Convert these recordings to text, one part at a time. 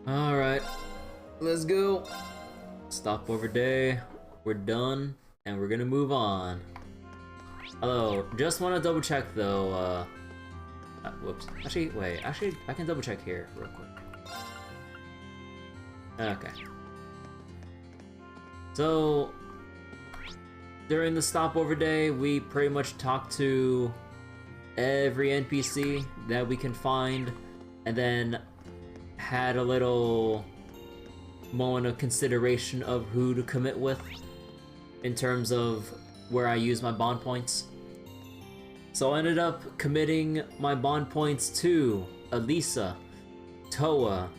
Alright, let's go. Stopover day. We're done, and we're gonna move on. Hello, just want to double check though, whoops. Actually, wait, I can double check here real quick. Okay. So, during the stopover day, we pretty much talked to every NPC that we can find, and then had a little moment of consideration of who to commit with in terms of where I use my bond points. So I ended up committing my bond points to Elisa, Toa,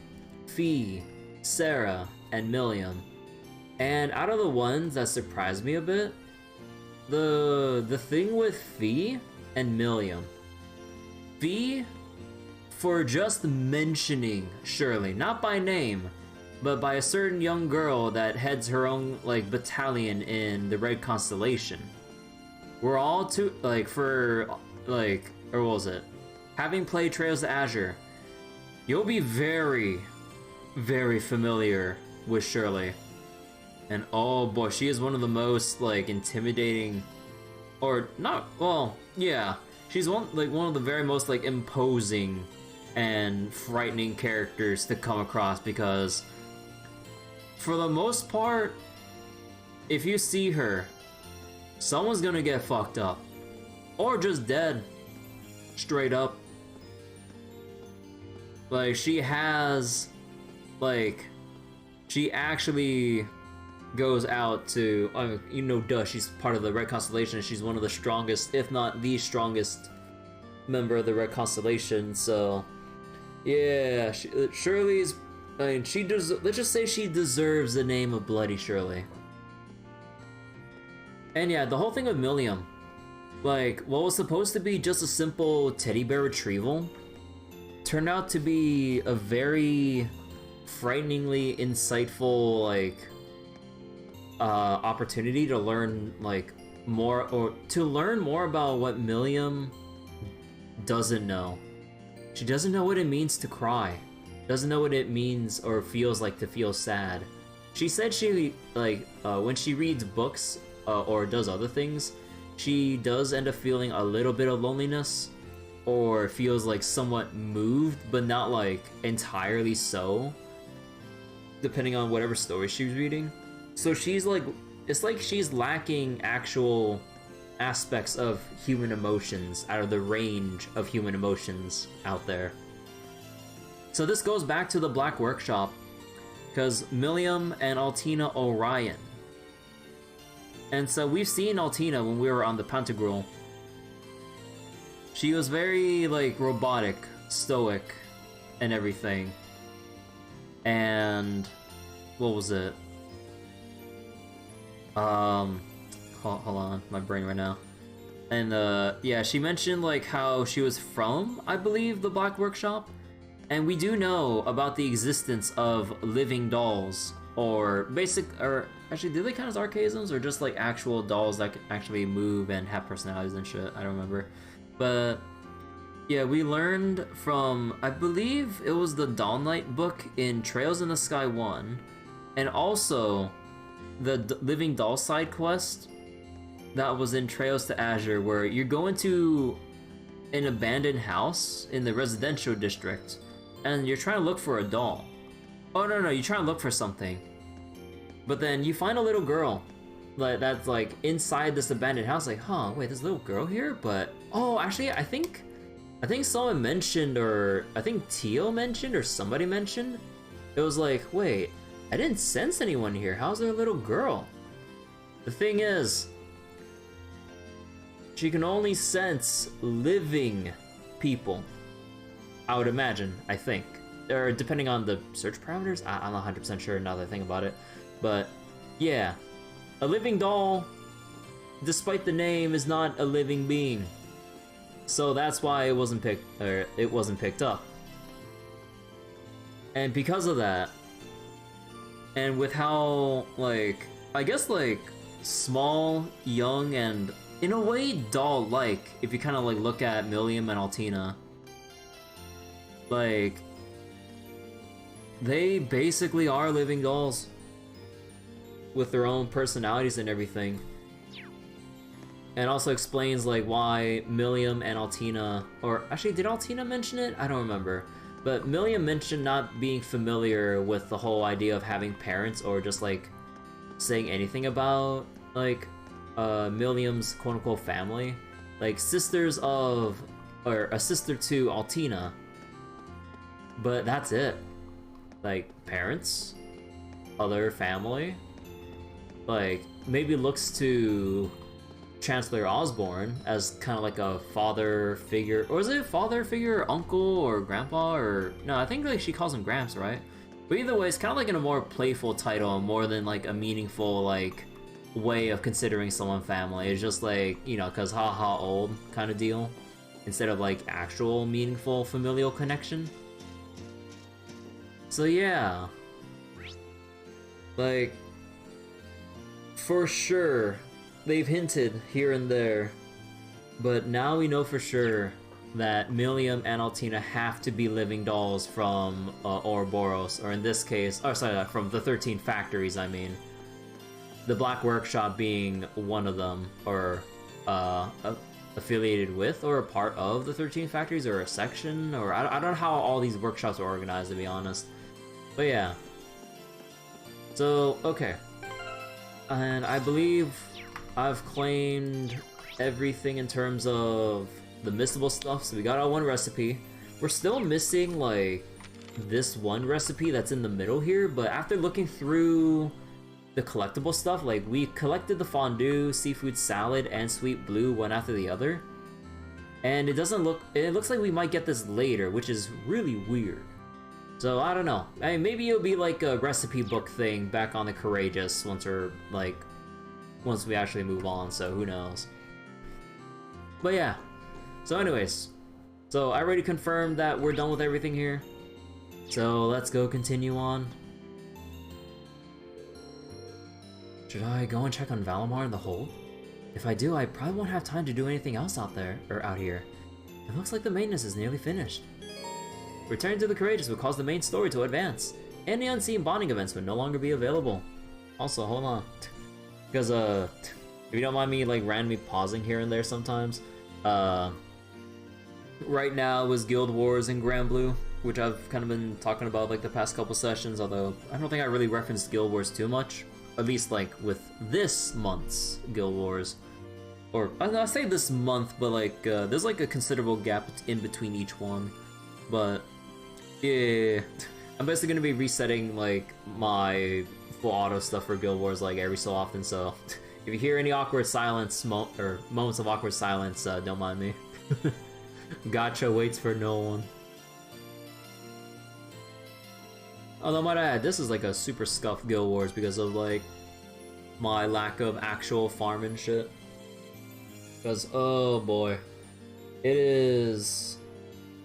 Fee, Sarah, and Milliam. And out of the ones that surprised me a bit, the thing with Fee and Milliam. Fee, for just mentioning Shirley, not by name, but by a certain young girl that heads her own, like, battalion in the Red Constellation. We're all too, like, or what was it? Having played Trails to Azure, you'll be very, very familiar with Shirley. And oh boy, she is one of the most, like, intimidating, or not, well, yeah. She's one of the very most, like, imposing and frightening characters to come across, because for the most part, if you see her, someone's gonna get fucked up. Or just dead. Straight up. Like, she has, like, she actually goes out to, you know, duh, she's part of the Red Constellation. She's one of the strongest, if not the strongest member of the Red Constellation, so yeah, Shirley's, I mean, let's just say she deserves the name of Bloody Shirley. And yeah, the whole thing with Milliam, like, what was supposed to be just a simple teddy bear retrieval turned out to be a very frighteningly insightful, like, opportunity to learn, like, more, or to learn more about what Milliam doesn't know. She doesn't know what it means to cry. Doesn't know what it means or feels like to feel sad. She said she, like, when she reads books, or does other things, she does end up feeling a little bit of loneliness, or feels like somewhat moved, but not like entirely so, depending on whatever story she's reading. So she's like, it's like she's lacking actual aspects of human emotions out of the range of human emotions out there. So this goes back to the Black Workshop, because Milliam and Altina Orion. And so we've seen Altina when we were on the Pantagruel. She was very, like, robotic, stoic, and everything. And what was it? Hold on, my brain right now. And yeah, she mentioned, like, how she was from, I believe, the Black Workshop. And we do know about the existence of living dolls, or actually, do they count as archaisms, or just, like, actual dolls that can actually move and have personalities and shit? I don't remember. But yeah, we learned from, I believe it was the Dawn Knight book in Trails in the Sky 1, and also the Living Doll side quest that was in Trails to Azure, where you're going to an abandoned house in the residential district, and you're trying to look for a doll. Oh no, you're trying to look for something. But then you find a little girl that's, like, inside this abandoned house, like, huh, wait, there's a little girl here? But, oh, actually, I think someone mentioned, or I think Teal mentioned, or somebody mentioned, it was like, wait, I didn't sense anyone here. How's there a little girl? The thing is, she can only sense living people, I would imagine, I think. Or depending on the search parameters, I'm not 100% sure now that I think about it. But yeah, a living doll, despite the name, is not a living being. So that's why it wasn't picked up. And because of that, and with how, like, I guess, like, small, young, and in a way doll-like, if you kind of, like, look at Milliam and Altina, like, they basically are living dolls with their own personalities and everything. And also explains like why Milliam and Altina, or actually did Altina mention it? I don't remember. But Milliam mentioned not being familiar with the whole idea of having parents or just like saying anything about like Milliam's quote-unquote family. Like sisters of, or a sister to Altina. But that's it. Like parents, other family, like maybe looks to Chancellor Osborne as kind of like a father figure, or is it a father figure, or uncle, or grandpa, or no? I think like she calls him Gramps, right? But either way, it's kind of like in a more playful title, more than like a meaningful like way of considering someone family. It's just like, you know, cause haha old kind of deal, instead of like actual meaningful familial connection. So yeah, like for sure. They've hinted here and there, but now we know for sure that Milliam and Altina have to be living dolls from Ouroboros, or in this case, oh sorry, from the 13 factories, I mean. The Black Workshop being one of them, or affiliated with, or a part of the 13 factories, or a section, or I don't know how all these workshops are organized, to be honest. But yeah. So, okay. And I believe I've claimed everything in terms of the missable stuff, so we got our one recipe. We're still missing, like, this one recipe that's in the middle here, but after looking through the collectible stuff, like, we collected the fondue, seafood salad, and sweet blue one after the other. And it looks like we might get this later, which is really weird. So, I don't know. I mean, maybe it'll be like a recipe book thing back on the Courageous once we actually move on, so who knows. But yeah, so anyways, so I already confirmed that we're done with everything here, so let's go continue on. Should I go and check on Valimar in the hold? If I do, I probably won't have time to do anything else out here. It looks like the maintenance is nearly finished. Returning to the Courageous would cause the main story to advance, and the unseen bonding events would no longer be available. Also, hold on. Because, if you don't mind me, like, randomly pausing here and there sometimes, right now was Guild Wars in Grand Blue, which I've kind of been talking about, like, the past couple sessions, although I don't think I really referenced Guild Wars too much, at least, like, with this month's Guild Wars. Or, I say this month, but, like, there's, like, a considerable gap in between each one, but, yeah, I'm basically gonna be resetting, like, my full auto stuff for Guild Wars like every so often, so if you hear any awkward silence, or moments of awkward silence, don't mind me. Gotcha waits for no one. Although, might I add, this is like a super scuffed Guild Wars because of like my lack of actual farm and shit. Because, oh boy, it is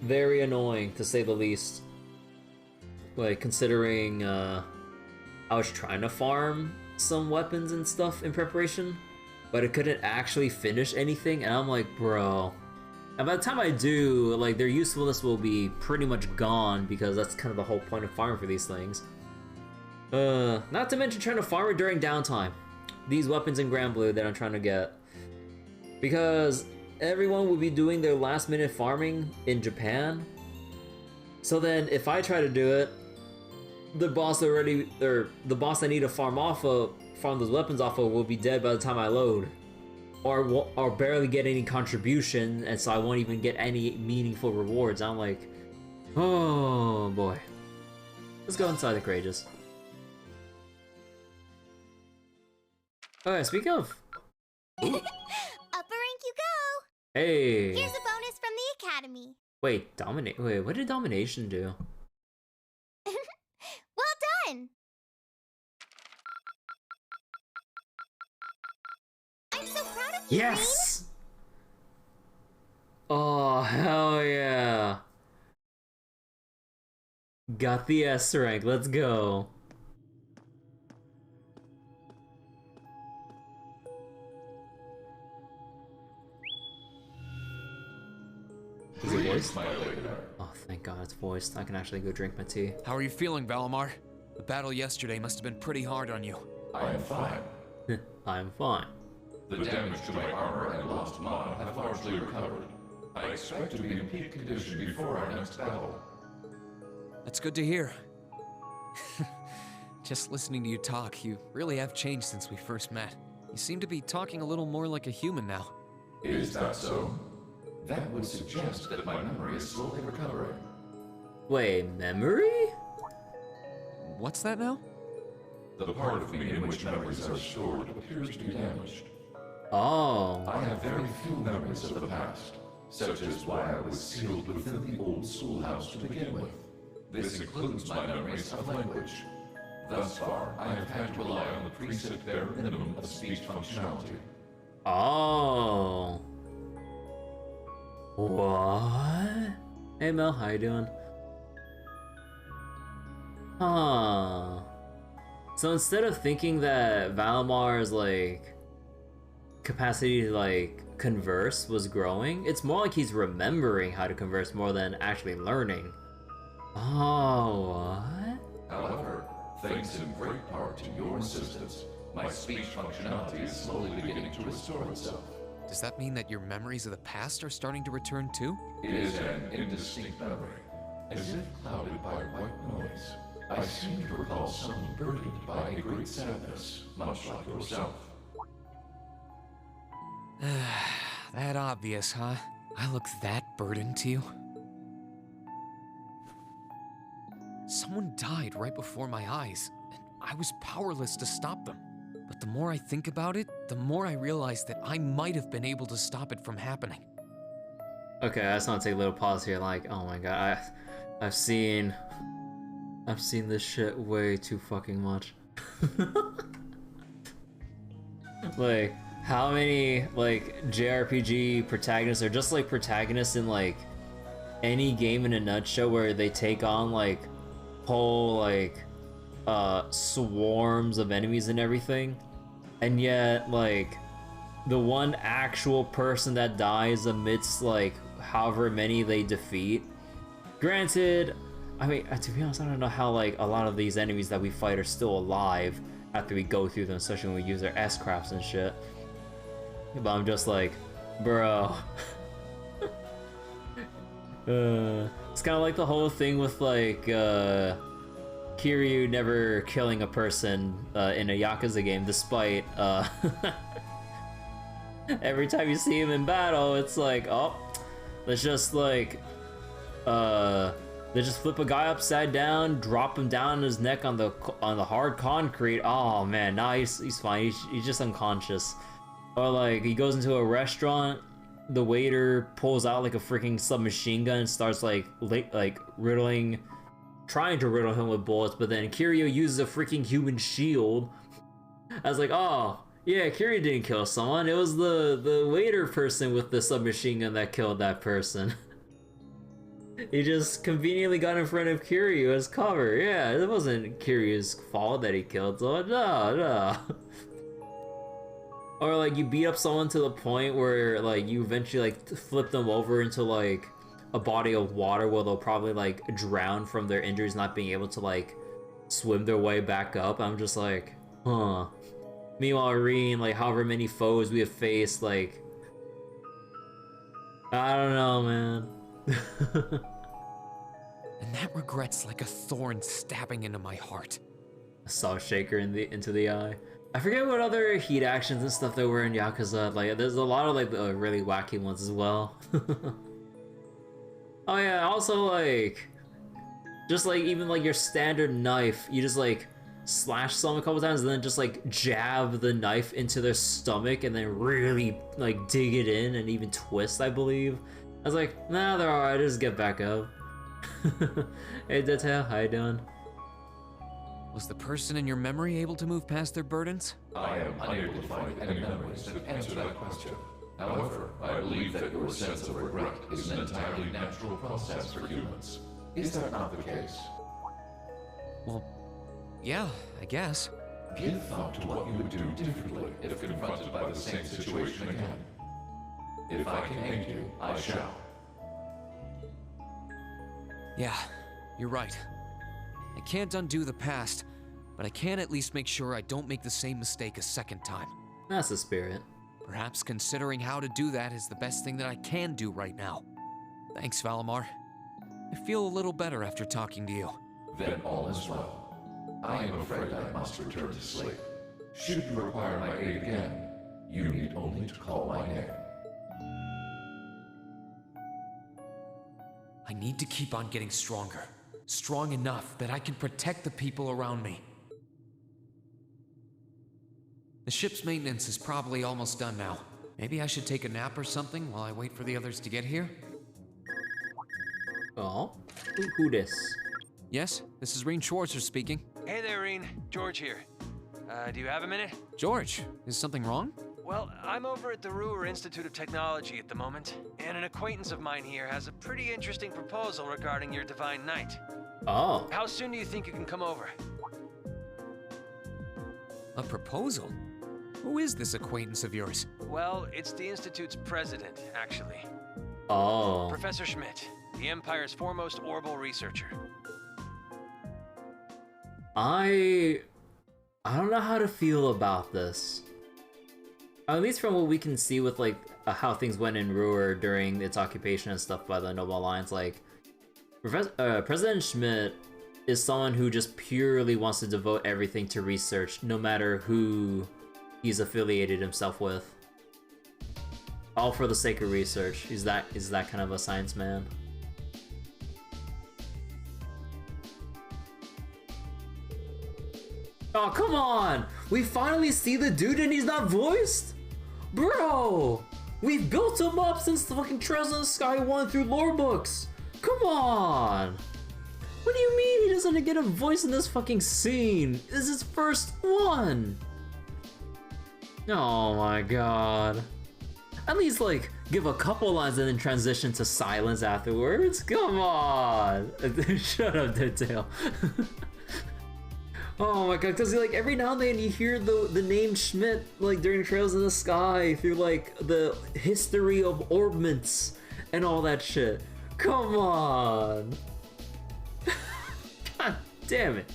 very annoying to say the least. Like, considering, I was trying to farm some weapons and stuff in preparation, but I couldn't actually finish anything, and I'm like, bro. And by the time I do, like, their usefulness will be pretty much gone, because that's kind of the whole point of farming for these things. Not to mention trying to farm it during downtime. These weapons in Grand Blue that I'm trying to get. Because everyone will be doing their last minute farming in Japan. So then, if I try to do it, the boss I need to farm those weapons off of will be dead by the time I load, or barely get any contribution, and so I won't even get any meaningful rewards. I'm like, oh boy. Let's go inside the Courageous. Alright, speak of. Upper rank you go. Hey. Here's a bonus from the academy. Wait, what did domination do? Well done. I'm so proud of you, Yes! Oh, hell yeah. Got the S rank, let's go. Is it voice? Oh, thank God it's voiced. I can actually go drink my tea. How are you feeling, Valimar? The battle yesterday must have been pretty hard on you. I am fine. I am fine. The damage to my armor and lost mana have largely recovered. I expect to be in peak condition before our next battle. That's good to hear. Just listening to you talk, you really have changed since we first met. You seem to be talking a little more like a human now. Is that so? That would suggest that my memory is slowly recovering. Wait, memory? What's that now? The part of me in which memories are stored appears to be damaged. Oh. I have very few memories of the past, such as why I was sealed within the old schoolhouse to begin with. This includes my memories of language. Thus far, I have had to rely on the preset bare minimum of speech functionality. Oh. What? Hey Mel, how you doing? Huh. So instead of thinking that Valimar's like capacity to like converse was growing, it's more like he's remembering how to converse more than actually learning. Oh, what? However, thanks in great part to your assistance, my speech functionality is slowly beginning to restore itself. Does that mean that your memories of the past are starting to return too? It is an indistinct memory, as if clouded by white noise. I seem to recall someone burdened by a great sadness, much like yourself. That obvious, huh? I look that burdened to you? Someone died right before my eyes, and I was powerless to stop them. But the more I think about it, the more I realize that I might have been able to stop it from happening. Okay, I just want to take a little pause here. Like, oh my god, I've seen this shit way too fucking much. Like, how many like JRPG protagonists are just like protagonists in like any game in a nutshell where they take on like whole like swarms of enemies and everything, and yet like the one actual person that dies amidst like however many they defeat. Granted, I mean, to be honest, I don't know how like a lot of these enemies that we fight are still alive after we go through them, especially when we use their S-crafts and shit. But I'm just like, bro. It's kind of like the whole thing with like Kiryu never killing a person in a Yakuza game, despite every time you see him in battle, it's like, oh, let's just like they just flip a guy upside down, drop him down on his neck on the hard concrete. Oh man, nah, he's fine. He's just unconscious. Or like he goes into a restaurant, the waiter pulls out like a freaking submachine gun and starts like trying to riddle him with bullets, but then Kiryu uses a freaking human shield. I was like, oh yeah, Kiryu didn't kill someone. It was the waiter person with the submachine gun that killed that person. He just conveniently got in front of Kiryu as cover. Yeah, it wasn't Kiryu's fault that he killed someone. No. Or like you beat up someone to the point where like you eventually like flip them over into like a body of water where they'll probably like drown from their injuries, not being able to like swim their way back up. I'm just like, huh. Meanwhile, Rean, like however many foes we have faced, like I don't know, man. And that regret's like a thorn stabbing into my heart. A saw shaker into the eye. I forget what other heat actions and stuff there were in Yakuza. Like, there's a lot of like the really wacky ones as well. Oh yeah, also like, just like even like your standard knife, you just like slash someone a couple times and then just like jab the knife into their stomach and then really like dig it in and even twist, I believe. I was like, nah, they're alright, just get back up. Hey Detail, how you doing? Was the person in your memory able to move past their burdens? I am unable to find any memories that answer that question. However, I believe that your sense of regret is an entirely natural process for humans. Is that not the case? Well, yeah, I guess. Give thought to what you would do differently if confronted by the same situation again. If I can aid you, I shall. Yeah, you're right. I can't undo the past, but I can at least make sure I don't make the same mistake a second time. That's the spirit. Perhaps considering how to do that is the best thing that I can do right now. Thanks, Valimar. I feel a little better after talking to you. Then all is well. I am afraid I must return to sleep. Should you require my aid again, you need only to call my name. I need to keep on getting stronger. Strong enough that I can protect the people around me. The ship's maintenance is probably almost done now. Maybe I should take a nap or something while I wait for the others to get here? Oh, who this? Yes, this is Rean Schwarzer speaking. Hey there, Rean. George here. Do you have a minute? George, is something wrong? Well, I'm over at the Roer Institute of Technology at the moment, and an acquaintance of mine here has a pretty interesting proposal regarding your Divine Knight. Oh. How soon do you think you can come over? A proposal? Who is this acquaintance of yours? Well, it's the Institute's president, actually. Oh. Professor Schmidt, the Empire's foremost orbital researcher. I don't know how to feel about this. At least from what we can see with like how things went in Roer during its occupation and stuff by the Noble Alliance, like President Schmidt is someone who just purely wants to devote everything to research, no matter who he's affiliated himself with. All for the sake of research. He's that kind of a science man. Oh, come on! We finally see the dude and he's not voiced? Bro! We've built him up since the fucking Trails in the Sky 1 through lore books! Come on! What do you mean he doesn't get a voice in this fucking scene? This is his first one! Oh my god. At least, like, give a couple lines and then transition to silence afterwards? Come on! Shut up, Deadtail. Oh my god, because like every now and then you hear the name Schmidt like during Trails in the Sky through like the history of orbments and all that shit. Come on. God damn it.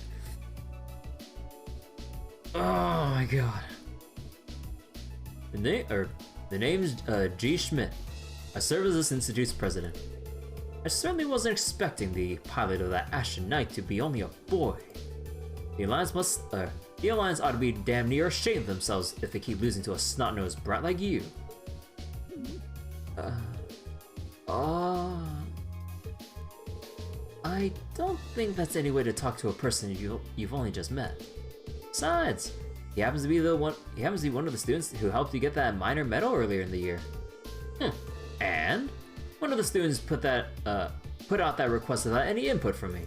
Oh my god. The name's G. Schmidt. I serve as this institute's president. I certainly wasn't expecting the pilot of that Ashen Knight to be only a boy. The Alliance ought to be damn near ashamed of themselves if they keep losing to a snot-nosed brat like you. I don't think that's any way to talk to a person you've only just met. Besides, he happens to be one of the students who helped you get that minor medal earlier in the year. And one of the students put out that request without any input from me.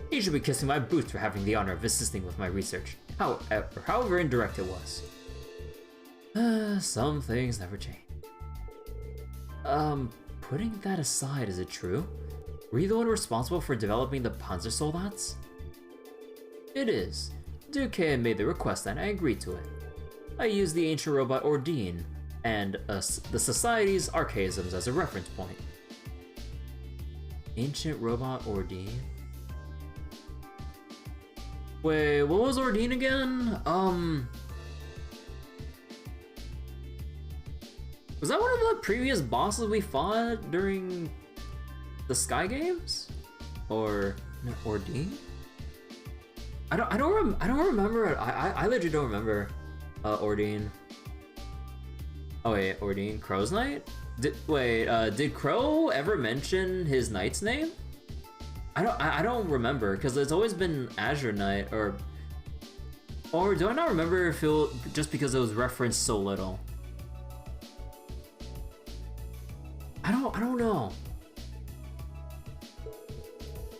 He should be kissing my boots for having the honor of assisting with my research, however indirect it was. Some things never change. Putting that aside, is it true? Were you the one responsible for developing the Panzer Soldats? It is. Duque made the request and I agreed to it. I used the ancient robot Ordine and the Society's archaisms as a reference point. Ancient robot Ordine? Wait, what was Ordine again? Was that one of the previous bosses we fought during the Sky Games? Or no, Ordine? I don't remember it. I legit don't remember Ordine. Oh wait, Ordine, Crow's Knight? Did Crow ever mention his knight's name? I don't remember, because it's always been Azure Knight, or do I not remember if it just because it was referenced so little? I don't know.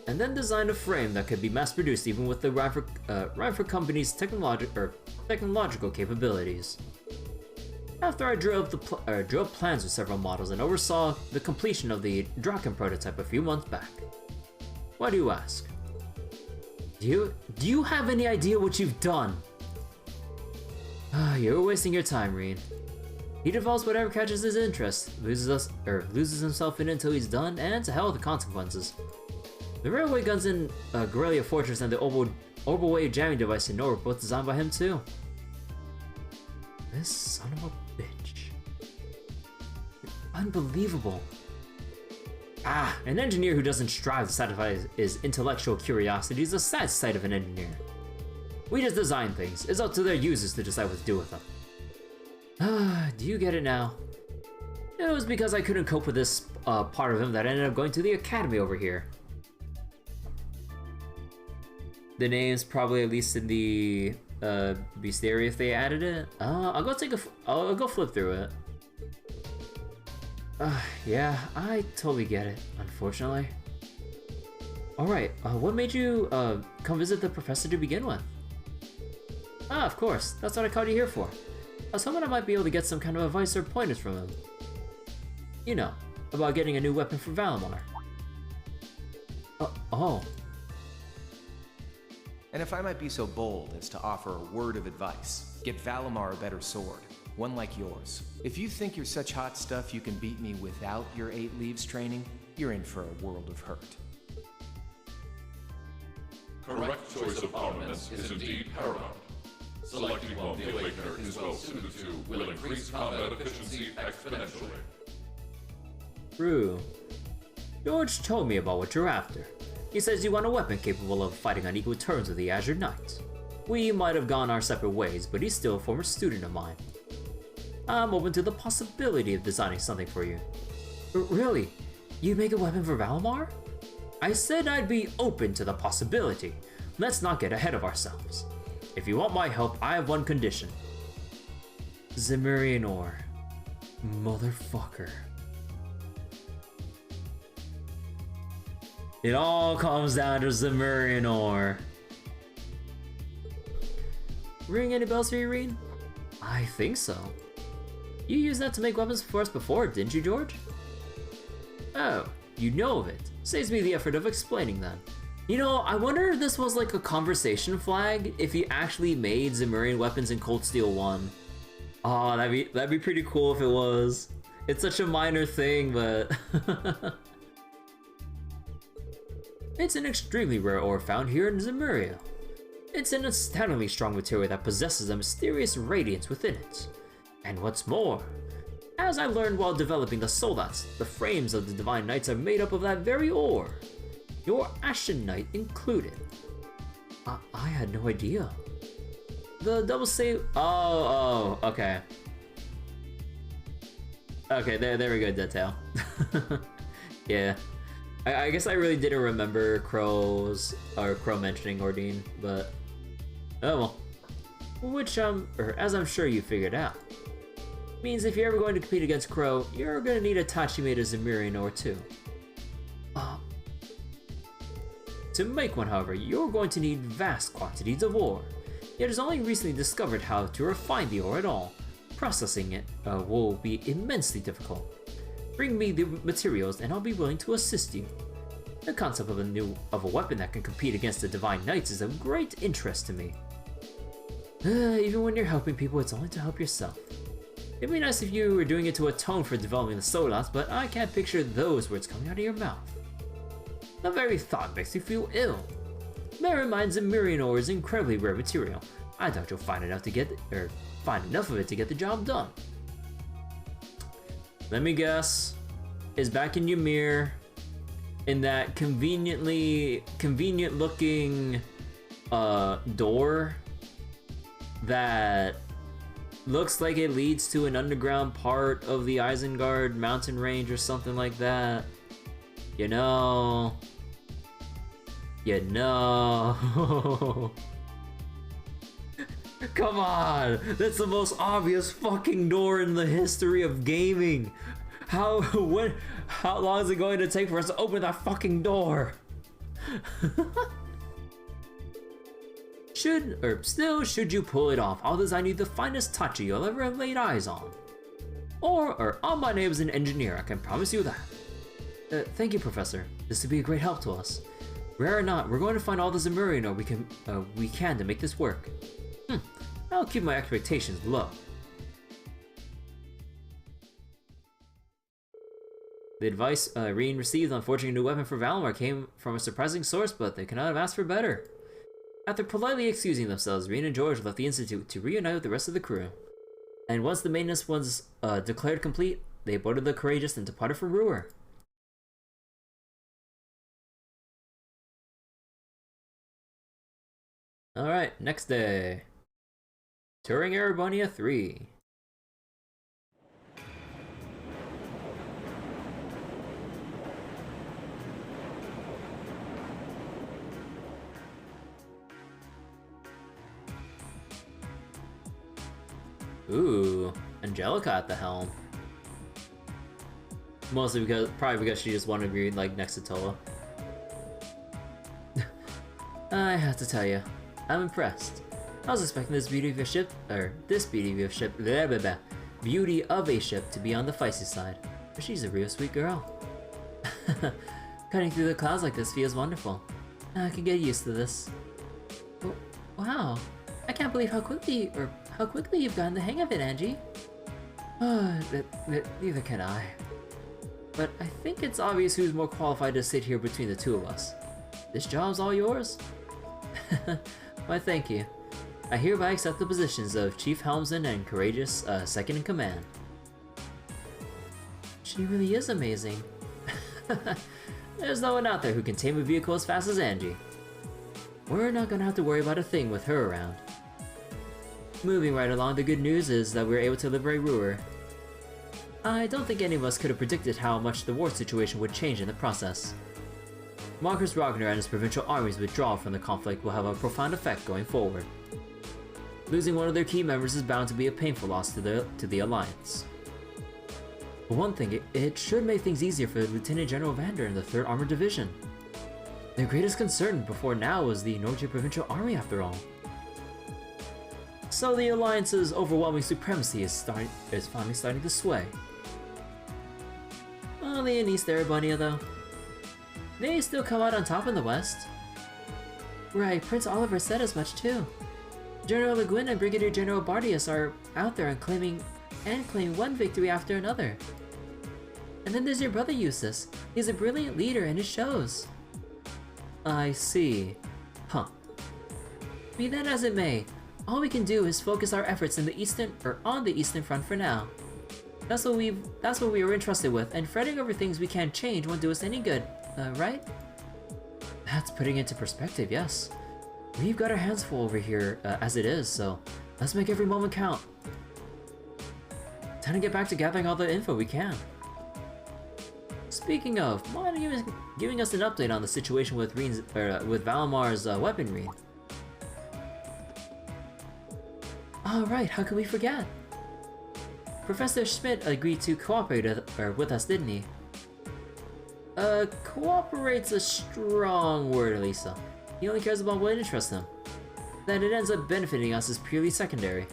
And then designed a frame that could be mass-produced even with the Rhyford Company's technological capabilities. After I drew up plans with several models and oversaw the completion of the Draken prototype a few months back. Why do you ask? Do you have any idea what you've done? You're wasting your time, Rean. He develops whatever catches his interest, loses himself in it until he's done, and to hell with the consequences. The railway guns in Guerrilla Fortress and the orbital wave jamming device in Nor were both designed by him too. This son of a bitch. Unbelievable. Ah, an engineer who doesn't strive to satisfy his intellectual curiosity is a sad sight of an engineer. We just design things. It's up to their users to decide what to do with them. Ah, do you get it now? It was because I couldn't cope with this part of him that I ended up going to the academy over here. The name's probably at least in the bestiary if they added it. I'll go flip through it. Yeah, I totally get it, unfortunately. Alright, what made you come visit the professor to begin with? Ah, of course, that's what I called you here for. I was hoping I might be able to get some kind of advice or pointers from him. You know, about getting a new weapon for Valimar. Oh. And if I might be so bold as to offer a word of advice, get Valimar a better sword, one like yours. If you think you're such hot stuff you can beat me without your 8 leaves training, you're in for a world of hurt. Correct choice of armaments is indeed paramount. Selecting one the Awakener is well suited to will increase combat efficiency exponentially. True. George told me about what you're after. He says you want a weapon capable of fighting on equal terms with the Azure Knight. We might have gone our separate ways, but he's still a former student of mine. I'm open to the possibility of designing something for you. Really? You make a weapon for Valimar? I said I'd be open to the possibility. Let's not get ahead of ourselves. If you want my help, I have one condition. Zemurian ore. Motherfucker. It all comes down to Zemurian ore. Ring any bells for you, Rean? I think so. You used that to make weapons for us before, didn't you, George? Oh, you know of it. Saves me the effort of explaining then. You know, I wonder if this was like a conversation flag, if he actually made Zemurian weapons in Cold Steel 1. Oh, that'd be pretty cool if it was. It's such a minor thing, but... It's an extremely rare ore found here in Zemuria. It's an astoundingly strong material that possesses a mysterious radiance within it. And what's more, as I learned while developing the Solats, the frames of the Divine Knights are made up of that very ore. Your Ashen Knight included. I had no idea. The double save. Oh, okay. Okay, there we go, Detail. Yeah. I guess I really didn't remember Crow mentioning Ordine, but oh well. Which as I'm sure you figured out, means if you're ever going to compete against Crow, you're gonna need a Tachi made of Zemurian ore too. To make one, however, you're going to need vast quantities of ore. It has only recently discovered how to refine the ore at all. Processing it will be immensely difficult. Bring me the materials and I'll be willing to assist you. The concept of a weapon that can compete against the Divine Knights is of great interest to me. Even when you're helping people, it's only to help yourself. It'd be nice if you were doing it to atone for developing the Solats, but I can't picture those words coming out of your mouth. The very thought makes you feel ill. Bear in mind, Zemurian ore is incredibly rare material. I doubt you'll find enough of it to get the job done. Let me guess. Is back in Ymir, in that convenient looking door that looks like it leads to an underground part of the Isengard mountain range or something like that. You know. Come on! That's the most obvious fucking door in the history of gaming! How long is it going to take for us to open that fucking door? Should you pull it off, I'll design you the finest Tachi you'll ever have laid eyes on. Or on my name as an engineer, I can promise you that. Thank you, Professor. This would be a great help to us. Rare or not, we're going to find all the Zemurian ore we can to make this work. I'll keep my expectations low. The advice Rean received on forging a new weapon for Valimar came from a surprising source, but they could not have asked for better. After politely excusing themselves, Rean and George left the Institute to reunite with the rest of the crew. And once the maintenance was declared complete, they boarded the Courageous and departed for Roer. Alright, next day. Touring Erebania 3. Ooh, Angelica at the helm. Mostly probably because she just wanted to be like next to Toa. I have to tell you, I'm impressed. I was expecting this beauty of a ship to be on the feisty side, but she's a real sweet girl. Cutting through the clouds like this feels wonderful. I can get used to this. Oh, wow, I can't believe how quickly you've gotten the hang of it, Angie. Neither can I. But I think it's obvious who's more qualified to sit here between the two of us. This job's all yours. Why, thank you. I hereby accept the positions of Chief Helmsman and Courageous Second in Command. She really is amazing. There's no one out there who can tame a vehicle as fast as Angie. We're not gonna have to worry about a thing with her around. Moving right along, the good news is that we were able to liberate Roer. I don't think any of us could have predicted how much the war situation would change in the process. Marcus Ragnar and his provincial army's withdrawal from the conflict will have a profound effect going forward. Losing one of their key members is bound to be a painful loss to the Alliance. For one thing, it should make things easier for Lieutenant General Vander and the 3rd Armored Division. Their greatest concern before now was the Nordic Provincial Army after all. So the Alliance's overwhelming supremacy is finally starting to sway. Only in East Erebania though. They still come out on top in the West. Right, Prince Oliver said as much too. General Le Guin and Brigadier General Bardius are out there and claiming one victory after another. And then there's your brother Eustace. He's a brilliant leader and it shows. I see. Huh. Be that as it may, all we can do is focus our efforts on the Eastern Front for now. That's what we were entrusted with, and fretting over things we can't change won't do us any good, right? That's putting it into perspective, yes. We've got our hands full over here as it is, so let's make every moment count. Time to get back to gathering all the info we can. Speaking of, mind giving us an update on the situation with Valimar's weaponry? Alright, how could we forget? Professor Schmidt agreed to cooperate with us, didn't he? Cooperate's a strong word, Elisa. He only cares about what interests him. That it ends up benefiting us is purely secondary.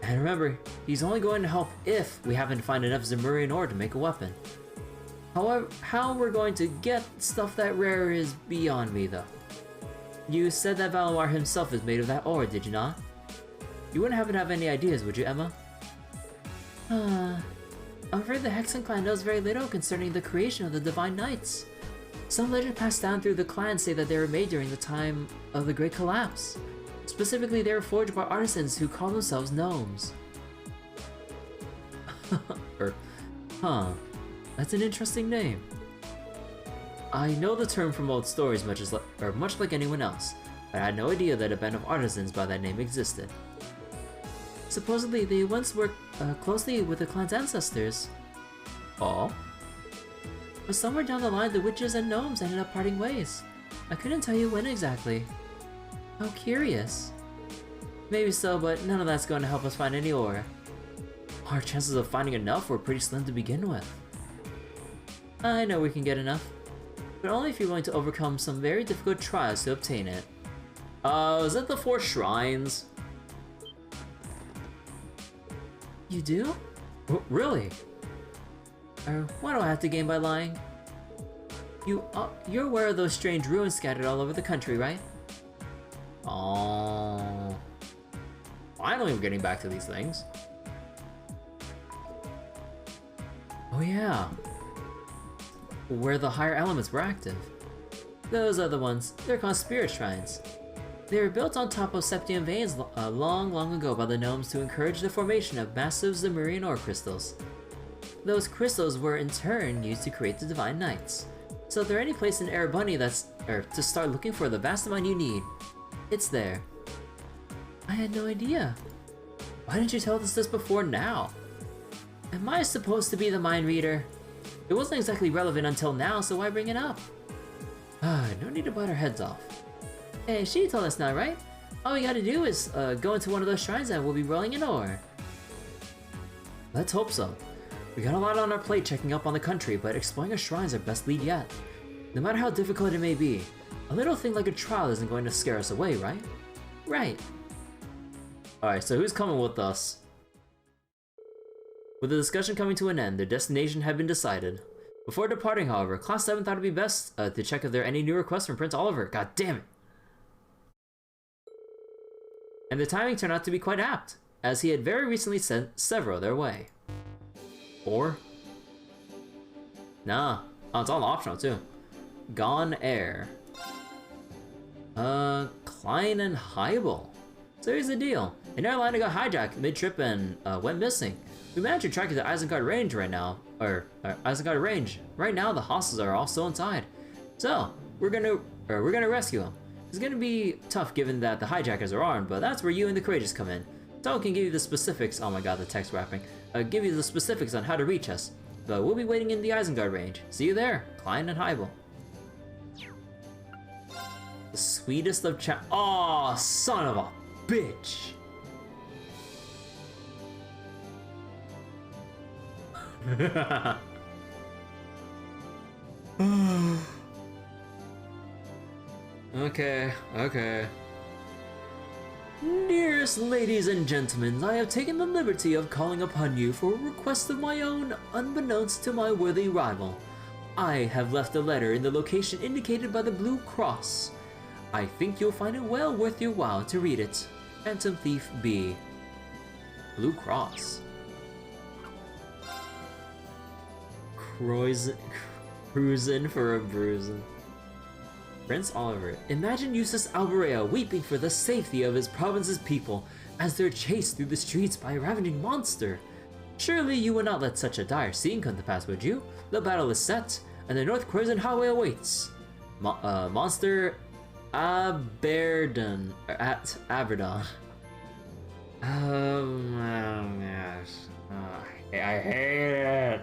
And remember, he's only going to help if we happen to find enough Zemurian ore to make a weapon. However, how we're going to get stuff that rare is beyond me, though. You said that Valimar himself is made of that ore, did you not? You wouldn't happen to have any ideas, would you, Emma? I'm afraid the Hexen clan knows very little concerning the creation of the Divine Knights. Some legend passed down through the clan say that they were made during the time of the Great Collapse. Specifically, they were forged by artisans who call themselves gnomes. That's an interesting name. I know the term from old stories much like anyone else, but I had no idea that a band of artisans by that name existed. Supposedly, they once worked closely with the clan's ancestors. Oh? But somewhere down the line, the witches and gnomes ended up parting ways. I couldn't tell you when exactly. How curious. Maybe so, but none of that's going to help us find any ore. Our chances of finding enough were pretty slim to begin with. I know we can get enough, but only if you're willing to overcome some very difficult trials to obtain it. Is that the 4 shrines? You do? Really? What do I have to gain by lying? You're aware of those strange ruins scattered all over the country, right? Oh. Finally we're getting back to these things. Oh yeah. Where the higher elements were active. Those are the ones. They're called spirit shrines. They were built on top of septium veins long ago by the gnomes to encourage the formation of massive Zemurian ore crystals. Those crystals were in turn used to create the Divine Knights. So if there's any place in Erebunny to start looking for the vast amount you need, it's there. I had no idea. Why didn't you tell us this before now? Am I supposed to be the mind reader? It wasn't exactly relevant until now, so why bring it up? No need to bite our heads off. Hey, she told us now, right? All we gotta do is go into one of those shrines and we'll be rolling in ore. Let's hope so. We got a lot on our plate checking up on the country, but exploring a shrine is our best lead yet. No matter how difficult it may be, a little thing like a trial isn't going to scare us away, right? Right. Alright, so who's coming with us? With the discussion coming to an end, their destination had been decided. Before departing, however, Class 7 thought it'd be best to check if there are any new requests from Prince Oliver. God damn it! And the timing turned out to be quite apt, as he had very recently sent several their way. Or? Nah. Oh, it's all optional too. Gone Air. Klein and Heibel. So here's the deal. An airliner got hijacked mid-trip and went missing. We managed to track it to Isengard Range right now. Isengard Range. Right now the hostages are all still inside. So, we're gonna rescue him. It's gonna be tough given that the hijackers are armed, but that's where you and the Courageous come in. So can give you the specifics. Oh my god, the text wrapping. Give you the specifics on how to reach us. But we'll be waiting in the Isengard Range. See you there, Klein and Heibel. The sweetest of Aw, son of a bitch. Okay. Dearest ladies and gentlemen, I have taken the liberty of calling upon you for a request of my own, unbeknownst to my worthy rival. I have left a letter in the location indicated by the blue cross. I think you'll find it well worth your while to read it. Phantom Thief B. Blue Cross. Cruisin' for a bruisin'. Prince Oliver. Imagine Eustace Alberea weeping for the safety of his province's people as they're chased through the streets by a ravaging monster. Surely you would not let such a dire scene come to pass, would you? The battle is set, and the North Croisin Highway awaits. Monster Aberdon. At Aberdon. Oh my gosh. I hate it.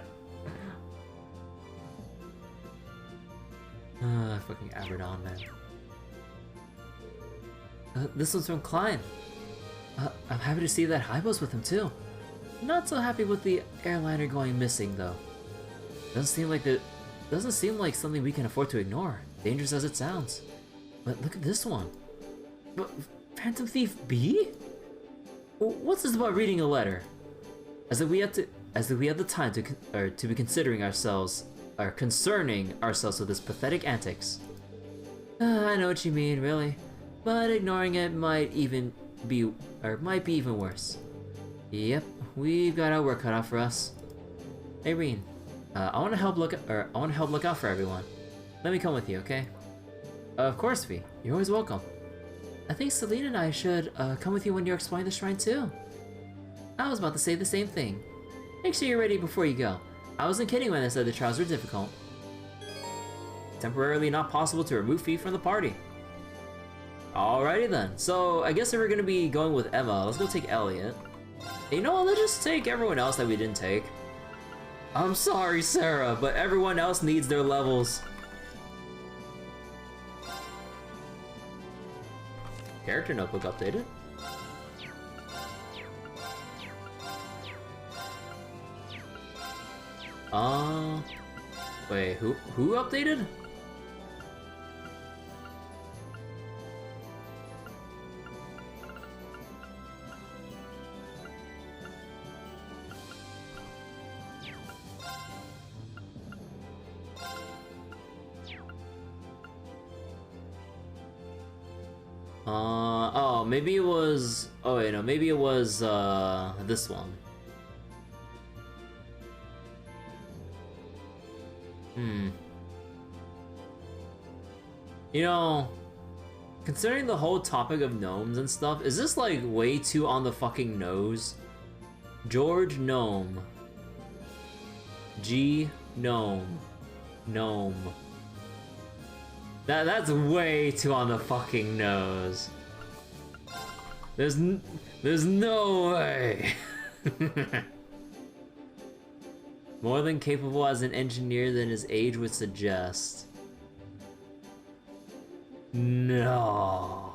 Fucking Aberdon, man. This one's from Klein. I'm happy to see that Heibel's with him too. Not so happy with the airliner going missing though. Doesn't seem like something we can afford to ignore. Dangerous as it sounds. But look at this one. But Phantom Thief B? What's this about reading a letter? As if we had the time to be considering ourselves. Are concerning ourselves with this pathetic antics. I know what you mean, really, but ignoring it might be even worse. Yep, we've got our work cut out for us. Hey, Rean, I want to help look out for everyone. Let me come with you, okay? Of course, V. You're always welcome. I think Selena and I should come with you when you're exploring the shrine too. I was about to say the same thing. Make sure you're ready before you go. I wasn't kidding when I said the trials were difficult. Temporarily not possible to remove Fee from the party. Alrighty then, so I guess if we're gonna be going with Emma, let's go take Elliot. You know what, let's just take everyone else that we didn't take. I'm sorry, Sarah, but everyone else needs their levels. Character notebook updated. Wait, who updated? Oh, maybe it was, oh wait, no, maybe it was, this one. You know, considering the whole topic of gnomes and stuff, is this like way too on the fucking nose? George Gnome. G Gnome. Gnome. That's way too on the fucking nose. There's no way. More than capable as an engineer than his age would suggest. No.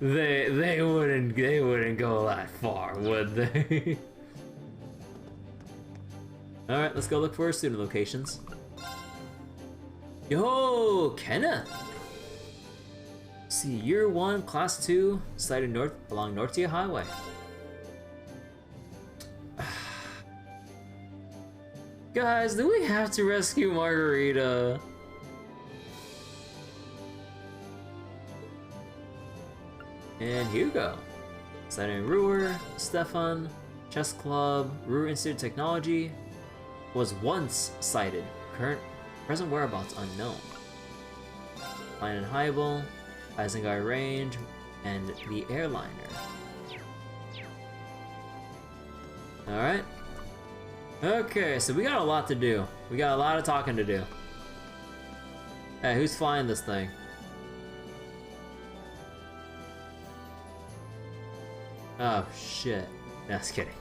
They wouldn't go that far, would they? All right, let's go look for our student locations. Yo, Kenneth. See, year 1, class 2, sited north along Northia Highway. Guys, do we have to rescue Margarita? And Hugo. Sighting Roer, Stefan, Chess Club, Roer Institute of Technology. Was once sighted. Present whereabouts unknown. Klein and Heibel, Isengard Range, and the Airliner. Alright. Okay, so we got a lot to do. We got a lot of talking to do. Hey, who's flying this thing? Oh, shit. No, just kidding.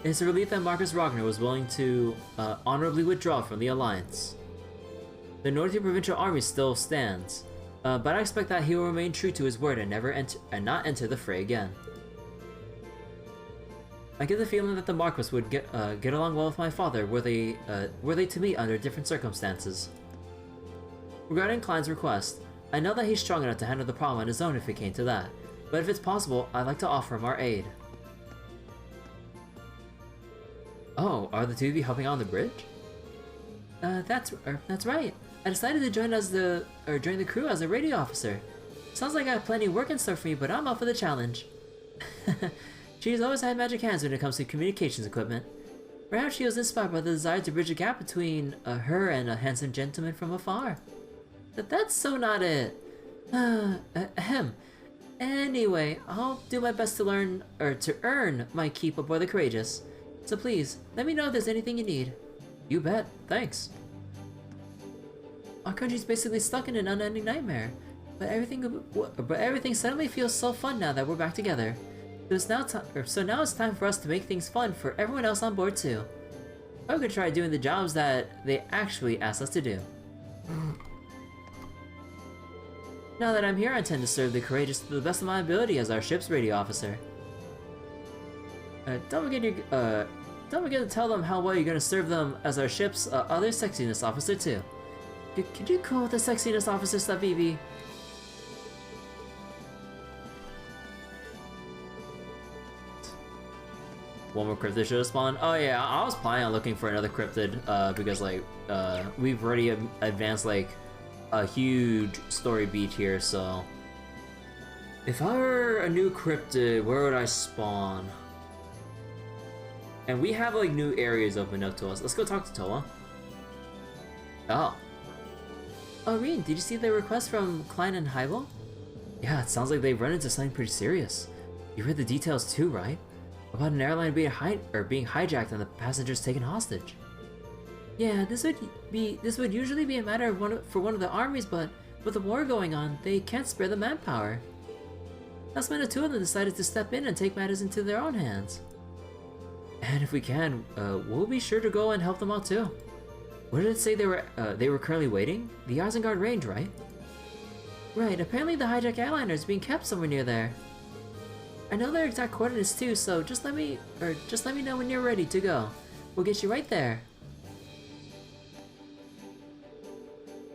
It's a relief that Marcus Ragnar was willing to honorably withdraw from the Alliance. The Northern Provincial Army still stands, but I expect that he will remain true to his word and not enter the fray again. I get the feeling that the Marquis would get along well with my father were they to meet under different circumstances. Regarding Klein's request, I know that he's strong enough to handle the problem on his own if it came to that, but if it's possible, I'd like to offer him our aid. Oh, are the two of you helping on the bridge? That's right. I decided to join the crew as a radio officer. Sounds like I have plenty of work in store for me, but I'm up for the challenge. She's always had magic hands when it comes to communications equipment. Perhaps she was inspired by the desire to bridge a gap between her and a handsome gentleman from afar. But that's so not it. Ahem. Anyway, I'll do my best to earn my keep aboard the Courageous. So please, let me know if there's anything you need. You bet. Thanks. Our country's basically stuck in an unending nightmare, but everything suddenly feels so fun now that we're back together. So now it's time for us to make things fun for everyone else on board too. I'm gonna try doing the jobs that they actually asked us to do. Now that I'm here, I intend to serve the Courageous to the best of my ability as our ship's radio officer. Don't forget to tell them how well you're gonna serve them as our ship's other sexiness officer too. Could you call the sexiness officer stuff, Evie? One more cryptid should have spawned. Oh yeah, I was planning on looking for another cryptid because like we've already advanced like a huge story beat here. So if I were a new cryptid, where would I spawn? And we have like new areas opened up to us. Let's go talk to Toa. Oh. Oh, Rean, did you see the request from Klein and Heibel? Yeah, it sounds like they've run into something pretty serious. You read the details too, right? About an airline being hijacked and the passengers taken hostage. Yeah, this would usually be a matter for one of the armies, but with the war going on, they can't spare the manpower. That's when the two of them decided to step in and take matters into their own hands. And if we can, we'll be sure to go and help them out too. What did it say they were currently waiting? The Isengard Range, right? Right, apparently the hijacked airliner is being kept somewhere near there. I know their exact coordinates too, so just let me know when you're ready to go. We'll get you right there.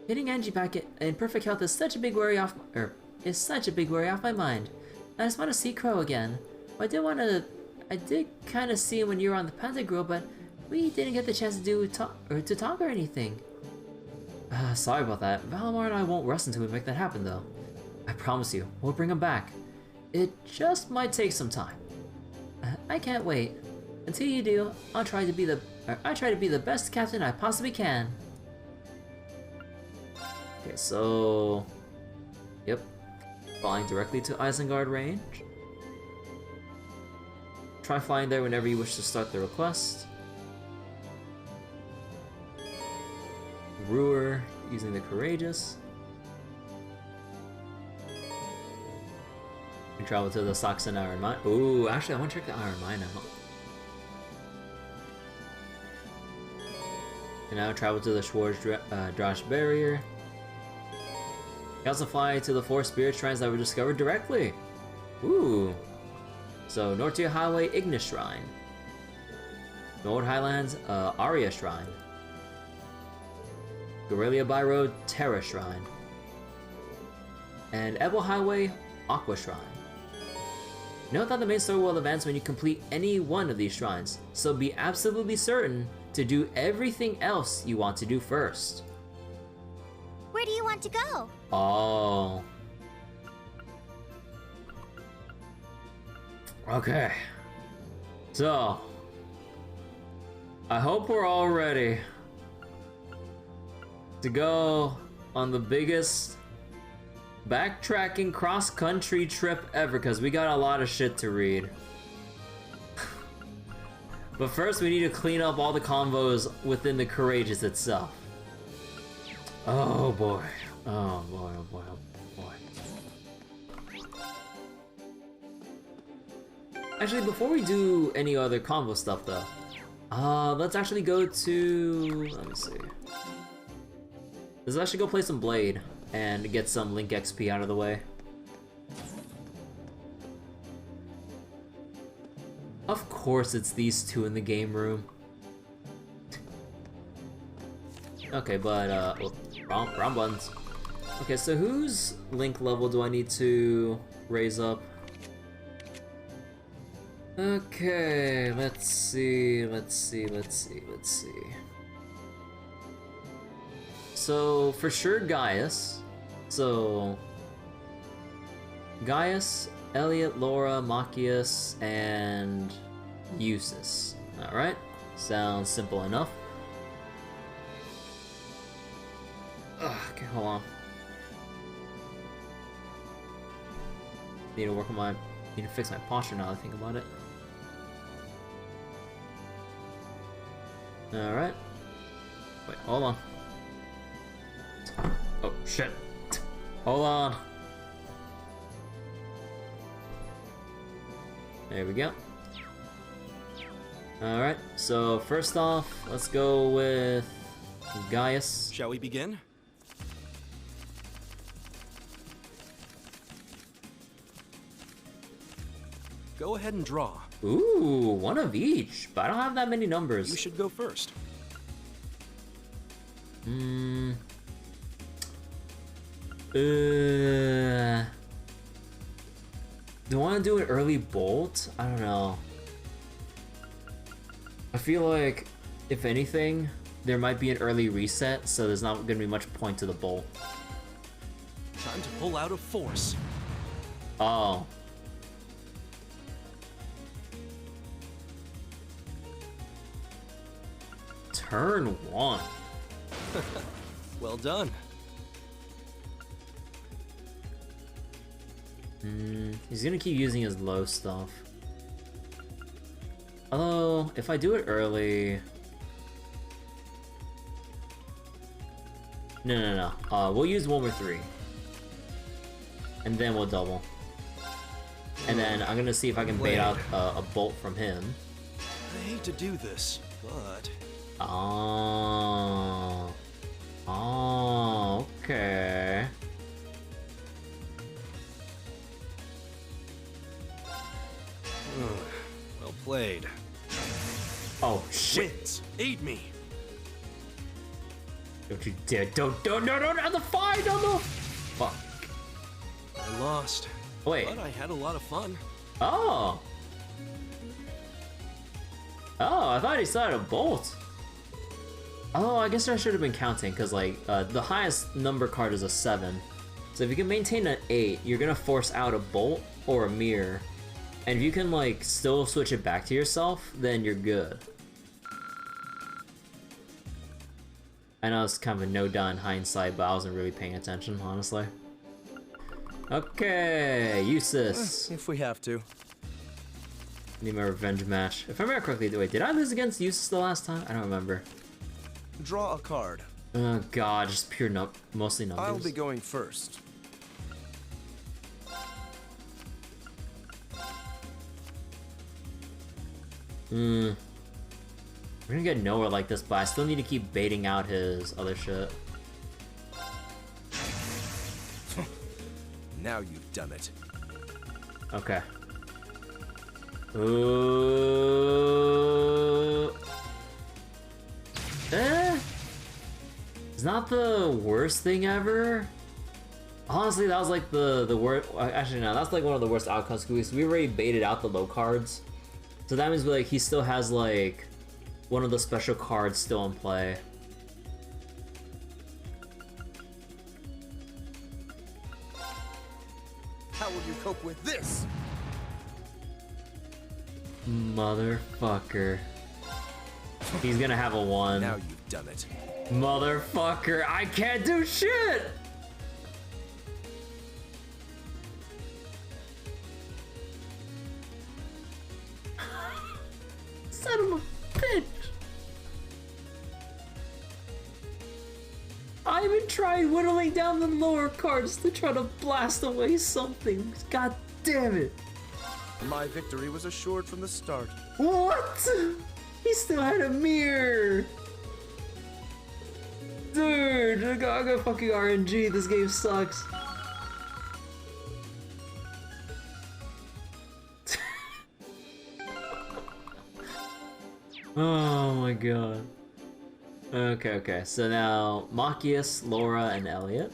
Getting Angie back in perfect health is such a big worry off my mind. I just want to see Crow again. I did kind of see him when you were on the Panther Grove, but we didn't get the chance to talk or anything. Sorry about that. Valimar and I won't rest until we make that happen, though. I promise you, we'll bring him back. It just might take some time. I can't wait. Until you do, I try to be the best captain I possibly can. Okay, so yep, flying directly to Isengard range. Try flying there whenever you wish to start the request. Roer using the Courageous. We travel to the Saxon Iron Mine. Ooh, actually, I want to check the Iron Mine out. And now travel to the Schwarz Barrier. You also fly to the 4 spirit shrines that were discovered directly. Ooh. So, Nortia Highway Ignis Shrine. Nord Highlands Aria Shrine. Gorelia Byroad Terra Shrine. And Ebel Highway Aqua Shrine. Note that the main story will advance when you complete any one of these shrines, so be absolutely certain to do everything else you want to do first. Where do you want to go? Oh. Okay. So, I hope we're all ready to go on the biggest backtracking cross-country trip ever, because we got a lot of shit to read. But first we need to clean up all the convos within the Courageous itself. Oh boy. Oh boy, oh boy, oh boy. Actually, before we do any other convo stuff though, let's actually go to, let me see. Let's actually go play some Blade and get some Link XP out of the way. Of course it's these two in the game room. Okay, but, wrong buttons. Okay, so whose Link level do I need to raise up? Okay, let's see. So, for sure Gaius. So, Gaius, Elliot, Laura, Machias, and Eustace. Alright, sounds simple enough. Ugh, okay, hold on. Need to fix my posture now that I think about it. Alright. Wait, hold on. Oh, shit. Hold on. There we go. Alright, so first off, let's go with Gaius. Shall we begin? Go ahead and draw. Ooh, one of each, but I don't have that many numbers. You should go first. Do I want to do an early bolt? I don't know. I feel like, if anything, there might be an early reset, so there's not going to be much point to the bolt. Time to pull out a force. Oh. Turn 1. Well done. He's gonna keep using his low stuff. Although, if I do it early... No. We'll use 1 or 3. And then we'll double. And then I'm gonna see if I can bait out a bolt from him. I hate to do this, but... Oh, okay. Well played. Oh, shit. Wins. Aid me. Don't you dare. No, the fire, no. Fuck. I lost. Wait. But I had a lot of fun. Oh. Oh, I thought he still had a bolt. Oh, I guess I should have been counting, because, like, the highest number card is a 7. So if you can maintain an 8, you're gonna force out a bolt or a mirror. And if you can like still switch it back to yourself, then you're good. I know it's kind of a no doubt in hindsight, but I wasn't really paying attention, honestly. Okay, Eustace. If we have to. Need my revenge match. If I remember correctly, wait, did I lose against Eustace the last time? I don't remember. Draw a card. Oh god, just pure mostly numbers. I'll be going first. We're gonna get nowhere like this, but I still need to keep baiting out his other shit. Now you've done it. Okay. Ooh. It's not the worst thing ever. Honestly, that was like the worst. Actually, no, that's like one of the worst outcomes because we already baited out the low cards. So that means like he still has like one of the special cards still in play. How will you cope with this? Motherfucker. He's gonna have a 1. Now you've done it. Motherfucker, I can't do shit! Son of a bitch! I even tried whittling down the lower cards to try to blast away something. God damn it. My victory was assured from the start. What? He still had a mirror! Dude, I got fucking RNG. This game sucks. Oh my god. Okay. So now Machias, Laura, and Elliot.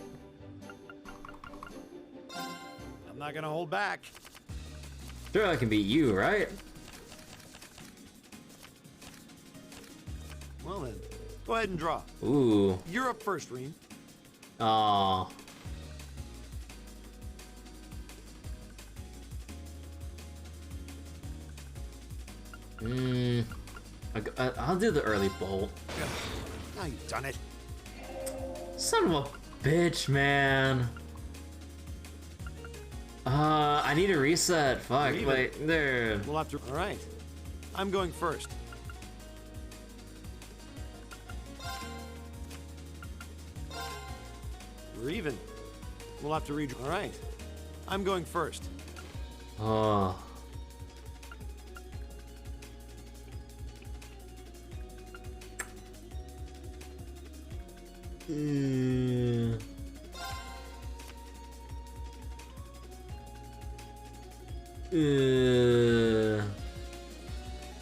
I'm not gonna hold back. Sure, I can beat you, right? Well then, go ahead and draw. Ooh. You're up first, Rean. Aww. I'll do the early bolt. Now you've done it. Son of a bitch, man. I need a reset. Fuck, Even. wait, there. We'll have to. All right. I'm going first. We're even. We'll have to read. All right. I'm going first. Oh.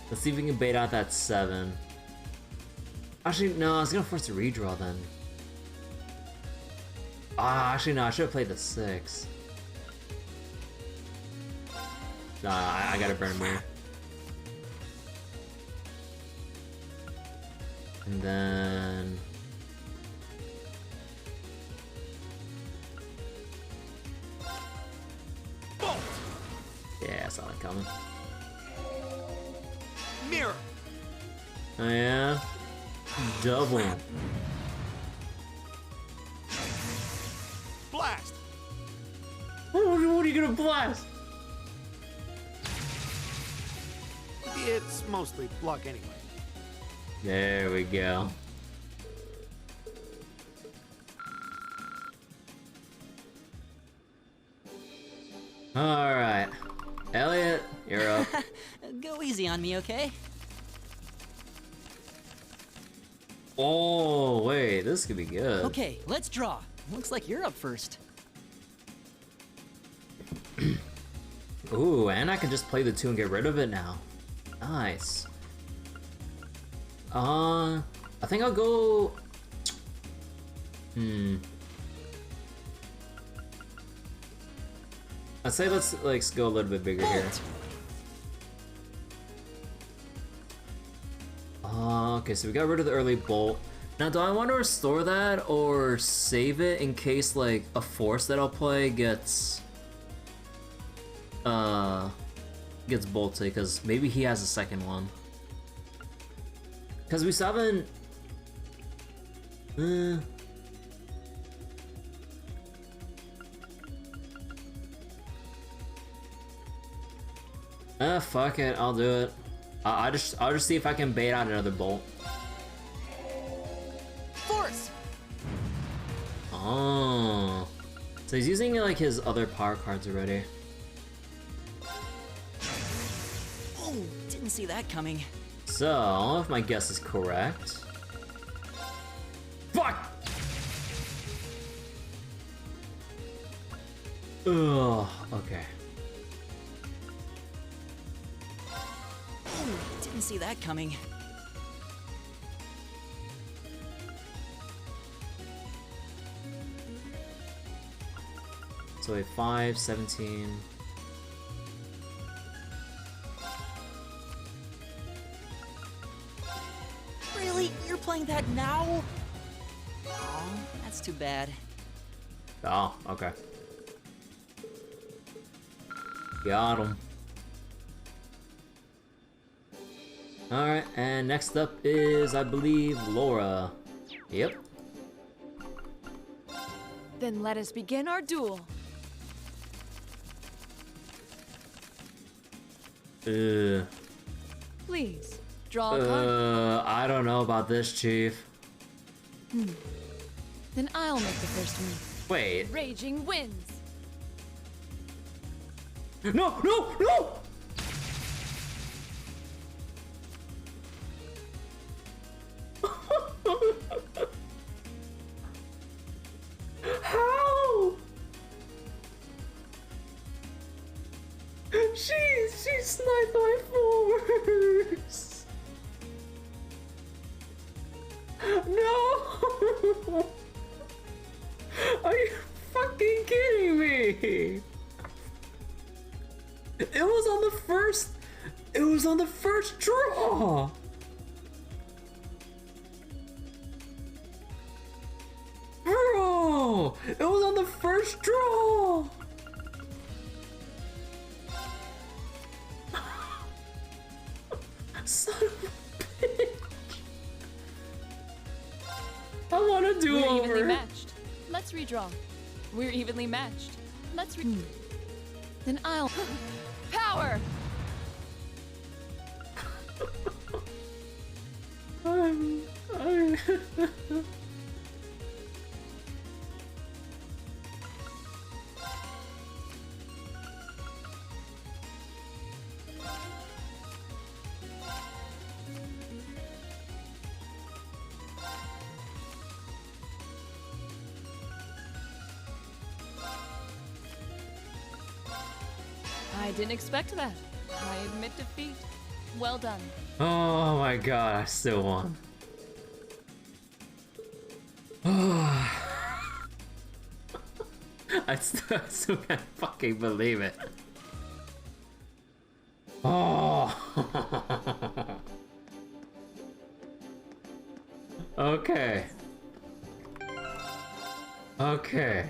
Let's see if we can bait out that 7. Actually, no, I was gonna force a redraw then. Actually, no, I should have played the 6. Nah, I gotta burn more. And then... Yeah, I saw that coming. Mirror. Oh yeah? Double. Blast. What are you gonna blast? It's mostly luck anyway. There we go. Alright. Elliot, you're up. Go easy on me, okay? Oh, wait, this could be good. Okay, let's draw. Looks like you're up first. Ooh, and I can just play the 2 and get rid of it now. Nice. I think I'll go... I'd say let's go a little bit bigger here. Okay, so we got rid of the early bolt. Now, do I want to restore that or save it in case like a force that I'll play gets gets bolted, because maybe he has a second one. Because we still haven't... fuck it, I'll do it. I'll just see if I can bait out another bolt. Force. Oh, so he's using like his other power cards already. Oh, didn't see that coming. So, if my guess is correct. Fuck! Ugh, okay. Oh, didn't see that coming. So a 5, 17. Really? You're playing that now? Oh, that's too bad. Oh, okay. Got him. Alright, and next up is, I believe, Laura. Yep. Then let us begin our duel. Please, draw a card. I don't know about this, Chief. Then I'll make the first move. Wait. Raging wins. No, no, no! How? She sniped my force. No! Are you fucking kidding me? It was on the first. It was on the first draw. Bro, it was on the first draw. Son of a bitch. I want to do We're over. evenly matched. Let's redraw. We're evenly matched. Let's Then I'll power. I didn't expect that. I admit defeat. Well done. Oh my god, I still won. I still can't fucking believe it. Oh. Okay. Okay.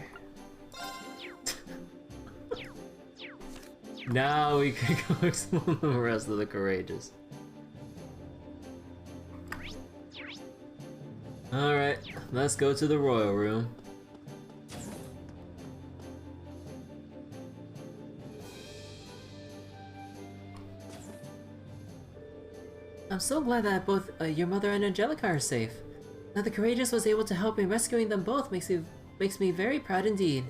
Now we can go explore the rest of the courageous. Alright, let's go to the royal room. I'm so glad that both your mother and Angelica are safe. That the courageous was able to help in rescuing them both makes me very proud indeed.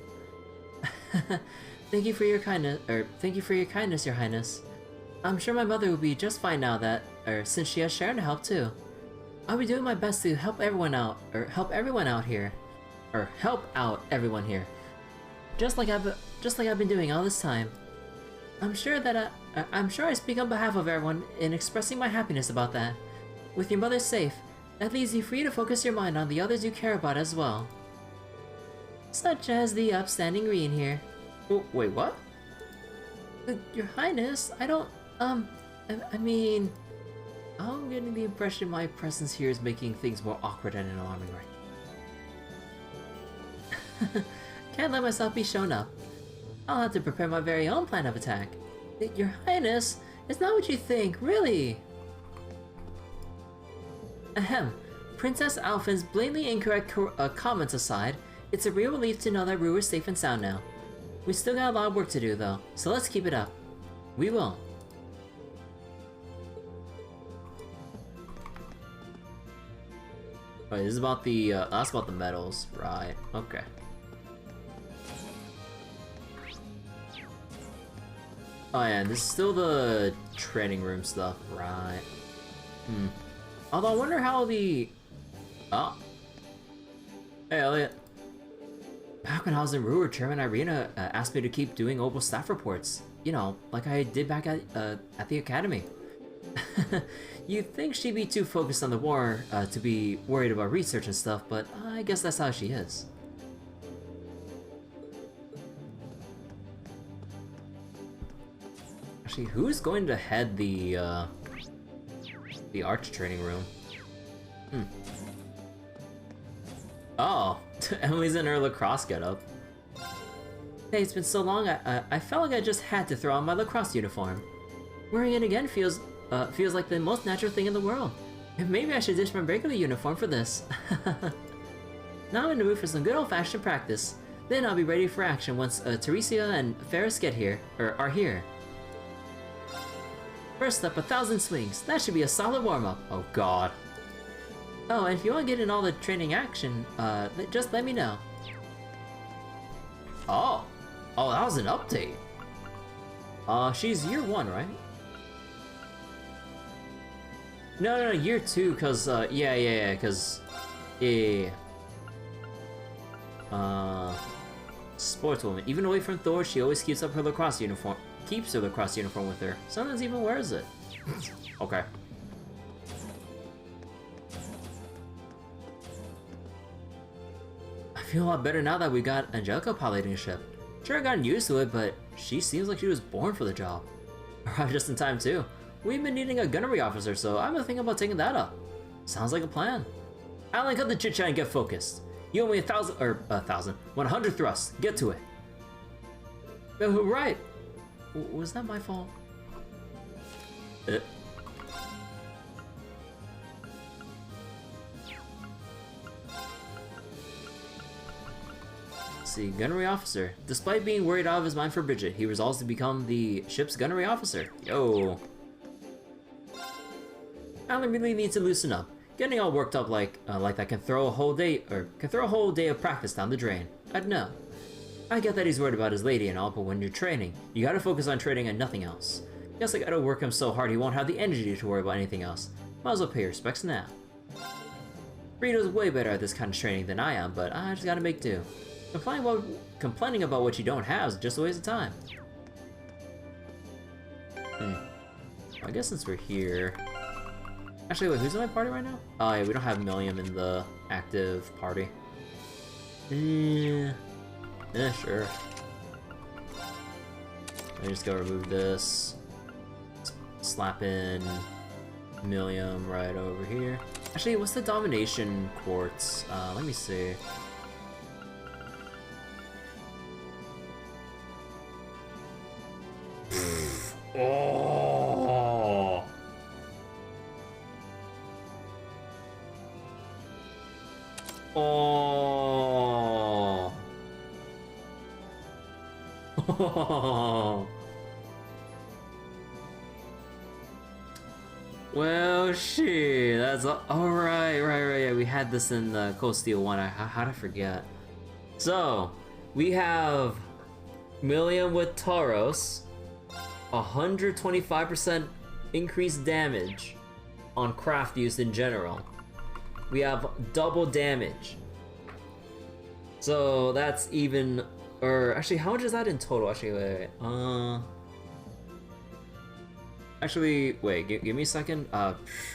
Thank you for your kindness, Your Highness. I'm sure my mother will be just fine now that, since she has Sharon to help too. I'll be doing my best to help everyone out, help everyone out here, help out everyone here, just like I've been doing all this time. I'm sure I speak on behalf of everyone in expressing my happiness about that. With your mother safe, that leaves you free to focus your mind on the others you care about as well, such as the upstanding Rean here. Oh, wait, what? Your Highness, I don't, I mean, I'm getting the impression my presence here is making things more awkward and alarming right. Can't let myself be shown up. I'll have to prepare my very own plan of attack. Your Highness, it's not what you think, really. Ahem. Princess Alphin's blatantly incorrect comments aside, it's a real relief to know that Roer is safe and sound now. We still got a lot of work to do, though, so let's keep it up. We will. Wait, this is about the, that's about the medals, right? Okay. Oh yeah, this is still the training room stuff, right? Although I wonder how the... Oh. Hey, Elliot. Back when I was in Roer, Chairman Irina asked me to keep doing Opal staff reports. You know, like I did back at the academy. You'd think she'd be too focused on the war to be worried about research and stuff, but I guess that's how she is. Actually, who's going to head the arch training room? Oh, Emily's in her lacrosse getup. Hey, it's been so long, I felt like I just had to throw on my lacrosse uniform. Wearing it again feels like the most natural thing in the world. And maybe I should ditch my regular uniform for this. Now I'm in the mood for some good old-fashioned practice. Then I'll be ready for action once Teresia and Ferris get here, or are here. First up, 1,000 swings. That should be a solid warm-up. Oh god. Oh, and if you want to get in all the training action, just let me know. Oh, that was an update. She's year 1, right? No, year 2, cause, yeah, cause, yeah. Sportswoman. Even away from Thor, she always keeps up her lacrosse uniform. Keeps her lacrosse uniform with her. Sometimes even wears it. Okay. I feel a lot better now that we got Angelica piloting a ship. Sure, I gotten used to it, but she seems like she was born for the job. Arrived just in time too. We've been needing a gunnery officer, so I've been thinking about taking that up. Sounds like a plan. Alan, cut the chit chat and get focused. You owe me 100 thrusts. Get to it. Oh, right. Was that my fault? See, gunnery officer. Despite being worried out of his mind for Bridget, he resolves to become the ship's gunnery officer. Yo. Alan really needs to loosen up. Getting all worked up like that can throw a whole day of practice down the drain. I'd know. I get that he's worried about his lady and all, but when you're training, you gotta focus on training and nothing else. Guess I gotta work him so hard he won't have the energy to worry about anything else. Might as well pay your respects now. Rito's way better at this kind of training than I am, but I just gotta make do. Complaining about what you don't have is just a waste of time. I guess since we're here... Actually, wait, who's in my party right now? Oh yeah, we don't have Milliam in the active party. Yeah, sure. Let me just go remove this. Slap in Milliam right over here. Actually, what's the domination quartz? Let me see. Oh! Oh! Oh! Well, shit, that's alright, right, yeah, we had this in the Cold Steel 1, how'd I forget? So, we have Milliam with Tauros, 125% increased damage on craft use in general. We have double damage. So that's even, or actually, how much is that in total? Actually, wait. Actually, wait, give me a second.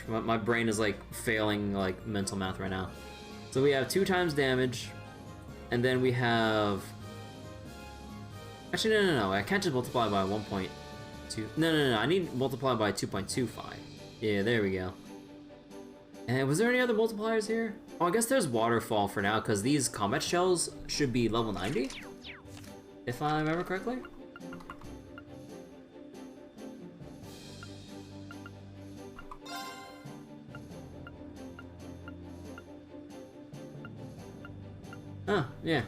My brain is like failing like mental math right now. So we have 2 times damage, and then we have. Actually, no. I can't just multiply by 1.2. No. I need to multiply by 2.25. Yeah, there we go. And was there any other multipliers here? Oh, I guess there's waterfall for now, because these combat shells should be level 90, if I remember correctly. Yeah.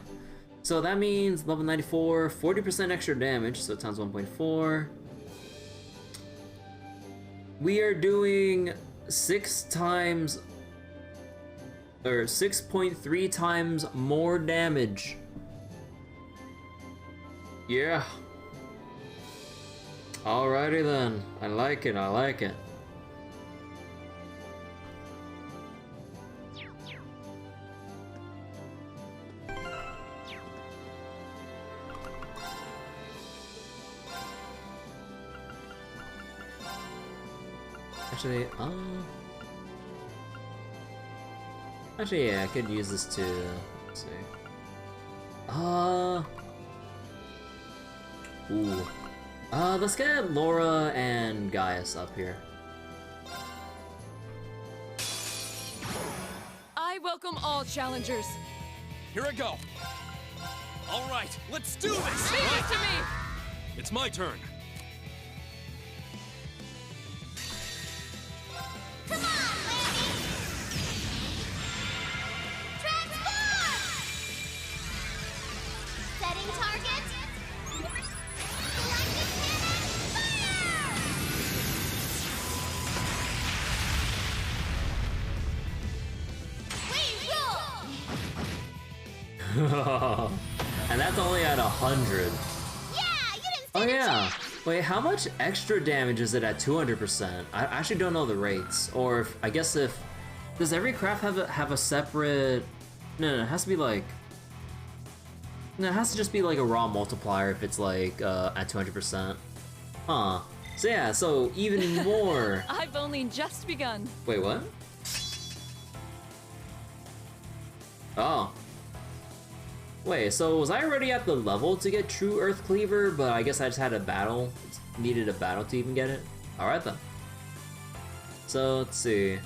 So that means level 94, 40% extra damage, so times 1.4. We are doing 6.3 times more damage. Yeah. Alrighty then. I like it, I like it. Actually, yeah, I could use this to, let's see. Let's get Laura and Gaius up here. I welcome all challengers. Here I go. All right, let's do this. Leave it to me. It's my turn. Come on, Landy! Transform! Setting target. Selecting cannon, fire! We rule! And that's only at 100. Yeah, you didn't Oh stand a yeah. chance. Wait, how much extra damage is it at 200%? I actually don't know the rates. Or if, I guess if, does every craft have a separate? No, it has to be like. No, it has to just be like a raw multiplier if it's like at 200%. Huh. So yeah, so even more. I've only just begun. Wait, what? Oh. Wait, so was I already at the level to get True Earth Cleaver, but I guess I just had a battle, needed a battle to even get it? Alright then. So, let's see.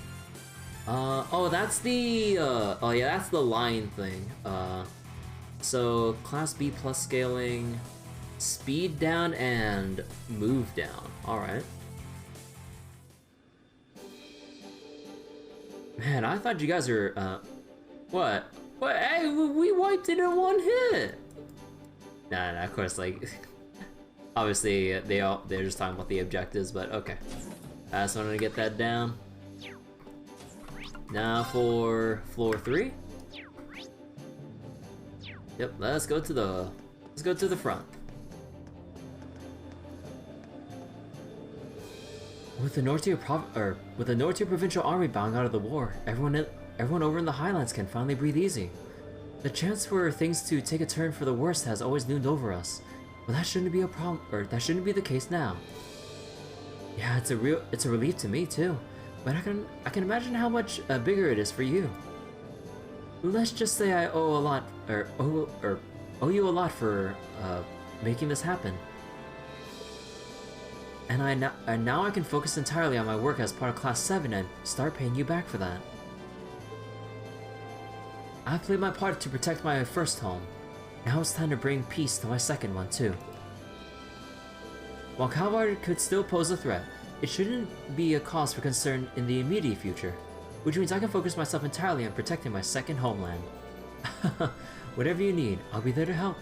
Oh, that's the, oh yeah, that's the line thing. So, Class B plus scaling, speed down, and move down. Alright. Man, I thought you guys were, what? What? Hey, we wiped it in one hit! Nah, of course, like, obviously, they're just talking about the objectives, but okay. I just wanted to get that down. Now for floor 3. Yep, let's go to the front. With the Nortier Provincial Army bowing out of the war, everyone over in the Highlands can finally breathe easy. The chance for things to take a turn for the worst has always loomed over us, but that shouldn't be a problem, or that shouldn't be the case now. Yeah, it's a relief to me too, but I can imagine how much bigger it is for you. Let's just say I owe you a lot for making this happen. And now I can focus entirely on my work as part of Class 7 and start paying you back for that. I played my part to protect my first home. Now it's time to bring peace to my second one too. While Calvard could still pose a threat, it shouldn't be a cause for concern in the immediate future, which means I can focus myself entirely on protecting my second homeland. Whatever you need, I'll be there to help.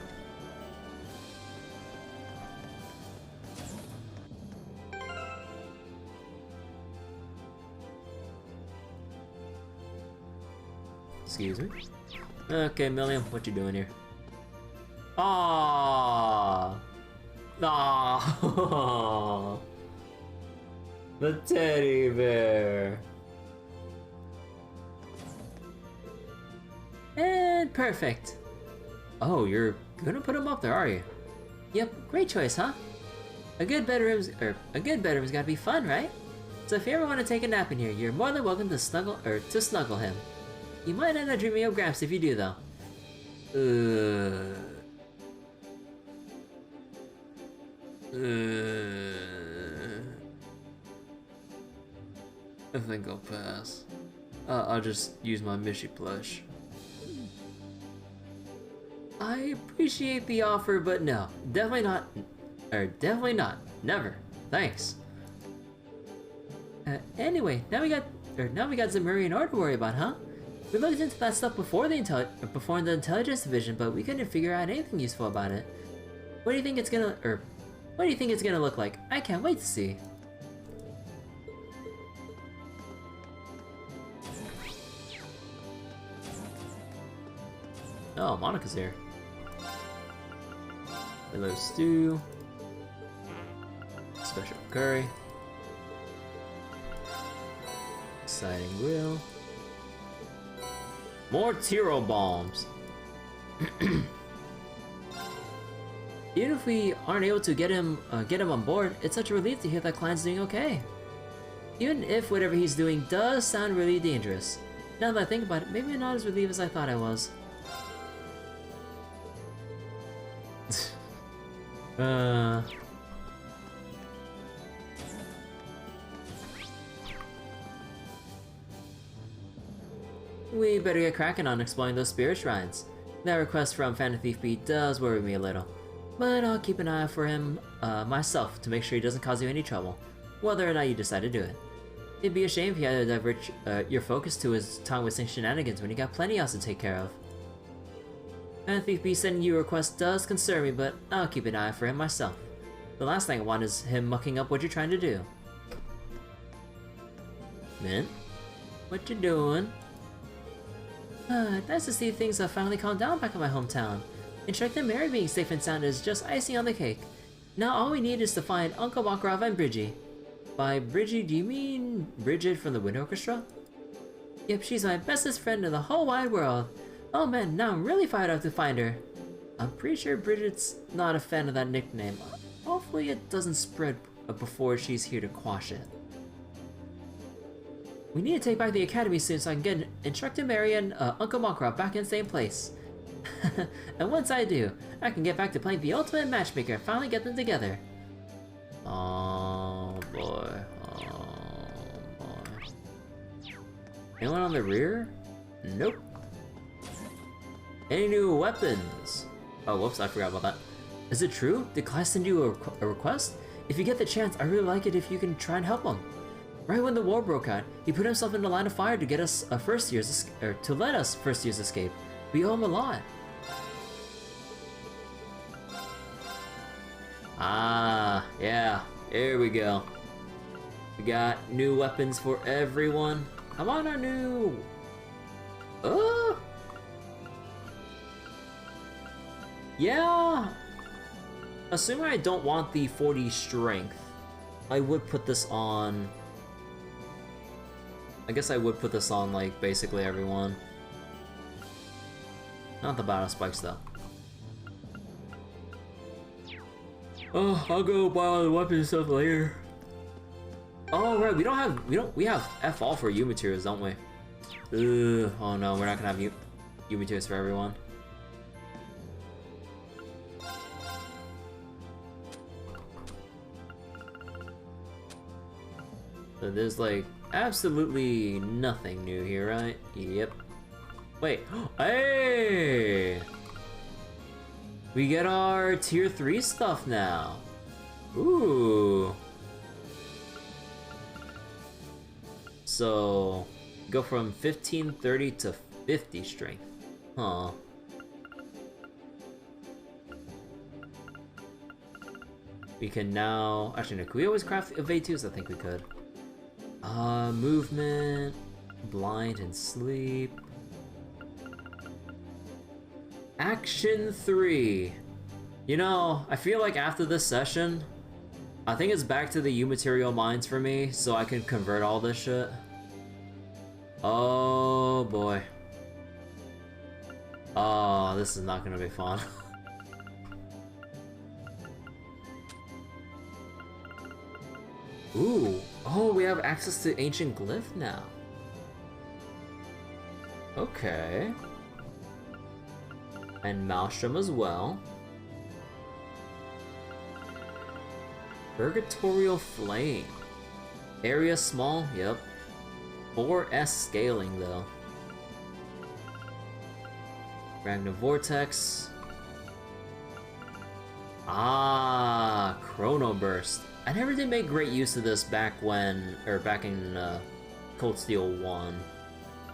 Excuse me? Okay, Milliam, what you doing here? Aww! Aww! The teddy bear! And perfect! Oh, you're gonna put him up there, are you? Yep, great choice, huh? A good bedroom's gotta be fun, right? So if you ever want to take a nap in here, you're more than welcome to snuggle him. You might end up dreaming of Gramps if you do, though. I think I'll pass. I'll just use my Mishy plush. I appreciate the offer, but no, definitely not. Definitely not. Never. Thanks. Anyway, now we got Zamurian art to worry about, huh? We looked into that stuff before the intelligence division, but we couldn't figure out anything useful about it. What do you think it's gonna look like? I can't wait to see. Oh, Monica's here. Hello, stew. Special curry. Exciting grill. More Tiro bombs. Even if we aren't able to get him on board, it's such a relief to hear that Klein's doing okay. Even if whatever he's doing does sound really dangerous. Now that I think about it, maybe I'm not as relieved as I thought I was. We better get cracking on exploring those spirit shrines. That request from Phantom Thief B does worry me a little, but I'll keep an eye out for him myself to make sure he doesn't cause you any trouble, whether or not you decide to do it. It'd be a shame if you had to divert your focus to his time-wasting shenanigans when you got plenty else to take care of. Phantom Thief B sending you a request does concern me, but I'll keep an eye out for him myself. The last thing I want is him mucking up what you're trying to do. Mint, what you doing? Nice to see things have finally calmed down back in my hometown. Instructor Mary being safe and sound is just icing on the cake. Now all we need is to find Uncle Makarov and Bridgie. By Bridgie, do you mean Bridget from the Wind Orchestra? Yep, she's my bestest friend in the whole wide world. Oh man, now I'm really fired up to find her. I'm pretty sure Bridget's not a fan of that nickname. Hopefully it doesn't spread before she's here to quash it. We need to take back the academy soon so I can get Instructor Mary and Uncle Makarov back in the same place. And once I do, I can get back to playing the ultimate matchmaker and finally get them together. Oh boy, oh boy. Anyone on the rear? Nope. Any new weapons? Oh, whoops, I forgot about that. Is it true? Did Class send you a request? If you get the chance, I really like it if you can try and help him. Right when the war broke out, he put himself in the line of fire to get us to let us first years escape. We owe him a lot. Ah, yeah, here we go. We got new weapons for everyone. How about our new... Oh! Yeah! Assuming I don't want the 40 strength, I would put this on... I guess I would put this on, like, basically everyone. Not the battle spikes, though. Oh, I'll go buy all the weapons and stuff later. Oh, right, we have F all for U materials, don't we? Ugh, oh no, we're not gonna have U materials for everyone. So there's, like, absolutely nothing new here, right? Yep. Wait, hey! We get our tier 3 stuff now. Ooh. So, go from 1530 to 50 strength. Huh. We can now... Actually, no, could we always craft evade 2s? I think we could. Movement, blind and sleep. Action 3. You know, I feel like after this session, I think it's back to the U material mines for me, so I can convert all this shit. Oh boy. Oh, this is not gonna be fun. Ooh, oh, we have access to ancient glyph now. Okay. And Maelstrom as well. Purgatorial Flame. Area small, yep. 4S scaling though. Ragnar Vortex. Ah, Chrono Burst. I never did make great use of this back in Cold Steel 1.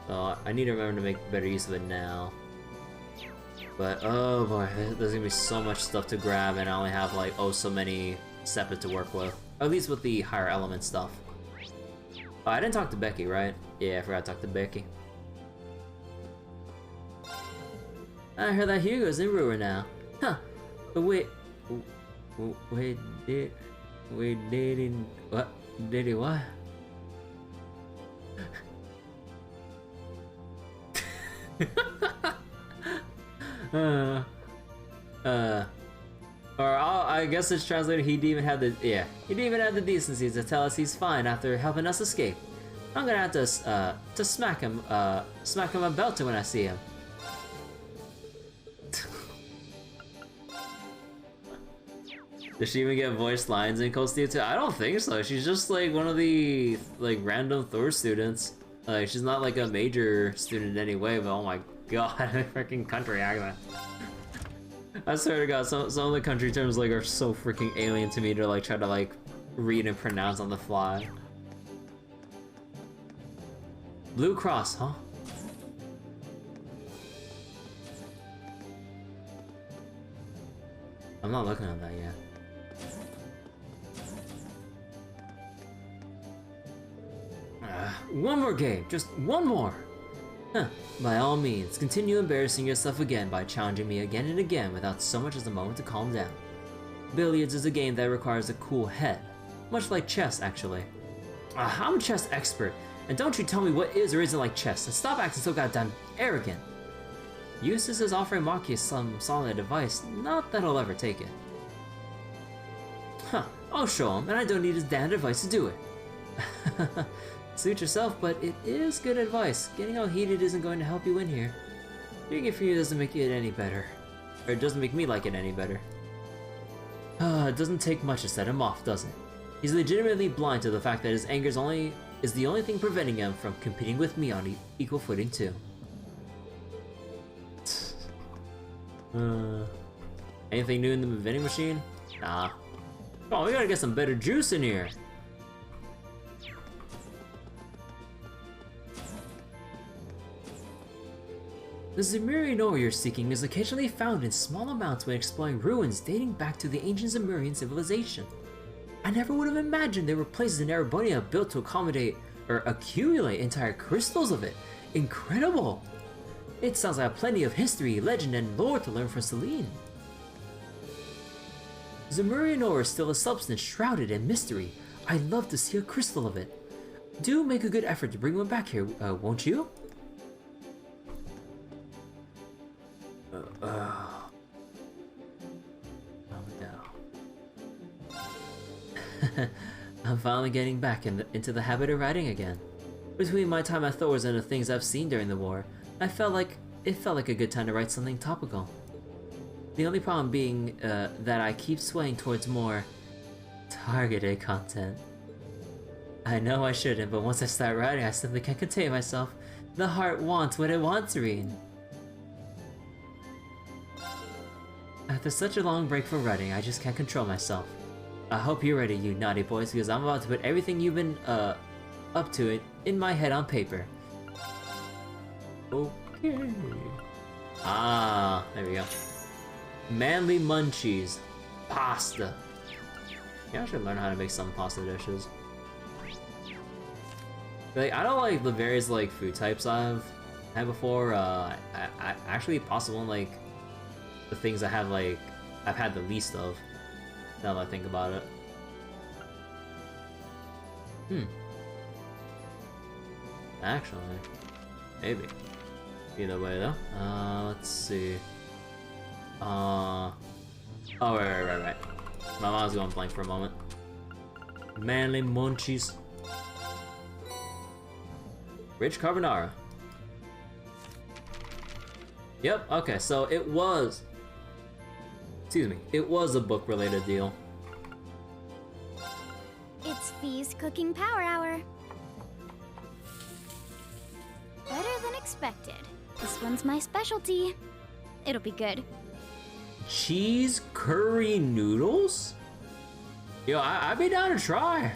So I need to remember to make better use of it now. But oh boy, there's gonna be so much stuff to grab, and I only have like oh so many sepet to work with. Or at least with the higher element stuff. Oh, I didn't talk to Becky, right? Yeah, I forgot to talk to Becky. I heard that Hugo's in Roer now. Huh. But wait, did he what? I guess it's translated. He didn't even have the he didn't even have the decency to tell us he's fine after helping us escape. I'm gonna have to smack him a belt when I see him. Does she even get voiced lines in Cold Steel 2? I don't think so. She's just like one of the like random Thor students. Like she's not like a major student in any way, but oh my god, freaking country accent. I swear to god, some of the country terms like are so freaking alien to me to like try to like read and pronounce on the fly. Blue Cross, huh? I'm not looking at that yet. One more game, just one more! Huh, by all means, continue embarrassing yourself again by challenging me again and again without so much as a moment to calm down. Billiards is a game that requires a cool head, much like chess actually. I'm a chess expert, and don't you tell me what is or isn't like chess, and stop acting so goddamn arrogant. Eustace is offering Marcus some solid advice, not that I'll ever take it. Huh, I'll show him, and I don't need his damned advice to do it. Suit yourself, but it is good advice. Getting all heated isn't going to help you win here. Doing it for you doesn't make it any better. Or it doesn't make me like it any better. It doesn't take much to set him off, does it? He's legitimately blind to the fact that his anger is the only thing preventing him from competing with me on equal footing too. Anything new in the vending machine? Nah. Oh, we gotta get some better juice in here. The Zemurian ore you're seeking is occasionally found in small amounts when exploring ruins dating back to the ancient Zemurian civilization. I never would have imagined there were places in Erebonia built to accommodate or accumulate entire crystals of it. Incredible! It sounds like plenty of history, legend, and lore to learn from Celine. Zemurian ore is still a substance shrouded in mystery. I'd love to see a crystal of it. Do make a good effort to bring one back here, won't you? Oh no. I'm finally getting back into the habit of writing again. Between my time at Thor's and the things I've seen during the war, it felt like a good time to write something topical. The only problem being that I keep swaying towards more targeted content. I know I shouldn't, but once I start writing, I simply can't contain myself. The heart wants what it wants, Rean. After such a long break from writing, I just can't control myself. I hope you're ready, you naughty boys, because I'm about to put everything you've been up to it in my head on paper. Okay. Ah, there we go. Manly munchies. Pasta. Yeah, I should learn how to make some pasta dishes. Like, I don't like the various like food types I've had before. I actually possible like the things I have like I've had the least of. Now that I think about it. Actually, maybe. Either way though. Let's see. Oh, right. My mind's going blank for a moment. Manly munchies. Rich carbonara. Yep, okay, so it was... Excuse me, it was a book-related deal. It's Fee's Cooking Power Hour. Better than expected. This one's my specialty. It'll be good. Cheese curry noodles? Yo, I'd be down to try.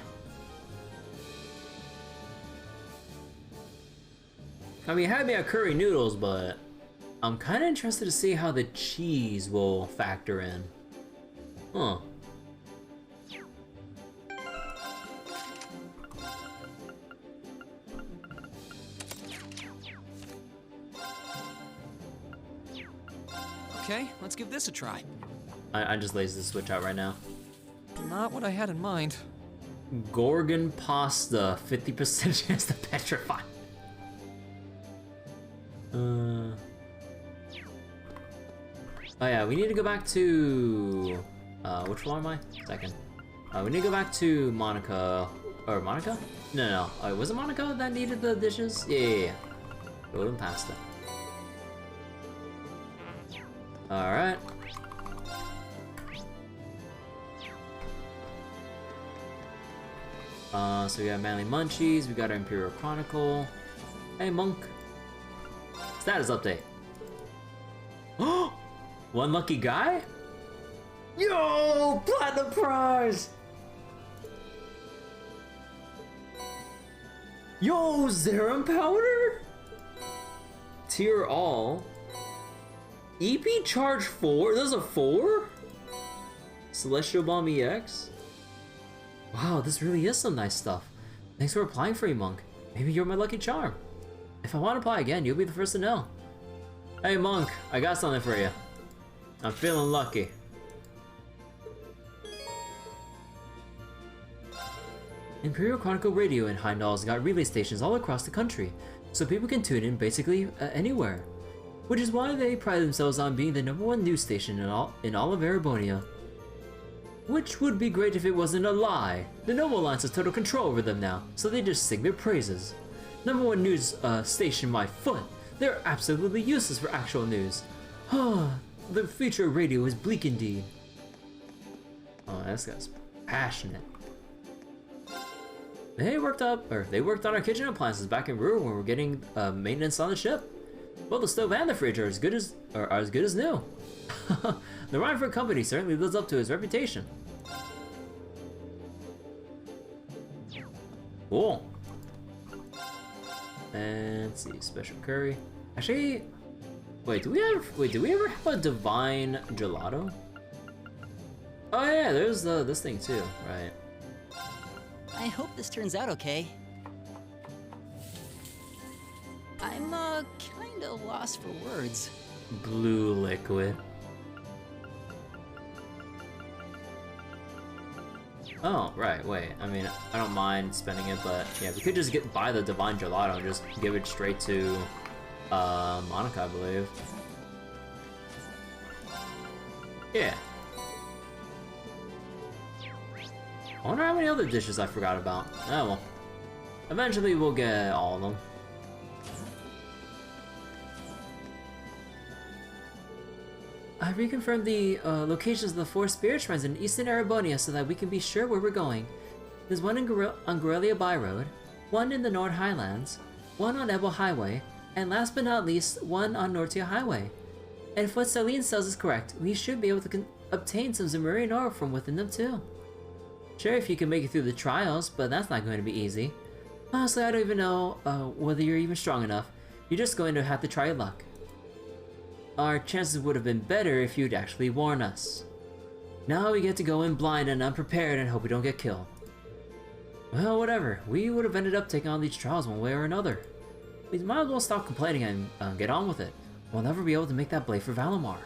I mean, had me at curry noodles, but I'm kind of interested to see how the cheese will factor in. Huh. Okay, let's give this a try. I just lazed the switch out right now. Not what I had in mind. Gorgon pasta, 50% chance to petrify. Oh yeah, we need to go back to... which one am I? Second. We need to go back to Monica... Or Monica? No. Was it Monica that needed the dishes? Yeah. Golden pasta. Alright. So we got Manly Munchies, we got our Imperial Chronicle. Hey, Monk. Status update. One lucky guy? Yo! Platinum prize! Yo! Zerum powder? Tier all. EP charge 4? There's a 4? Celestial Bomb EX? Wow, this really is some nice stuff. Thanks for applying for me, Monk. Maybe you're my lucky charm. If I want to apply again, you'll be the first to know. Hey, Monk, I got something for you. I'm feeling lucky. Imperial Chronicle Radio in Heimdall's got relay stations all across the country, so people can tune in basically anywhere. Which is why they pride themselves on being the #1 news station in all of Erebonia. Which would be great if it wasn't a lie. The Noble Alliance has total control over them now, so they just sing their praises. #1 news station my foot. They're absolutely useless for actual news. The future of radio is bleak indeed. Oh, this guy's passionate. They worked on our kitchen appliances back in Roer when we were getting maintenance on the ship. Well, the stove and the fridge are as good as new. The Rhineford company certainly lives up to its reputation. Cool. And let's see, special curry. Actually, wait, do we ever have a divine gelato? Oh yeah, there's this thing too, right? I hope this turns out okay. I'm kinda lost for words. Blue liquid. Oh, right, wait. I mean, I don't mind spending it, but yeah, we could just buy the Divine Gelato and just give it straight to Monica, I believe. Yeah. I wonder how many other dishes I forgot about. Oh well. Eventually we'll get all of them. I reconfirmed the locations of the 4 spirit shrines in Eastern Erebonia so that we can be sure where we're going. There's one on Gorelia Byroad, one in the Nord Highlands, one on Ebel Highway, and last but not least, one on Nortia Highway. And if what Celine says is correct, we should be able to obtain some Zemurian ore from within them too. Sure, if you can make it through the trials, but that's not going to be easy. Honestly, I don't even know whether you're even strong enough. You're just going to have to try your luck. Our chances would have been better if you'd actually warn us. Now we get to go in blind and unprepared and hope we don't get killed. Well, whatever. We would have ended up taking on these trials one way or another. We might as well stop complaining and get on with it. We'll never be able to make that blade for Valimar.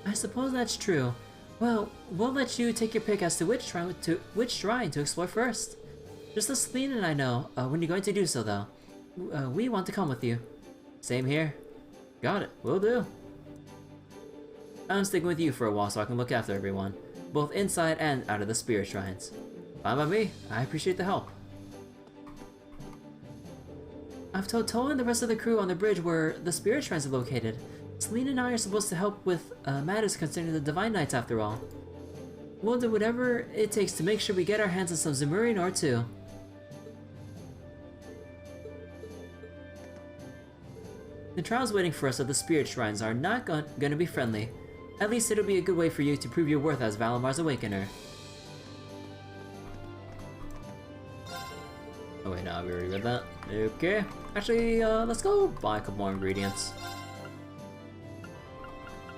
I suppose that's true. Well, we'll let you take your pick as to which shrine to explore first. Just as Celine and I know when you're going to do so, though. We want to come with you. Same here. Got it. Will do. I'm sticking with you for a while so I can look after everyone, both inside and out of the spirit shrines. Fine by me. I appreciate the help. I've told Toa and the rest of the crew on the bridge where the spirit shrines are located. Celine and I are supposed to help with matters concerning the Divine Knights after all. We'll do whatever it takes to make sure we get our hands on some Zemurian ore too. The trials waiting for us at the spirit shrines are not going to be friendly. At least it'll be a good way for you to prove your worth as Valimar's Awakener. Oh wait, no, we already read that. Okay. Actually, let's go buy a couple more ingredients.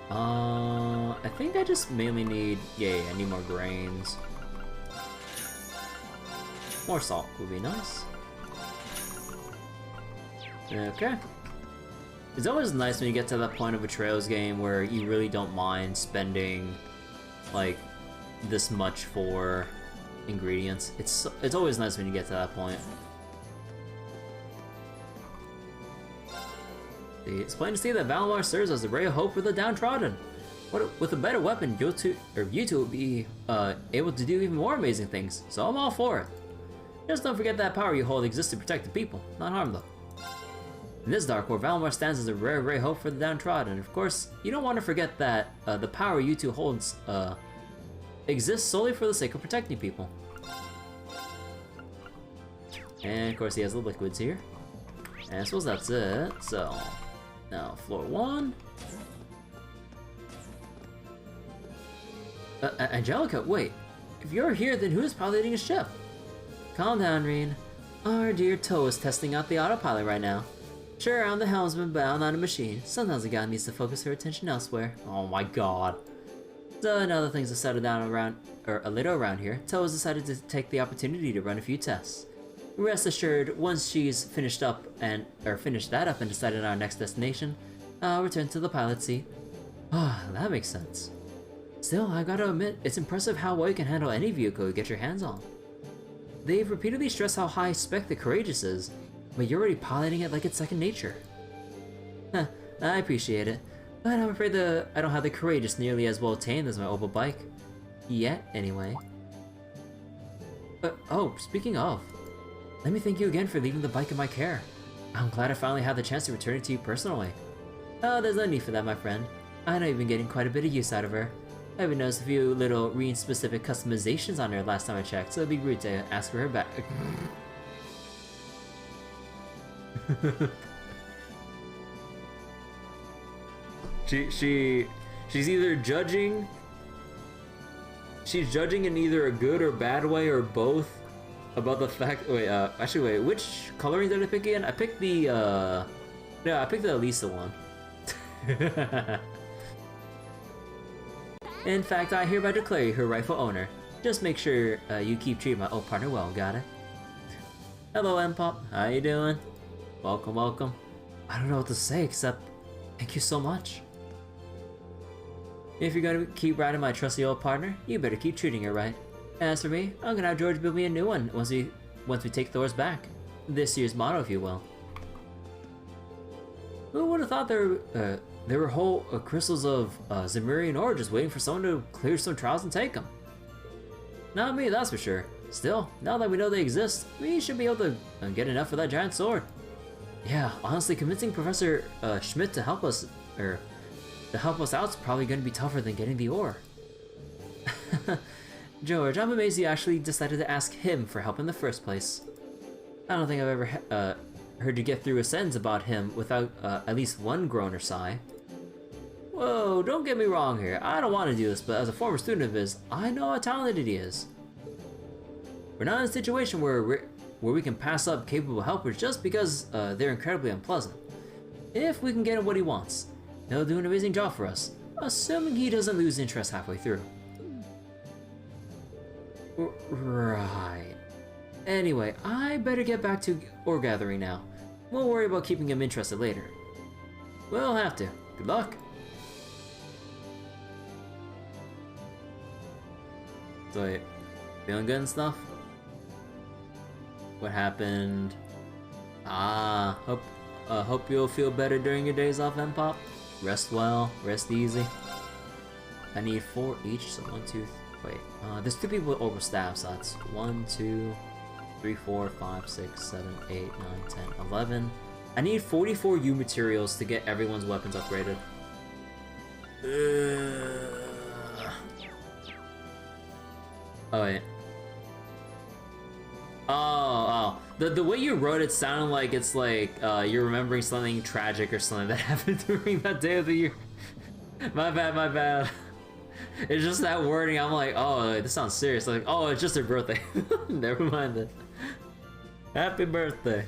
I think I just mainly need... Yeah, I need more grains. More salt would be nice. Okay. It's always nice when you get to that point of a Trails game where you really don't mind spending, like, this much for ingredients. It's always nice when you get to that point. It's plain to see that Valimar serves as a ray of hope for the downtrodden. With a better weapon, you two will be able to do even more amazing things, so I'm all for it. Just don't forget that power you hold exists to protect the people, not harm them. In this Dark War, Valimar stands as a rare ray of hope for the downtrodden, and of course, you don't want to forget that the power you two holds exists solely for the sake of protecting people. And of course, he has the liquids here. And I suppose that's it, so... Now, floor 1. Angelica, wait. If you're here, then who is piloting a ship? Calm down, Rean. Our dear Toe is testing out the autopilot right now. Sure, I'm the helmsman, but I'm not a machine. Sometimes a guy needs to focus her attention elsewhere. Oh my god. So, now that things have settled down a little around here, Toe has decided to take the opportunity to run a few tests. Rest assured, once she's finished that up and decided on our next destination, I'll return to the pilot seat. Ah, that makes sense. Still, I gotta admit, it's impressive how well you can handle any vehicle you get your hands on. They've repeatedly stressed how high spec the Courageous is, but you're already piloting it like it's second nature. Huh, I appreciate it, but I'm afraid I don't have the Courageous nearly as well tamed as my Opal bike. Yet, anyway. Oh, speaking of, let me thank you again for leaving the bike in my care. I'm glad I finally had the chance to return it to you personally. Oh, there's no need for that, my friend. I know you've been getting quite a bit of use out of her. I even noticed a few little Rean-specific customizations on her last time I checked, so it'd be rude to ask for her back. She's either judging... She's judging in either a good or bad way, or both, about the fact... Wait, actually, wait, which coloring did I pick again? I picked the, yeah, I picked the Elisa one. In fact, I hereby declare you her rightful owner. Just make sure you keep treating my old partner well, got it? Hello, M-Pop. How you doing? Welcome, welcome. I don't know what to say except thank you so much. If you're gonna keep riding my trusty old partner, you better keep treating her right. As for me, I'm gonna have George build me a new one once we take Thor's back. This year's motto, if you will. Who would have thought there were whole crystals of Zemurian ore just waiting for someone to clear some trials and take them? Not me, that's for sure. Still, now that we know they exist, we should be able to get enough for that giant sword. Yeah, honestly, convincing Professor Schmidt to help us out is probably going to be tougher than getting the ore. George, I'm amazed you actually decided to ask him for help in the first place. I don't think I've ever heard you get through a sentence about him without at least one groan or sigh. Whoa, don't get me wrong here. I don't want to do this, but as a former student of his, I know how talented he is. We're not in a situation where we can pass up capable helpers just because they're incredibly unpleasant. If we can get him what he wants, he'll do an amazing job for us, assuming he doesn't lose interest halfway through. Right. Anyway, I better get back to ore gathering now. We'll worry about keeping him interested later. We'll have to. Good luck. So wait, feeling good and stuff? What happened? Ah, hope you'll feel better during your days off, M-Pop. Rest well, rest easy. I need 4 each, so 1, 2, wait. There's 2 people with orbital staff, so that's 1, 2, 3, 4, 5, 6, 7, 8, 9, 10, 11. I need 44 U materials to get everyone's weapons upgraded. Oh wait. Oh. The way you wrote it sounded like it's like you're remembering something tragic or something that happened during that day of the year. My bad. It's just that wording. I'm like, oh, this sounds serious. Like, oh, it's just her birthday. Never mind then. Happy birthday.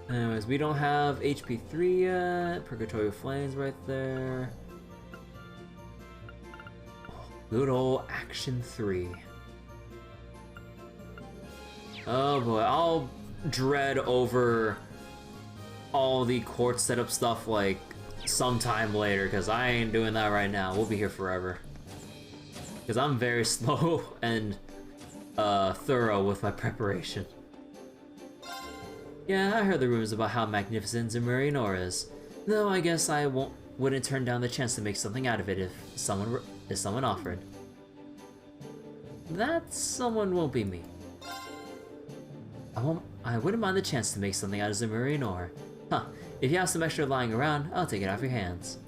Anyways, we don't have HP3 yet. Purgatory Flames right there. Good old Action 3. Oh boy, I'll dread over all the court setup stuff like sometime later, because I ain't doing that right now. We'll be here forever. Because I'm very slow and thorough with my preparation. Yeah, I heard the rumors about how magnificent Zemurianor is. Though I guess I wouldn't turn down the chance to make something out of it if someone offered. That someone won't be me. I wouldn't mind the chance to make something out of Zemurianor. Huh, if you have some extra lying around, I'll take it off your hands.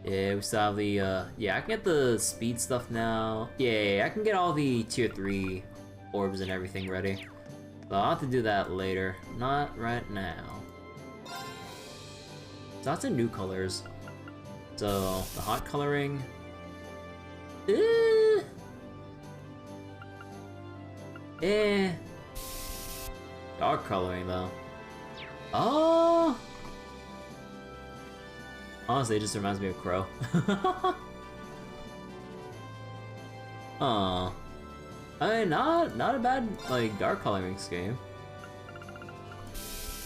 Yeah, we still have the, yeah, I can get the speed stuff now. Yeah, I can get all the tier 3 orbs and everything ready. So I'll have to do that later, not right now. So lots of new colors. So, the hot coloring. Dark coloring though. Oh! Honestly, it just reminds me of Crow. Aw. I mean, not a bad, like, dark coloring scheme.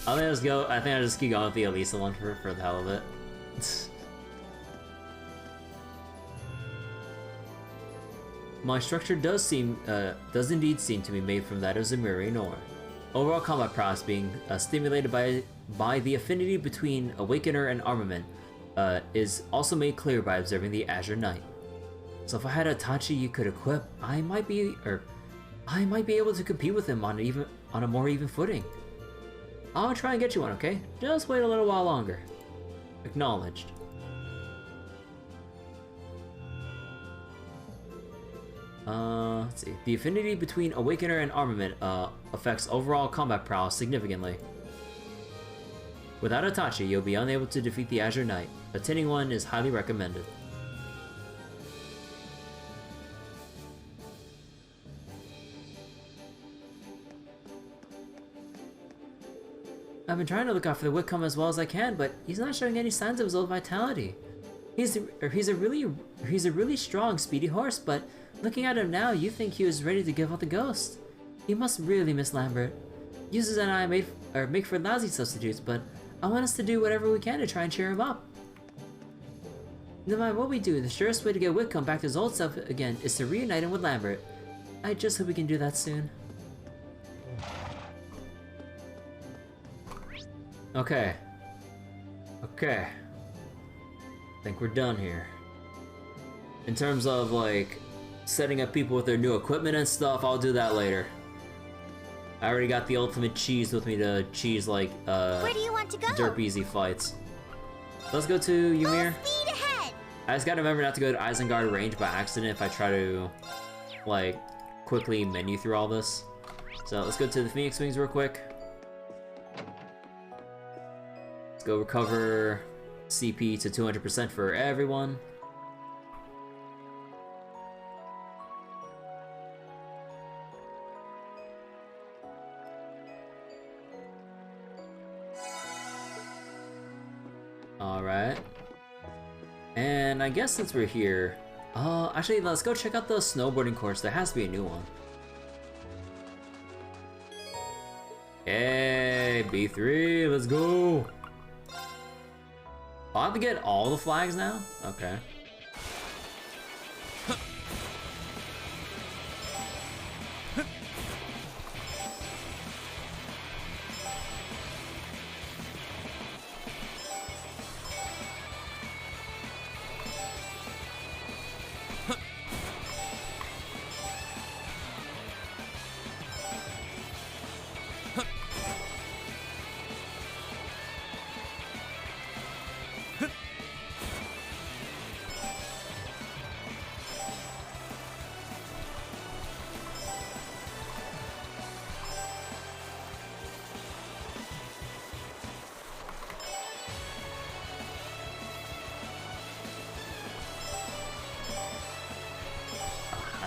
I think I just keep going with the Elisa one for the hell of it. My structure does indeed seem to be made from that of Zemurianor. Overall combat prowess being stimulated by the affinity between Awakener and Armament is also made clear by observing the Azure Knight. So if I had a Tachi you could equip, I might be able to compete with him on a more even footing. I'll try and get you one, okay? Just wait a little while longer. Acknowledged. Let's see. The affinity between Awakener and Armament affects overall combat prowess significantly. Without a Tachi, you'll be unable to defeat the Azure Knight. Attaining one is highly recommended. I've been trying to look out for the Whitcomb as well as I can, but he's not showing any signs of his old vitality. He's a really strong, speedy horse, but looking at him now, you think he was ready to give up the ghost. He must really miss Lambert. Users and I make for lousy substitutes, but I want us to do whatever we can to try and cheer him up. No matter what we do, the surest way to get Whitcomb back to his old self again is to reunite him with Lambert. I just hope we can do that soon. Okay. Okay. I think we're done here. In terms of, like, setting up people with their new equipment and stuff, I'll do that later. I already got the ultimate cheese with me to cheese, like, Where do you want to go? derp easy fights. Let's go to Ymir. Full speed ahead. I just gotta remember not to go to Isengard range by accident if I try to, like, quickly menu through all this. So let's go to the Phoenix Wings real quick. Let's go recover CP to 200% for everyone. Alright. And I guess since we're here, actually let's go check out the snowboarding course. There has to be a new one. Hey, B3, let's go! I'll have to get all the flags now? Okay.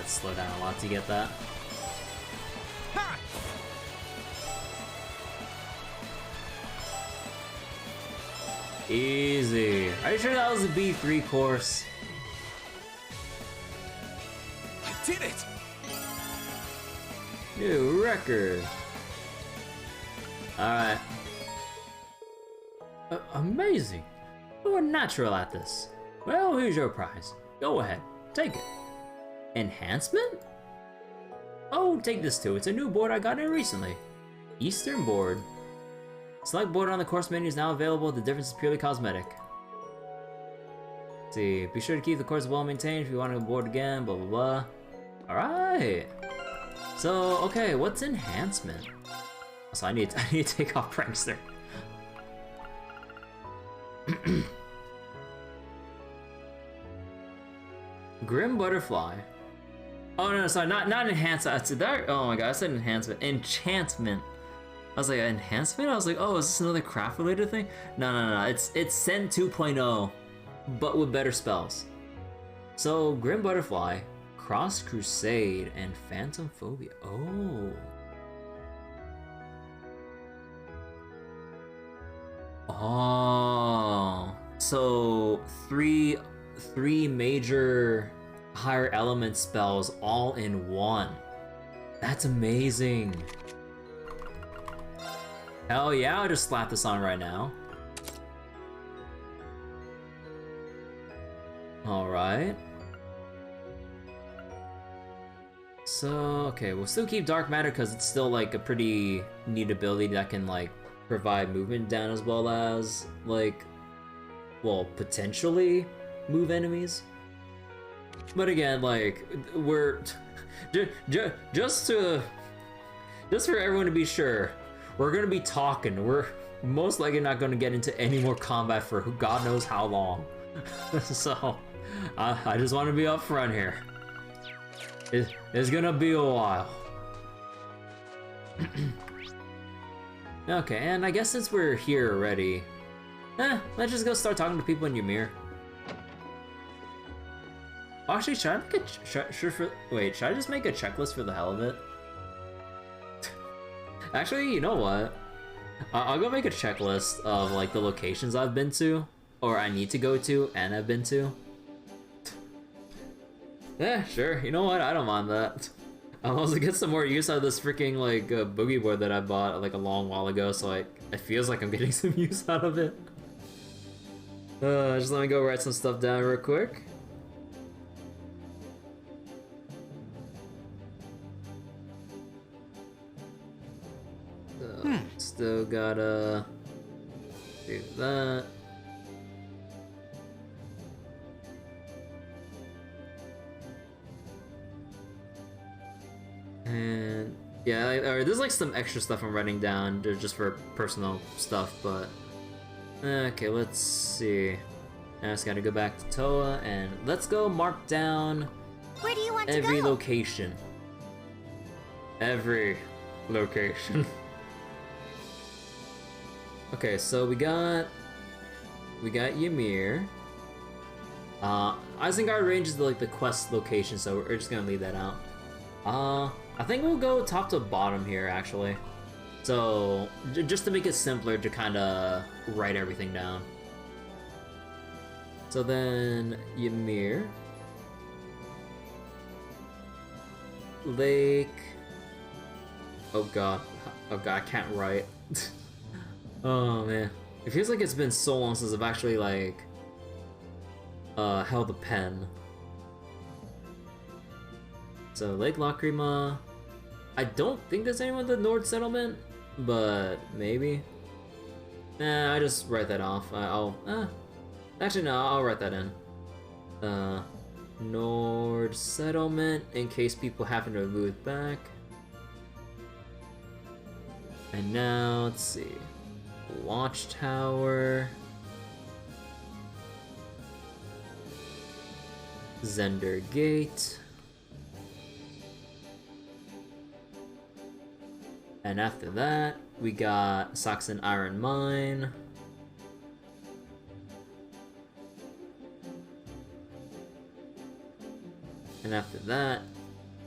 had to slow down a lot to get that. Easy. Are you sure that was a B3 course? I did it! New record. Alright. Amazing. You are natural at this. Well, here's your prize. Go ahead, take it. Enhancement? Oh, take this too. It's a new board I got in recently. Eastern board. Select board on the course menu is now available. The difference is purely cosmetic. Let's see, be sure to keep the course well maintained if you want to board again, blah blah blah. Alright. So, okay, what's enhancement? So I need to take off Prankster. Grim Butterfly. Oh no, sorry, not enhancement. Oh my god, I said enhancement. Enchantment. I was like, enhancement? I was like, oh, is this another craft related thing? No. It's Sen 2.0, but with better spells. So, Grim Butterfly, Cross Crusade, and Phantom Phobia. Oh. Oh. So, three major higher element spells all in one. That's amazing. Hell yeah, I'll just slap this on right now. Alright. So, okay, we'll still keep Dark Matter because it's still like a pretty neat ability that can like provide movement down as well as like, well, potentially move enemies. But again, like, we're just for everyone to be sure, we're gonna be talking. We're most likely not gonna get into any more combat for God knows how long. So, I just want to be upfront here. It's gonna be a while. Okay, and I guess since we're here already, let's just go start talking to people in Ymir. Actually, should I make should I just make a checklist for the hell of it? Actually, you know what? I'll go make a checklist of like the locations I've been to, or I need to go to, and I've been to. Yeah, sure. You know what? I don't mind that. I'll also get some more use out of this freaking like boogie board that I bought like a long while ago, so it feels like I'm getting some use out of it. Just let me go write some stuff down real quick. Still gotta do that. And yeah, there's like some extra stuff I'm writing down just for personal stuff, but okay, let's see. I just gotta go back to Toa and let's go mark down Where do you want to every go? location. Every location. Okay, so we got Ymir. Isengard Range is like the quest location, so we're just gonna leave that out. I think we'll go top to bottom here, actually. So, just to make it simpler to kind of write everything down. So then, Ymir. Lake. Oh god, I can't write. Oh man, it feels like it's been so long since I've actually like held a pen. So Lake Lacrima. I don't think there's anyone at the Nord settlement, but maybe. Nah, I just write that off. Actually no, I'll write that in. Nord settlement in case people happen to move back. And now let's see. Watchtower, Zender Gate, and after that we got Saxon Iron Mine, and after that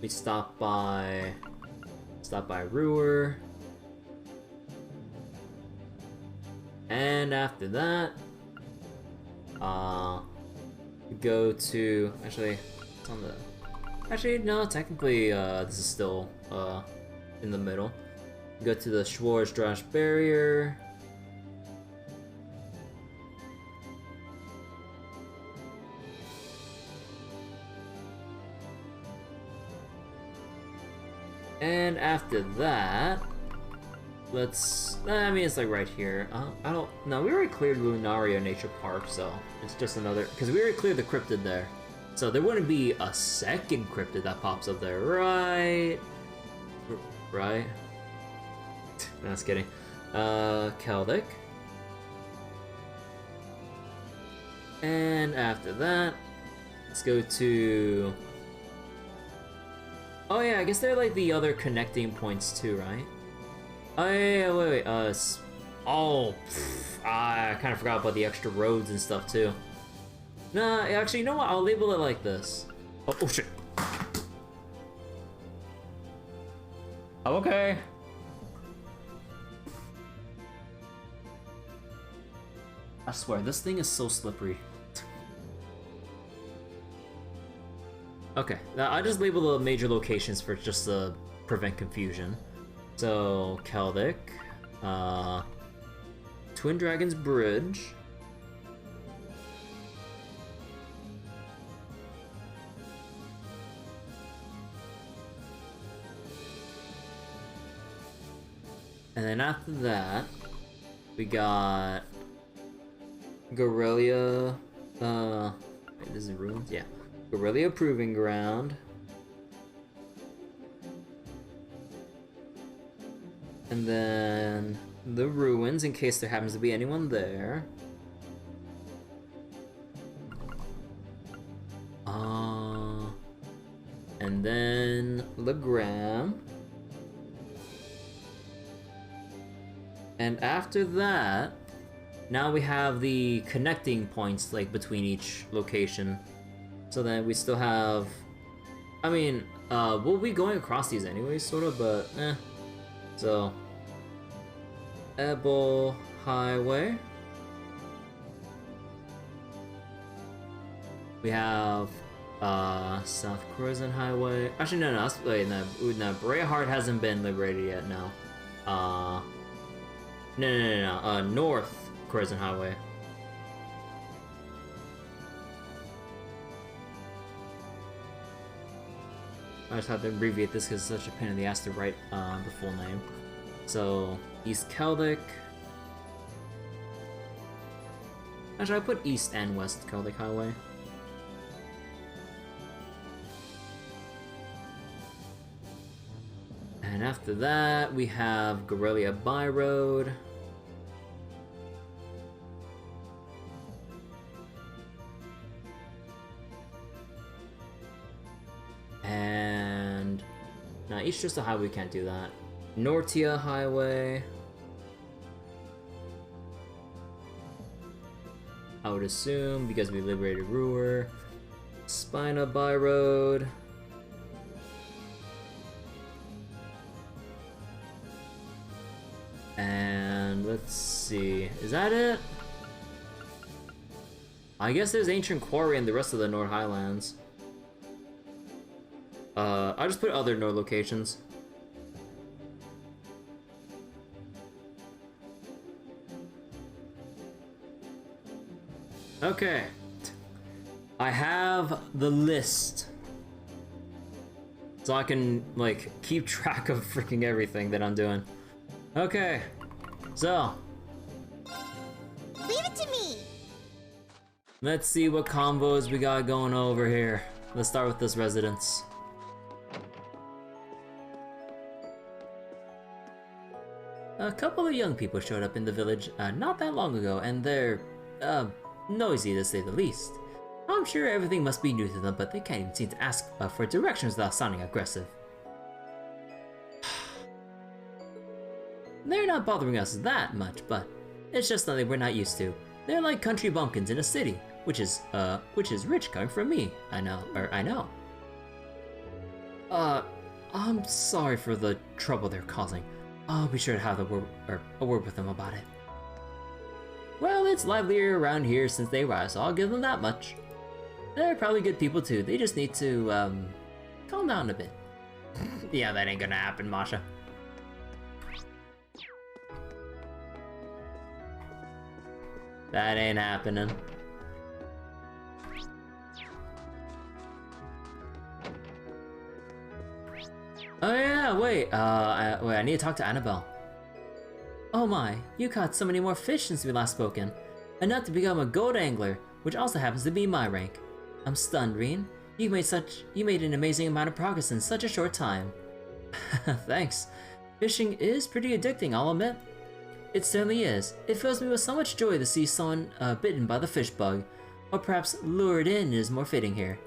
We stop by Roer. And after that, we go to, actually, it's on the, actually, no, technically, this is still, in the middle. We go to the Schwarzdrash barrier. And after that, I mean, it's like right here. I don't, no, we already cleared Lunaria Nature Park, so it's just another, because we already cleared the cryptid there. So there wouldn't be a second cryptid that pops up there, right? Right? No, just kidding. Celtic. And after that, let's go to... Oh yeah, I guess they're like the other connecting points too, right? Oh yeah, wait, I kind of forgot about the extra roads and stuff too. Nah, actually, you know what? I'll label it like this. Oh shit. I'm okay. I swear, this thing is so slippery. Okay, now I just label the major locations for just to prevent confusion. So, Celtic, Twin Dragons Bridge, and then after that, we got Guerrilla, wait, this is ruins? Yeah. Guerrilla Proving Ground. And then the ruins, in case there happens to be anyone there. And then Legram. And after that, now we have the connecting points like between each location. So then we still have, I mean, we'll be going across these anyways, sort of, but eh. So, Ebel Highway. We have South Croissant Highway. Actually, no, wait, no, Brayheart hasn't been liberated yet. No, no. North Croissant Highway. I just have to abbreviate this because it's such a pain in the ass to write the full name. So, East Celtic. Actually, I put East and West Celtic Highway. And after that, we have Guerrilla By Road. And no, East just a highway, we can't do that. Nortia Highway. I would assume because we liberated Ruhr. Spina By Road. And let's see, is that it? I guess there's Ancient Quarry and the rest of the Nord Highlands. I just put other Nord locations. Okay. I have the list. So I can, like, keep track of freaking everything that I'm doing. Okay. So. Leave it to me! Let's see what combos we got going over here. Let's start with this residence. A couple of young people showed up in the village not that long ago, and they're, noisy to say the least. I'm sure everything must be new to them, but they can't even seem to ask for directions without sounding aggressive. They're not bothering us that much, but it's just something we're not used to. They're like country bumpkins in a city, which is rich coming from me. I know. I'm sorry for the trouble they're causing. I'll be sure to have a word with them about it. Well, it's livelier around here since they arrived, so I'll give them that much. They're probably good people too. They just need to, calm down a bit. Yeah, that ain't gonna happen, Masha. That ain't happening. Oh yeah, wait, I need to talk to Annabelle. Oh my, you caught so many more fish since we last spoken. Enough to become a gold angler, which also happens to be my rank. I'm stunned, Rean. You made an amazing amount of progress in such a short time. Thanks. Fishing is pretty addicting, I'll admit. It certainly is. It fills me with so much joy to see someone bitten by the fish bug. Or perhaps lured in is more fitting here.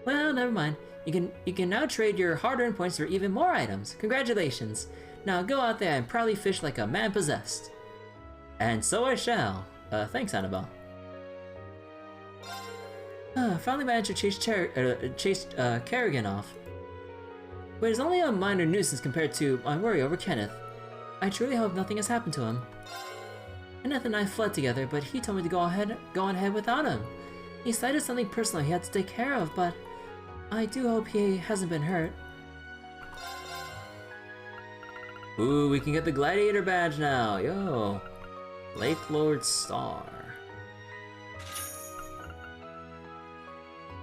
Well, never mind. You can now trade your hard-earned points for even more items. Congratulations. Now go out there and proudly fish like a man possessed. And so I shall. Thanks, Annabelle. Finally managed to chase Kerrigan off. But it's only a minor nuisance compared to my worry over Kenneth. I truly hope nothing has happened to him. Kenneth and I fled together, but he told me to go on ahead without him. He cited something personal he had to take care of, but I do hope he hasn't been hurt. Ooh, we can get the Gladiator badge now, yo! Lake Lord Star.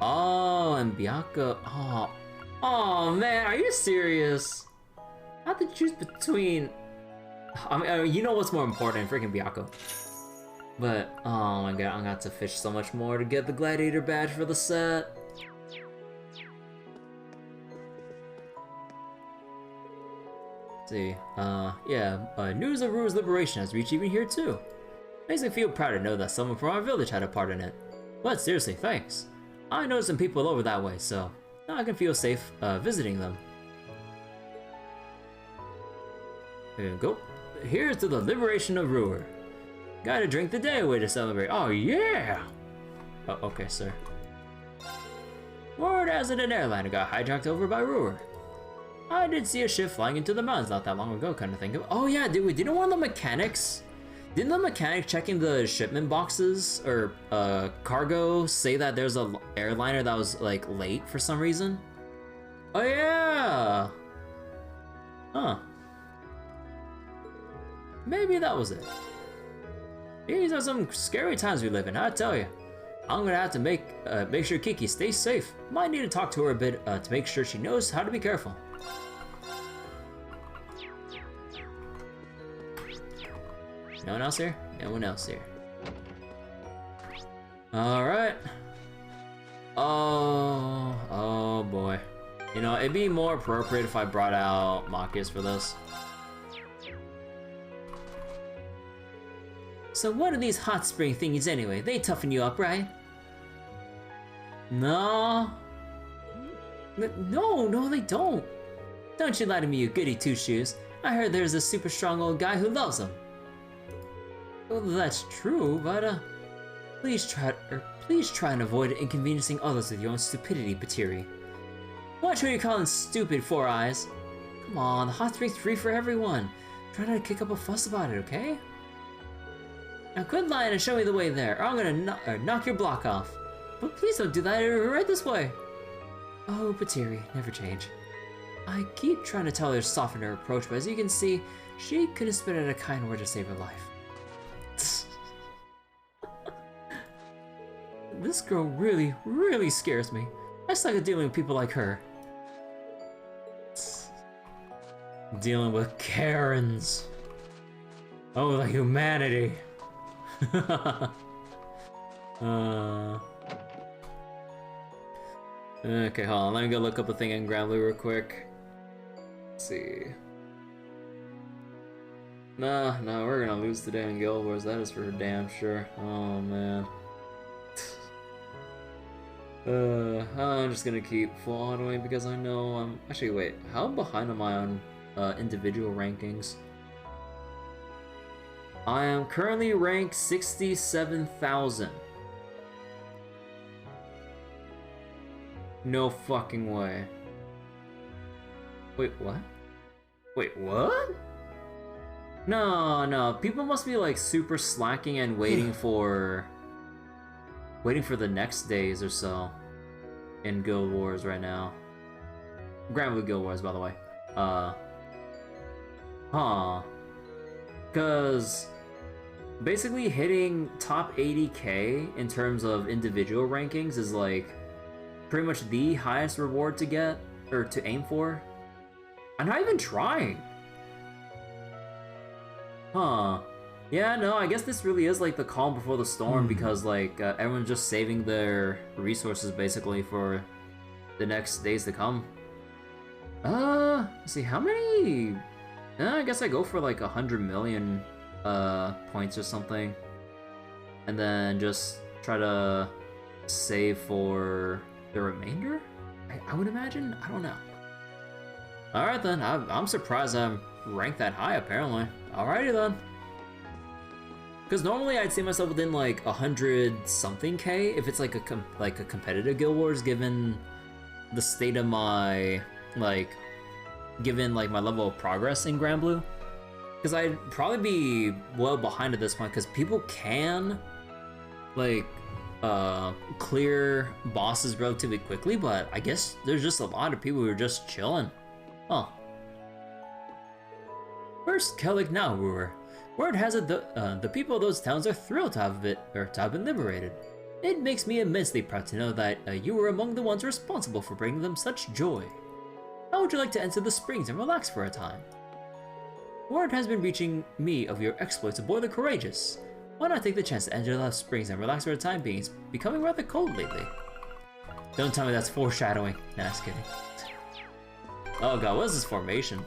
Oh, and Bianca. Oh man, are you serious? I have to choose between. I mean, you know what's more important, freaking Bianca. But oh my god, I'm gonna have to fish so much more to get the Gladiator badge for the set. Let's see, news of Roer's liberation has reached even here too. Makes me feel proud to know that someone from our village had a part in it. But seriously, thanks. I know some people over that way, so now I can feel safe visiting them. There you go. Here's to the liberation of Roer. Gotta drink the day away to celebrate. Oh yeah! Oh, okay, sir. Word has it an airliner got hijacked over by Roer. I did see a ship flying into the mountains not that long ago, kind of thing. Oh yeah, didn't one of the mechanics? Didn't the mechanic checking the shipment boxes or cargo say that there's a airliner that was like late for some reason? Oh yeah! Huh. Maybe that was it. These are some scary times we live in, I tell you. I'm gonna have to make sure Kiki stays safe. Might need to talk to her a bit to make sure she knows how to be careful. No one else here? No one else here. Alright. Oh boy. You know, it'd be more appropriate if I brought out Marcus for this. So what are these hot spring thingies anyway? They toughen you up, right? No. No, they don't. Don't you lie to me, you goody two-shoes. I heard there's a super strong old guy who loves them. Well, that's true, but please try and avoid inconveniencing others with your own stupidity, Patiri. Watch who you're calling stupid, Four Eyes. Come on, the hot spring's free for everyone. Try not to kick up a fuss about it, okay? Now quit lying and show me the way there, or I'm gonna knock your block off. But please don't do that, right this way. Oh, Patiri, never change. I keep trying to tell her to soften her approach, but as you can see, she couldn't spit out a kind word to save her life. This girl really scares me. I suck at dealing with people like her. Dealing with Karens. Oh, the humanity. Okay, hold on. Let me go look up a thing in Grambley real quick. Let's see. No, we're gonna lose today in Guild Wars. That is for damn sure. Oh man. I'm just gonna keep full autoing because I know I'm actually wait. How behind am I on individual rankings? I am currently ranked 67,000. No fucking way. Wait, what? Wait, what? No, no. People must be like super slacking and waiting for the next days or so in Guild Wars right now. Grand Blue Guild Wars, by the way. Because basically hitting top 80k in terms of individual rankings is like pretty much the highest reward to get, or to aim for. I'm not even trying. Huh. Yeah, no, I guess this really is like the calm before the storm because like everyone's just saving their resources basically for the next days to come. Let's see, how many? I guess I go for like 100 million points or something. And then just try to save for the remainder? I would imagine? I don't know. Alright then, I'm surprised I'm ranked that high apparently. Alrighty then. Because normally I'd see myself within like 100 something K if it's like a competitive Guild Wars, given the state of my given like my level of progress in Grand Blue. Because I'd probably be well behind at this point because people can like clear bosses relatively quickly, but I guess there's just a lot of people who are just chilling. Huh. First, Kellic, now Roer. Word has it the people of those towns are thrilled to have been liberated. It makes me immensely proud to know that you were among the ones responsible for bringing them such joy. How would you like to enter the springs and relax for a time? Word has been reaching me of your exploits aboard the Courageous. Why not take the chance to enter the springs and relax for a time being? It's becoming rather cold lately. Don't tell me that's foreshadowing. Nah, just kidding. Oh god, what is this formation?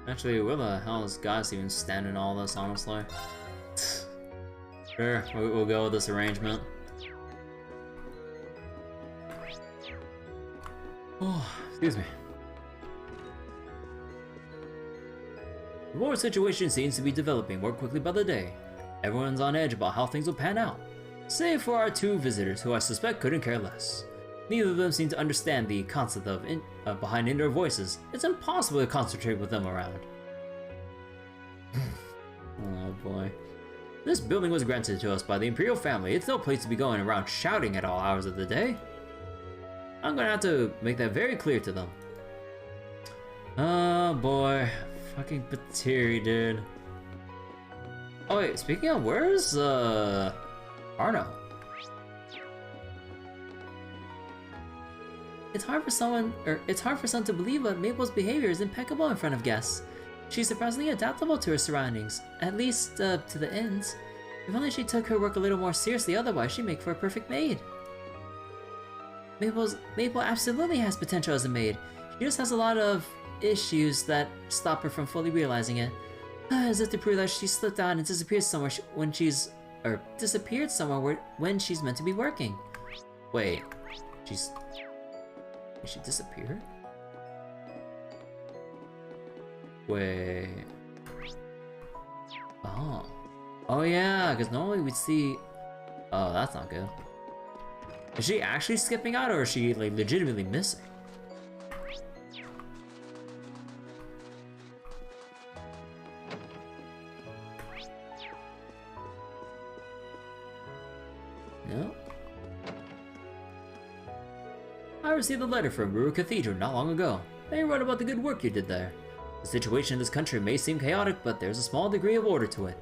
Actually, where the hell is guys even standing all this, honestly? Sure, we'll go with this arrangement. Oh, excuse me. The war situation seems to be developing more quickly by the day. Everyone's on edge about how things will pan out. Save for our two visitors, who I suspect couldn't care less. Neither of them seem to understand the concept of behind indoor voices. It's impossible to concentrate with them around. Oh boy. This building was granted to us by the Imperial family. It's no place to be going around shouting at all hours of the day. I'm gonna have to make that very clear to them. Oh boy. Fucking Patiri, dude. Oh wait, speaking of, where's Arno? It's hard for some to believe, but Maple's behavior is impeccable in front of guests. She's surprisingly adaptable to her surroundings, at least to the ends. If only she took her work a little more seriously, otherwise she'd make for a perfect maid. Maple absolutely has potential as a maid. She just has a lot of issues that stop her from fully realizing it. As if to prove that she slipped out and disappeared somewhere when she's meant to be working. Wait, did she disappear? Wait. Oh yeah, because normally we'd see. Oh, that's not good. Is she actually skipping out, or is she like legitimately missing? No. I received a letter from Roer Cathedral not long ago. They wrote about the good work you did there. The situation in this country may seem chaotic, but there's a small degree of order to it.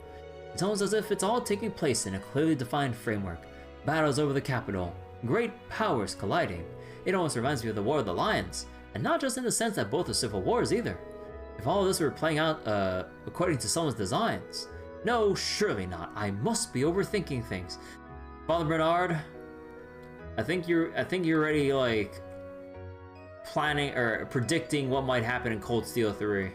It's almost as if it's all taking place in a clearly defined framework. Battles over the capital, great powers colliding. It almost reminds me of the War of the Lions, and not just in the sense that both are civil wars either. If all of this were playing out according to someone's designs. No, surely not. I must be overthinking things. Father Bernard, I think you're already like planning or predicting what might happen in Cold Steel 3.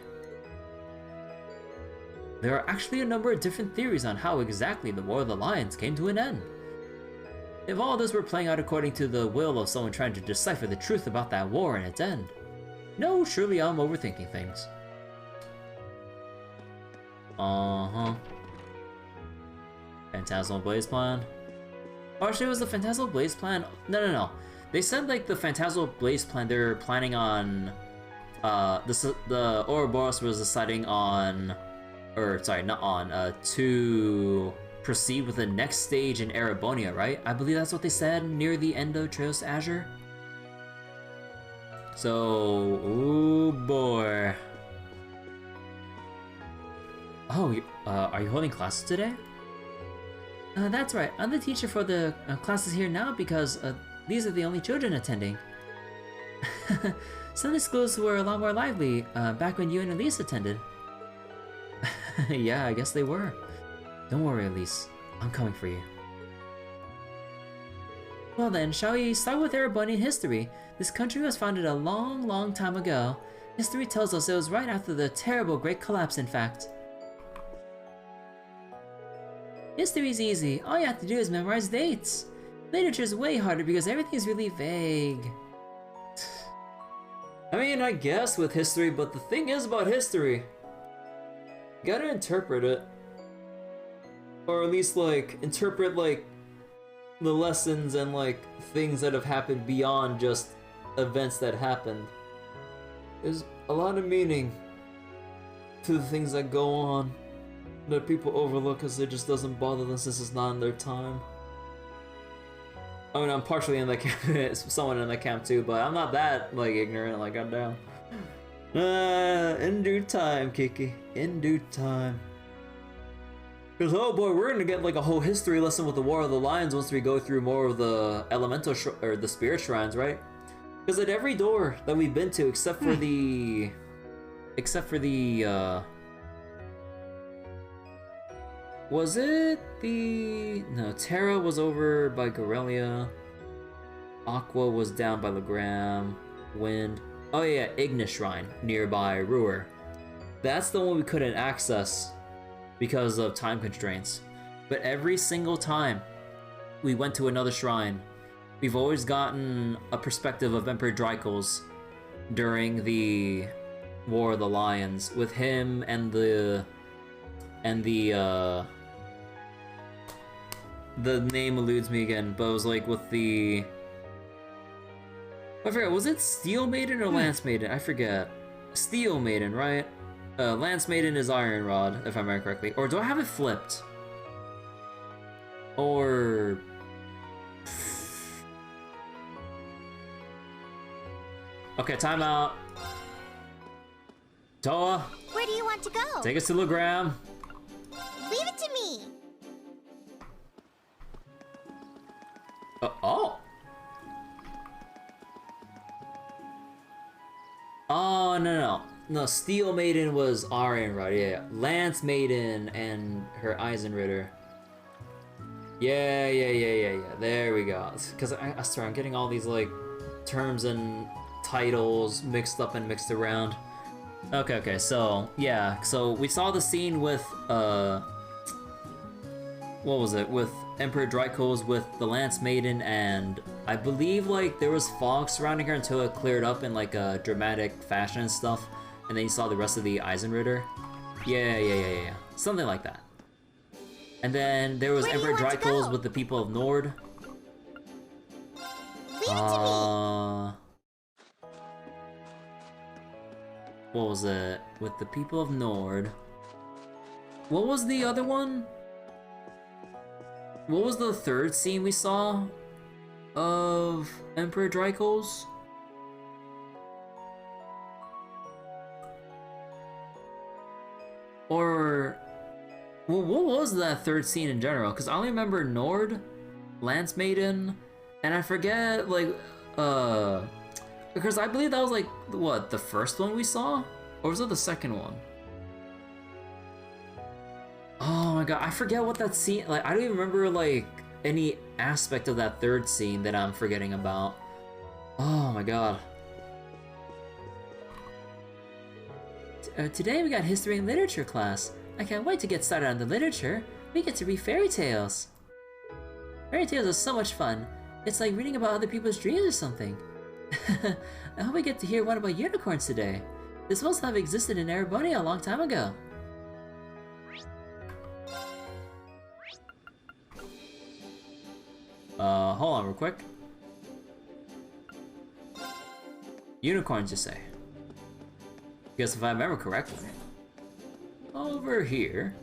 There are actually a number of different theories on how exactly the War of the Lions came to an end. If all this were playing out according to the will of someone trying to decipher the truth about that war and its end. No, surely I'm overthinking things. Uh-huh. Phantasmal Blaze Plan. Oh, actually, it was the Phantasmal Blaze Plan. No. They said like the Phantasmal Blaze Plan. They're planning on, the Ouroboros was deciding on, or sorry, not on, to proceed with the next stage in Erebonia, right? I believe that's what they said near the end of Trails to Azure. So, ooh boy. Oh, are you holding classes today? That's right. I'm the teacher for the classes here now because these are the only children attending. Sunday schools were a lot more lively back when you and Elise attended. Yeah, I guess they were. Don't worry, Elise. I'm coming for you. Well then, shall we start with Erebonian history? This country was founded a long, long time ago. History tells us it was right after the terrible Great Collapse, in fact. History's easy. All you have to do is memorize dates. Literature's way harder because everything's really vague. I mean, I guess with history, but the thing is about history, you gotta interpret it. Or at least, like, interpret, like, the lessons and, like, things that have happened beyond just events that happened. There's a lot of meaning to the things that go on that people overlook because it just doesn't bother them since it's not in their time. I mean, I'm partially in the camp, someone in the camp too, but I'm not that, like, ignorant, like, goddamn. In due time, Kiki. In due time. Because, oh boy, we're gonna get, like, a whole history lesson with the War of the Lions once we go through more of the elemental, or the spirit shrines, right? Because at every door that we've been to, except for the... Was it the... No, Terra was over by Gorelia. Aqua was down by Legram. Wind. Oh yeah, Ignis Shrine, nearby Roer. That's the one we couldn't access because of time constraints. But every single time we went to another shrine, we've always gotten a perspective of Emperor Drycles during the War of the Lions, with him and the name eludes me again, but it was like with the... I forget, was it Steel Maiden or Lance Maiden? I forget. Steel Maiden, right? Lance Maiden is Iron Rod, if I remember correctly. Or do I have it flipped? Or... Okay, time out. Toa. Where do you want to go? Take us to Legram. Leave it to me. Oh. Oh, no, Steel Maiden was Iron Rod, yeah. Lance Maiden and her Eisenritter. Yeah, there we go. Because I swear, I'm getting all these, like, terms and titles mixed up and mixed around. Okay, so, yeah, so we saw the scene with, what was it? With Emperor Drycles with the Lance Maiden, and I believe, like, there was fog surrounding her until it cleared up in, like, a dramatic fashion and stuff, and then you saw the rest of the Eisenritter. Yeah. Something like that. And then there was Emperor Drycles with the people of Nord. Leave it to me. What was it? With the people of Nord. What was the other one? What was the third scene we saw of Emperor Drycles? Or... well, what was that third scene in general? Because I only remember Nord, Lance Maiden, and I forget, like, because I believe that was, like, what, the first one we saw? Or was it the second one? Oh my god, I forget what that scene, like, I don't even remember, like, any aspect of that third scene that I'm forgetting about. Oh my god. Today we got history and literature class. I can't wait to get started on the literature. We get to read fairy tales. Fairy tales are so much fun. It's like reading about other people's dreams or something. I hope we get to hear one about unicorns today. This must have existed in Erebonia a long time ago. Hold on real quick. Unicorns, you say? Guess if I remember correctly. Over here.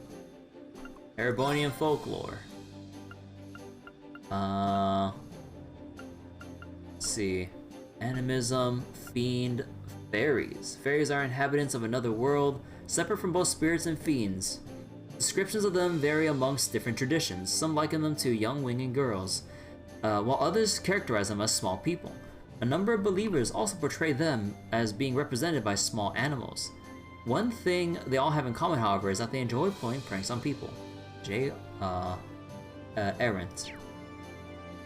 Erebonian folklore. Let's see. Animism, fiend, fairies. Fairies are inhabitants of another world, separate from both spirits and fiends. Descriptions of them vary amongst different traditions. Some liken them to young winged girls, while others characterize them as small people. A number of believers also portray them as being represented by small animals. One thing they all have in common, however, is that they enjoy playing pranks on people. Errant.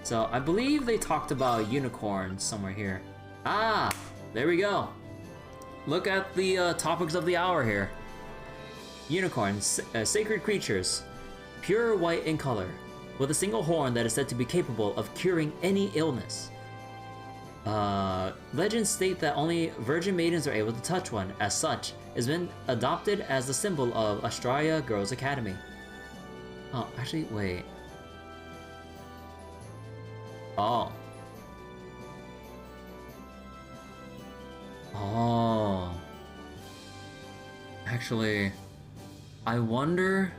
So I believe they talked about unicorns somewhere here. Ah, there we go. Look at the topics of the hour here. Unicorns, sacred creatures, pure white in color, with a single horn that is said to be capable of curing any illness. Legends state that only virgin maidens are able to touch one. As such, it has been adopted as the symbol of Australia Girls Academy. Oh, actually, wait. Oh. Oh. Actually, I wonder...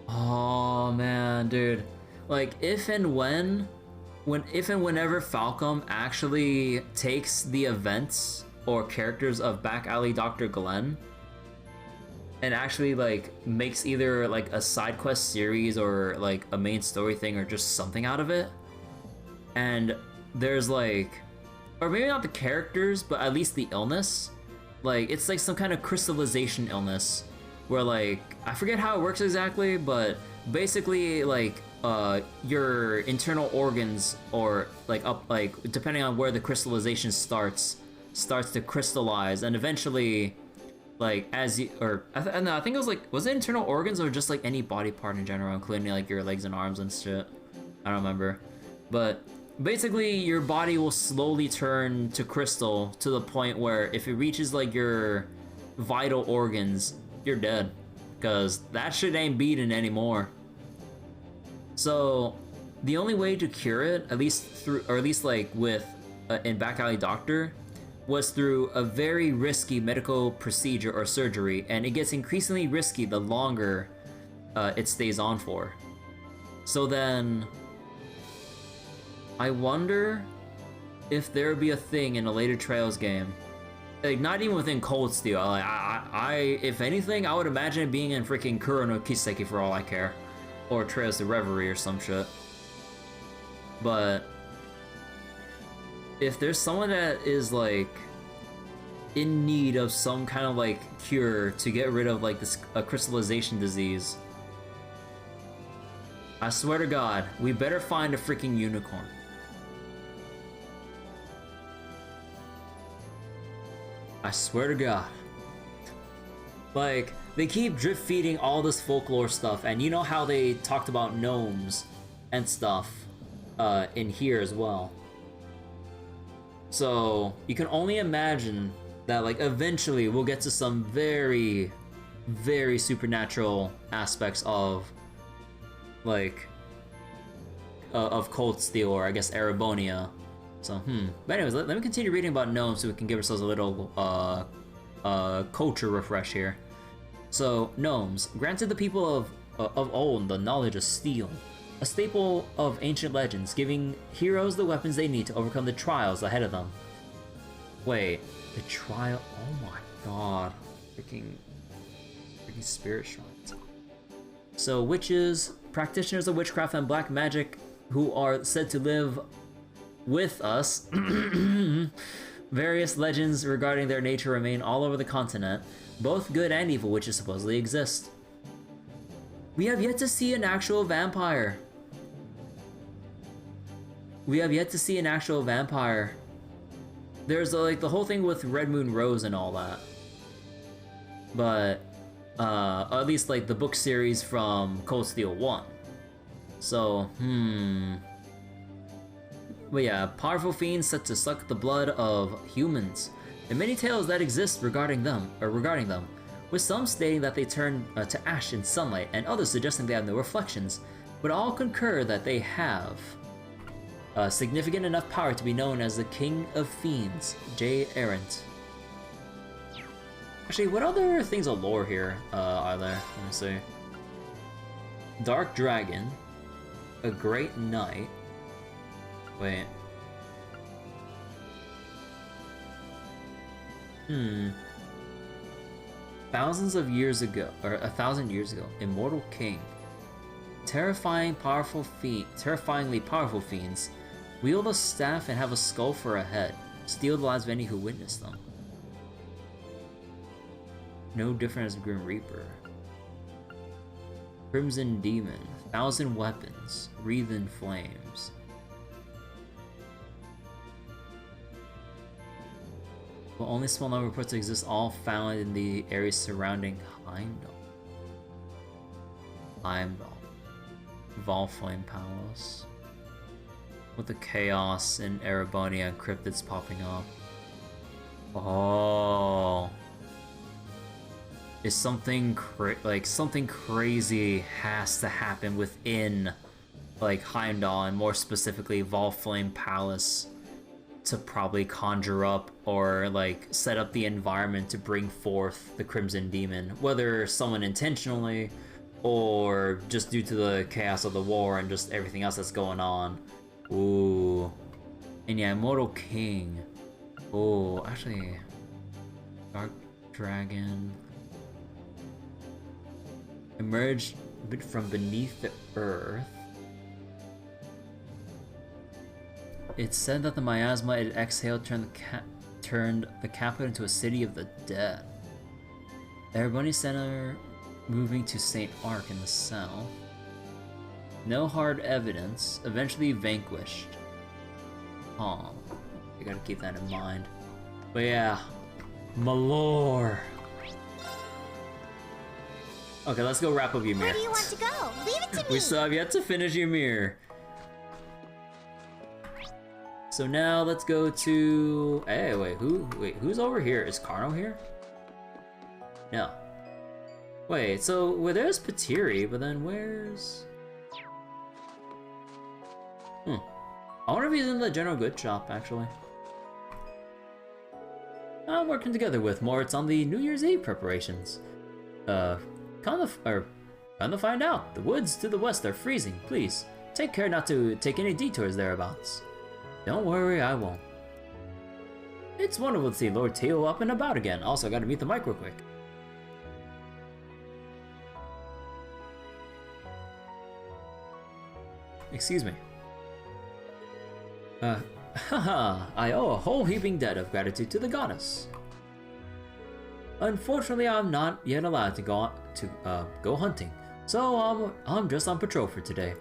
Oh, man, dude. Like, if and whenever Falcom actually takes the events or characters of Back Alley Dr. Glenn and actually like makes either like a side quest series or like a main story thing or just something out of it, and there's like, or maybe not the characters, but at least the illness, like it's like some kind of crystallization illness where like, I forget how it works exactly, but basically like your internal organs, or like up, like depending on where the crystallization starts to crystallize, and eventually, like as you, or I think it was like, was it internal organs or just like any body part in general, including like your legs and arms and shit? I don't remember, but basically your body will slowly turn to crystal to the point where if it reaches like your vital organs, you're dead, because that shit ain't beating anymore. So the only way to cure it, at least through, or at least like with in Back Alley Doctor, was through a very risky medical procedure or surgery, and it gets increasingly risky the longer it stays on for. So then, I wonder if there would be a thing in a later Trails game, like not even within Cold Steel. Like I if anything, I would imagine it being in freaking Kuro no Kiseki for all I care. Or Trails to Reverie or some shit. But if there's someone that is like in need of some kind of like cure to get rid of like this crystallization disease, I swear to God, we better find a freaking unicorn. I swear to God. Like, they keep drip feeding all this folklore stuff, and you know how they talked about gnomes and stuff in here as well. So you can only imagine that like eventually we'll get to some very, very supernatural aspects of like of Cold Steel, or I guess Erebonia. So but anyways, let me continue reading about gnomes so we can give ourselves a little culture refresh here. So, gnomes, granted the people of old the knowledge of steel, a staple of ancient legends, giving heroes the weapons they need to overcome the trials ahead of them. Wait, the trial? Oh my god. Freaking spirit shrines. So, witches, practitioners of witchcraft and black magic who are said to live with us. Various legends regarding their nature remain all over the continent. Both good and evil witches supposedly exist. We have yet to see an actual vampire. There's like the whole thing with Red Moon Rose and all that. but at least like the book series from Cold Steel 1. So, But yeah, powerful fiends set to suck the blood of humans. There are many tales that exist regarding them, with some stating that they turn to ash in sunlight, and others suggesting they have no reflections, but all concur that they have significant enough power to be known as the King of Fiends, J. Arendt. Actually, what other things of lore here are there? Let me see. Dark Dragon, a Great Knight. Wait. Thousands of years ago, or 1,000 years ago, Immortal King. Terrifyingly powerful fiends wield a staff and have a skull for a head. Steal the lives of any who witness them. No different as Grim Reaper. Crimson Demon. 1,000 weapons. Wreathed in flames. Well, only small number of reports exist, all found in the areas surrounding Heimdall. Valflame Palace. With the chaos in Ereboni and cryptids popping up. Oh. Is something something crazy has to happen within like Heimdall, and more specifically Valflame Palace, to probably conjure up or like set up the environment to bring forth the Crimson Demon, whether someone intentionally or just due to the chaos of the war and just everything else that's going on. Ooh. And yeah, Immortal King. Oh, actually, Dark Dragon emerged from beneath the earth. It's said that the miasma it exhaled turned the capital into a city of the dead. The Ereboni Center moving to St. Ark in the south. No hard evidence, eventually vanquished. Huh. You gotta keep that in mind. But yeah, Malore. Okay, let's go wrap up Ymir. Where do you want to go? Leave it to me! We still have yet to finish Ymir. So now let's go to... Hey, wait, who's over here? Is Carno here? No. Wait, so well, there's Patiri, but then where's... I wonder if he's in the general goods shop, actually. I'm working together with Moritz on the New Year's Eve preparations. Come to find out. The woods to the west are freezing. Please, take care not to take any detours thereabouts. Don't worry, I won't. It's wonderful to see Lord Teal up and about again. Also, gotta meet the mic real quick. Excuse me. Haha, I owe a whole heaping debt of gratitude to the goddess. Unfortunately, I'm not yet allowed to go hunting, so I'm just on patrol for today.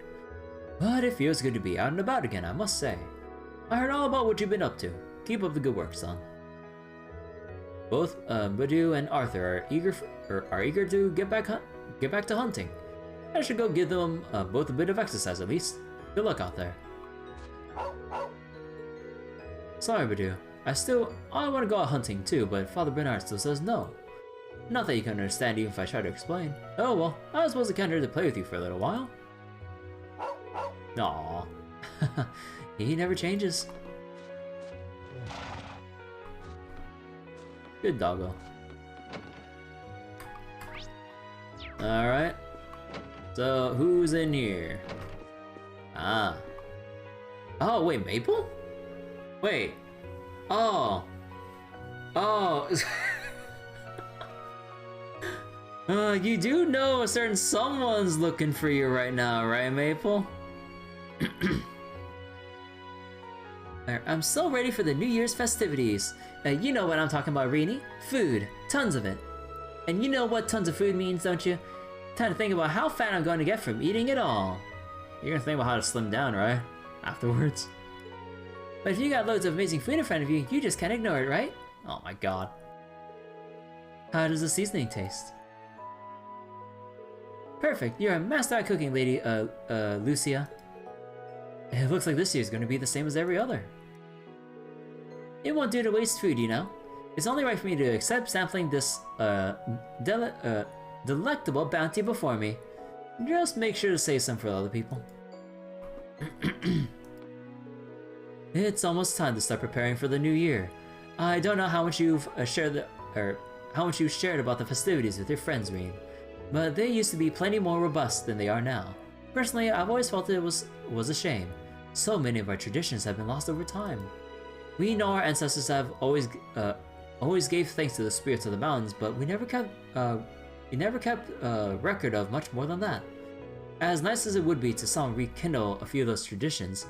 But it feels good to be out and about again, I must say. I heard all about what you've been up to. Keep up the good work, son. Both Badu and Arthur are eager to get back to hunting. I should go give them both a bit of exercise at least. Good luck out there. Sorry, Badu. I want to go out hunting too, but Father Bernard still says no. Not that you can understand even if I try to explain. Oh well, I was supposed to come here to play with you for a little while. Aww. He never changes. Good doggo. Alright. So, who's in here? Ah. Oh, wait, Maple? Wait. Oh. Oh. You do know a certain someone's looking for you right now, right, Maple? I'm so ready for the New Year's festivities. You know what I'm talking about, Reanie. Food. Tons of it. And you know what tons of food means, don't you? Time to think about how fat I'm going to get from eating it all. You're gonna think about how to slim down, right? Afterwards. But if you got loads of amazing food in front of you, you just can't ignore it, right? Oh my god. How does the seasoning taste? Perfect. You're a master at cooking, Lady Lucia. It looks like this year's going to be the same as every other. It won't do to waste food, you know. It's only right for me to accept sampling this delectable bounty before me. Just make sure to save some for other people. It's almost time to start preparing for the new year. I don't know how much you've shared about the festivities with your friends, Rean, but they used to be plenty more robust than they are now. Personally, I've always felt it was a shame. So many of our traditions have been lost over time. We know our ancestors have always gave thanks to the spirits of the mountains, but we never kept record of much more than that. As nice as it would be to somehow rekindle a few of those traditions,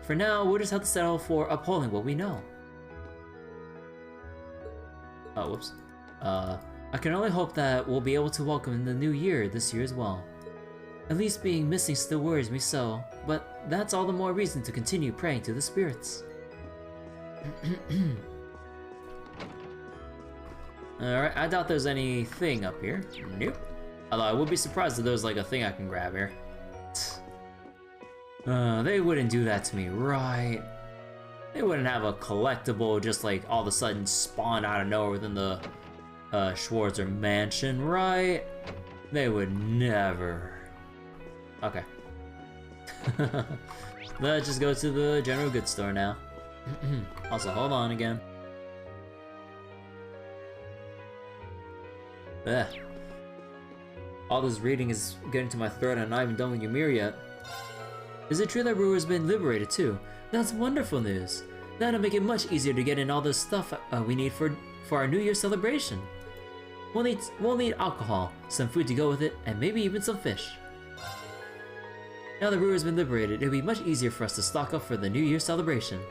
for now we'll just have to settle for upholding what we know. Oh, whoops. I can only hope that we'll be able to welcome in the new year this year as well. At least being missing still worries me so, but that's all the more reason to continue praying to the spirits. Alright, I doubt there's anything up here. Nope. Although I would be surprised if there was like a thing I can grab here. They wouldn't do that to me, right? They wouldn't have a collectible just like all of a sudden spawn out of nowhere within the Schwarzer mansion, right? They would never. Okay. Let's just go to the general goods store now. Also, hold on again. Ugh. All this reading is getting to my throat and I'm not even done with Ymir yet. Is it true that Roer has been liberated too? That's wonderful news. That'll make it much easier to get in all the stuff we need for our New Year celebration. We'll need alcohol, some food to go with it, and maybe even some fish. Now that Roer has been liberated, it'll be much easier for us to stock up for the New Year celebration.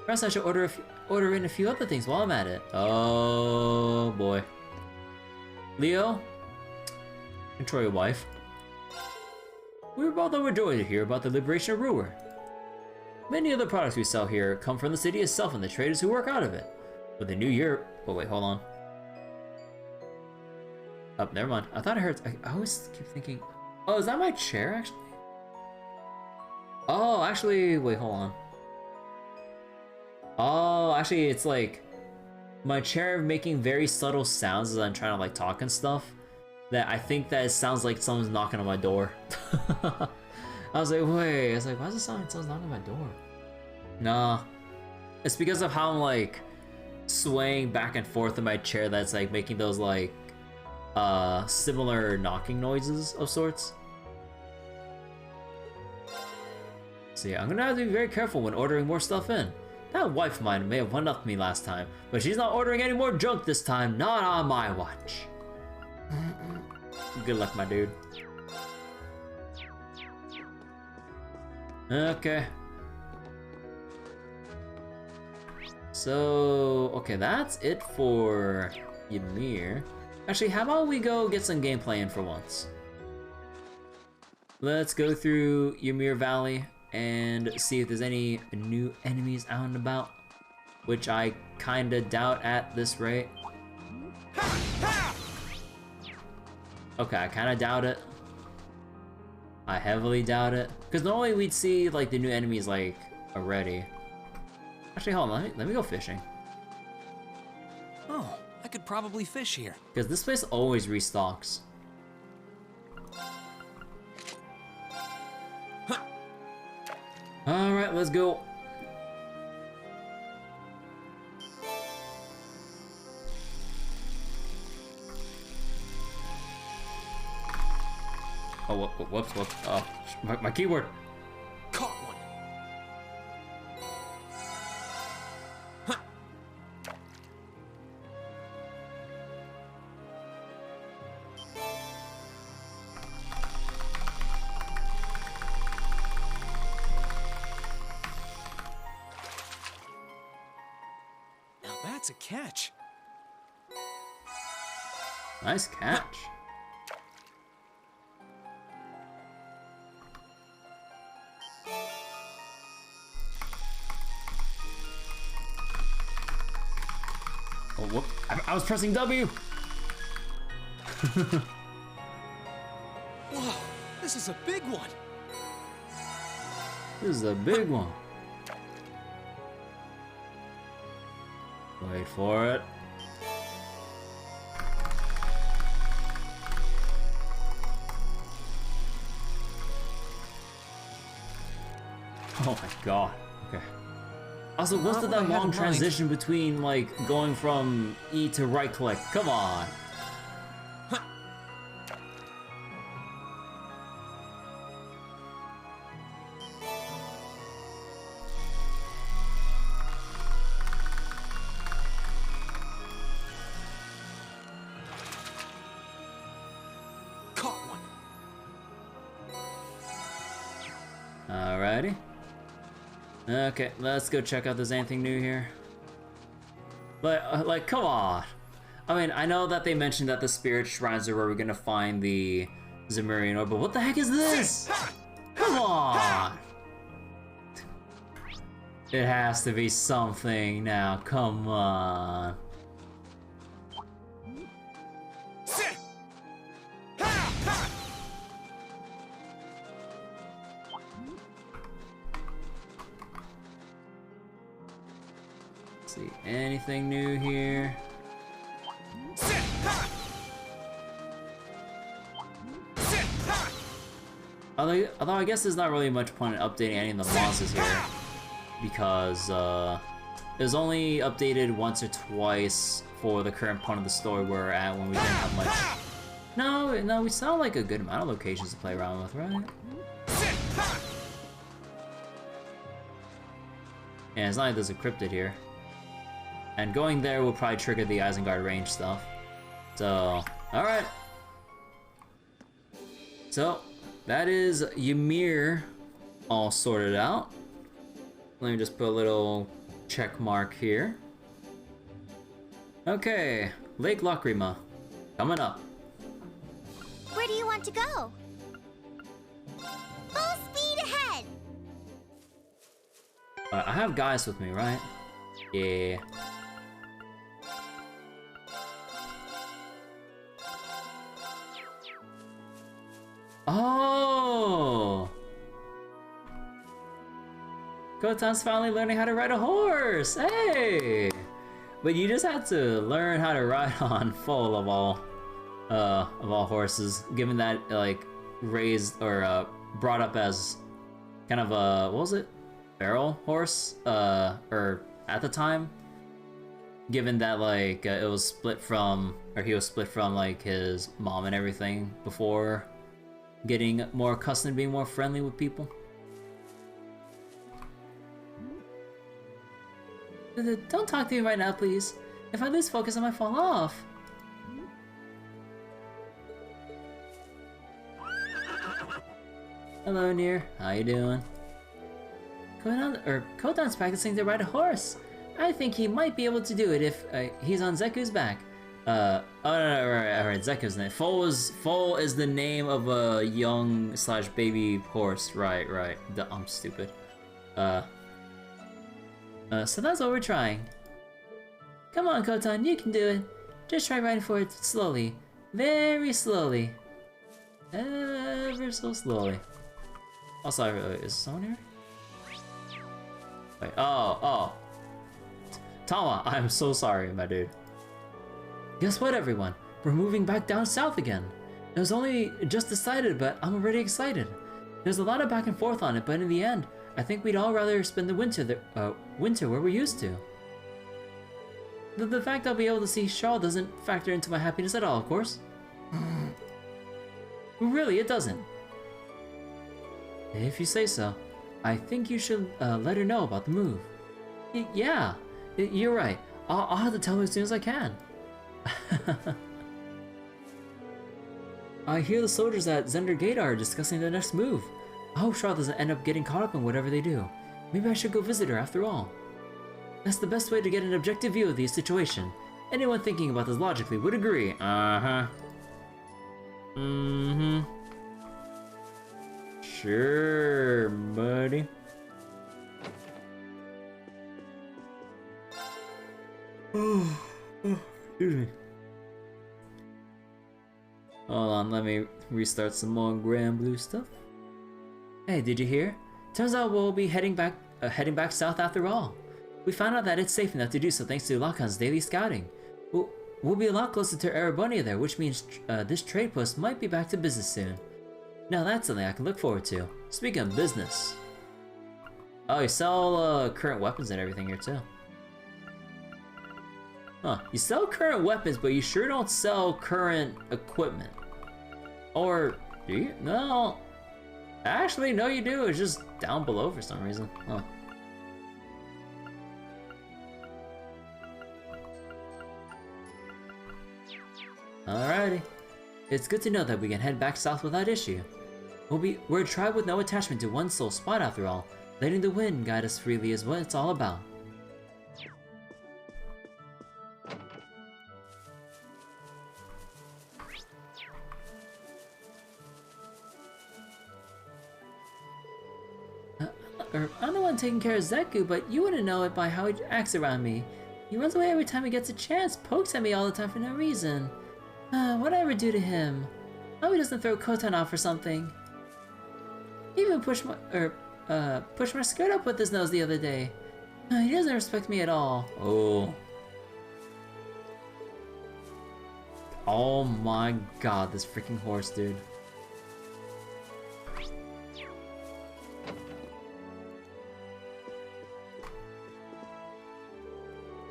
Perhaps I should order in a few other things while I'm at it. Oh boy. Leo? Control your wife. We were both overjoyed to hear about the liberation of Roer. Many of the products we sell here come from the city itself and the traders who work out of it. With the new year... Oh wait, hold on. Oh, never mind. I thought I heard... I always keep thinking... Oh, is that my chair, actually? Oh, actually... Wait, hold on. Oh, actually, it's like... my chair making very subtle sounds as I'm trying to, like, talk and stuff. That I think that it sounds like someone's knocking on my door. I was like, wait, I was like, why does it sound like someone's knocking on my door? Nah. It's because of how I'm like swaying back and forth in my chair that's like making those like similar knocking noises of sorts. So yeah, I'm gonna have to be very careful when ordering more stuff in. That wife of mine may have one-upped me last time, but she's not ordering any more junk this time, not on my watch. Good luck, my dude. Okay. So, okay, that's it for Ymir. Actually, how about we go get some gameplay in for once? Let's go through Ymir Valley and see if there's any new enemies out and about, which I kinda doubt at this rate. Okay, I kinda doubt it. I heavily doubt it. Because normally we'd see like the new enemies like already. Actually, hold on, let me go fishing. Oh, I could probably fish here. Because this place always restocks. Huh. Alright, let's go. Oh, whoops. Oh, my keyboard. Caught one. Huh. Now that's a catch. Nice catch. Oh, whoop. I was pressing W. Whoa, this is a big one. This is a big one. Wait for it. Oh my god. Okay. Also, what's Not what I that had in long mind. transition between, like, going from E to right click? Come on. Caught one. Alrighty. Okay, let's go check out if there's anything new here. But, like, come on. I mean, I know that they mentioned that the spirit shrines are where we're gonna find the Zemurian orb, but what the heck is this? Come on! It has to be something now, come on. See, anything new here? Although I guess there's not really much point in updating any of the monsters here, because it was only updated once or twice for the current point of the story we're at when we didn't have much. No, we still have like a good amount of locations to play around with, right? Yeah, it's not like there's a cryptid here. And going there will probably trigger the Isengard range stuff. So, alright. So, that is Ymir all sorted out. Let me just put a little check mark here. Okay, Lake Lacrima, coming up. Where do you want to go? Full speed ahead! I have guys with me, right? Yeah. Oh! Kotan's finally learning how to ride a horse! Hey! But you just had to learn how to ride on full of all horses, given that, like, raised or brought up as kind of a, what was it? Feral horse? Or at the time? Given that, like, it was split from, or he was split from, like, his mom and everything before getting more accustomed to being more friendly with people. Don't talk to me right now, please. If I lose focus, I might fall off. Hello, Nier. How you doing? Kodan's practicing to ride a horse. I think he might be able to do it if he's on Zeku's back. Oh no, alright, Zeku's name. Foal is the name of a young / baby horse. Right. I'm stupid. So that's what we're trying. Come on, Kotan, you can do it. Just try riding forward slowly. Very slowly. Ever so slowly. Also, is someone here? Wait, oh. Tama, I'm so sorry, my dude. Guess what, everyone? We're moving back down south again. It was only just decided, but I'm already excited. There's a lot of back and forth on it, but in the end, I think we'd all rather spend the winter where we're used to. The fact I'll be able to see Shaw doesn't factor into my happiness at all, of course. Really, it doesn't. If you say so, I think you should let her know about the move. Yeah, you're right. I'll have to tell her as soon as I can. I hear the soldiers at Zender Gate are discussing their next move. I hope Shaw doesn't end up getting caught up in whatever they do. Maybe I should go visit her after all. That's the best way to get an objective view of the situation. Anyone thinking about this logically would agree. Uh-huh. Mm-hmm. Sure, buddy. Excuse me. Hold on, let me restart some more Grand Blue stuff. Hey, did you hear? Turns out we'll be heading back south after all. We found out that it's safe enough to do so thanks to Lakan's daily scouting. We'll be a lot closer to Erebania there, which means this trade post might be back to business soon. Now that's something I can look forward to. Speaking of business. Oh, you sell current weapons and everything here too. Huh, you sell current weapons, but you sure don't sell current equipment. Or, do you? No. Actually, no you do, it's just down below for some reason. Huh. Alrighty. It's good to know that we can head back south without issue. We're a tribe with no attachment to one sole spot after all. Letting the wind guide us freely is what it's all about. I'm the one taking care of Zeku, but you wouldn't know it by how he acts around me. He runs away every time he gets a chance, pokes at me all the time for no reason. What'd I ever do to him? How he doesn't throw Kotan off or something? He even pushed my skirt up with his nose the other day. He doesn't respect me at all. Oh. Oh my god, this freaking horse, dude.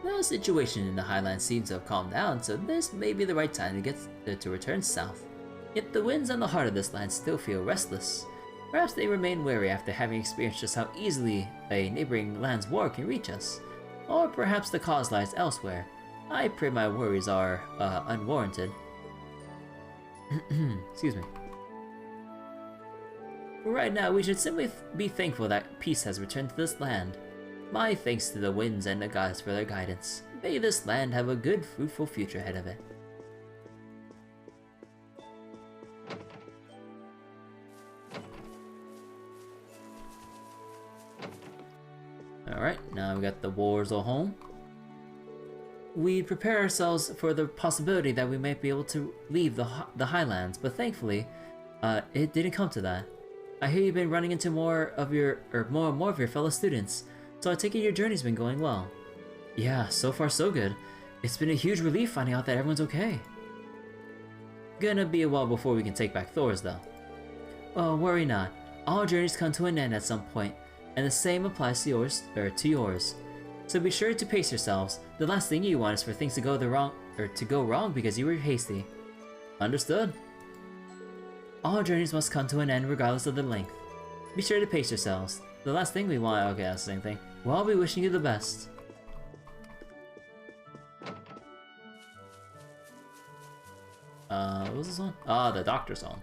The situation in the Highlands seems to have calmed down, so this may be the right time to return south. Yet the winds on the heart of this land still feel restless. Perhaps they remain wary after having experienced just how easily a neighboring land's war can reach us. Or perhaps the cause lies elsewhere. I pray my worries are unwarranted. Excuse me. Right now, we should simply be thankful that peace has returned to this land. My thanks to the winds and the gods for their guidance. May this land have a good, fruitful future ahead of it. Alright, now we got the Warzel home. We prepare ourselves for the possibility that we might be able to leave the Highlands, but thankfully, it didn't come to that. I hear you've been running into more and more of your fellow students, so I take it your journey's been going well. Yeah, so far so good. It's been a huge relief finding out that everyone's okay. Gonna be a while before we can take back Thor's though. Oh, worry not. All journeys come to an end at some point, and the same applies to yours. So be sure to pace yourselves. The last thing you want is for things to go wrong because you were hasty. Understood? All journeys must come to an end regardless of the length. Be sure to pace yourselves. The last thing we want— okay, that's the same thing. Well, I'll be wishing you the best. What was this one? Ah, the doctor's one.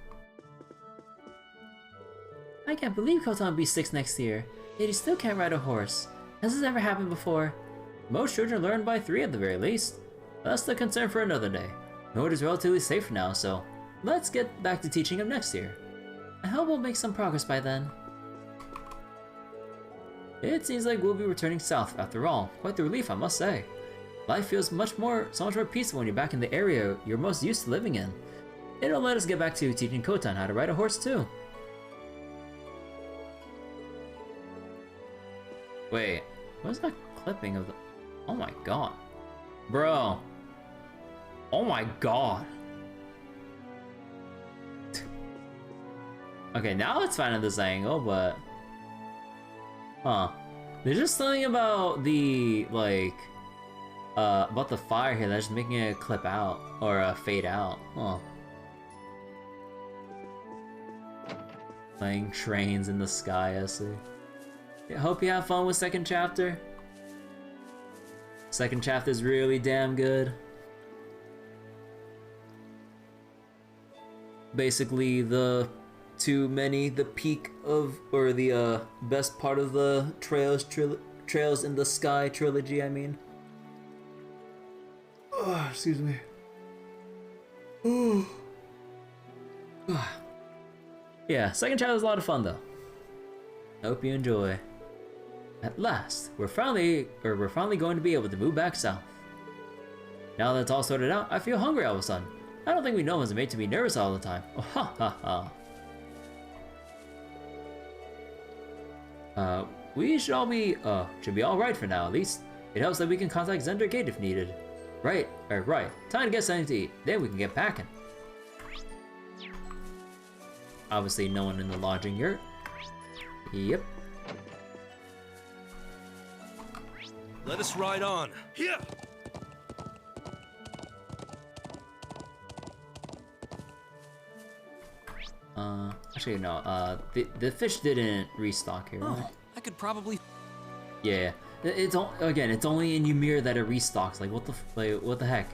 I can't believe Kotan will be 6 next year, yet he still can't ride a horse. Has this ever happened before? Most children learn by 3 at the very least. That's the concern for another day. Nord is relatively safe now, so let's get back to teaching him next year. I hope we'll make some progress by then. It seems like we'll be returning south after all. Quite the relief, I must say. Life feels so much more peaceful when you're back in the area you're most used to living in. It'll let us get back to teaching Kotan how to ride a horse too. Wait, what's that clipping of the— oh my god. Bro. Oh my god. Okay, now it's fine at this angle, but... huh. There's just something about the, like... about the fire here that's just making it clip out, or fade out. Huh. Playing trains in the sky, I see. I hope you have fun with second chapter. Second chapter is really damn good. Basically the peak of, or the best part of the Trails in the Sky trilogy, I mean. Oh, excuse me. Yeah, second chapter is a lot of fun though. Hope you enjoy. At last, we're finally going to be able to move back south. Now that it's all sorted out, I feel hungry all of a sudden. I don't think we know are made to be nervous all the time. Oh, ha ha ha. We should be alright for now, at least. It helps that we can contact Zender Gate if needed. Right. Time to get something to eat, then we can get packing. Obviously, no one in the lodging yurt. Yep. Let us ride on. Here! Actually, no, the fish didn't restock here, right? Oh, I could probably... Yeah, it's only in Ymir that it restocks. Like, what the heck?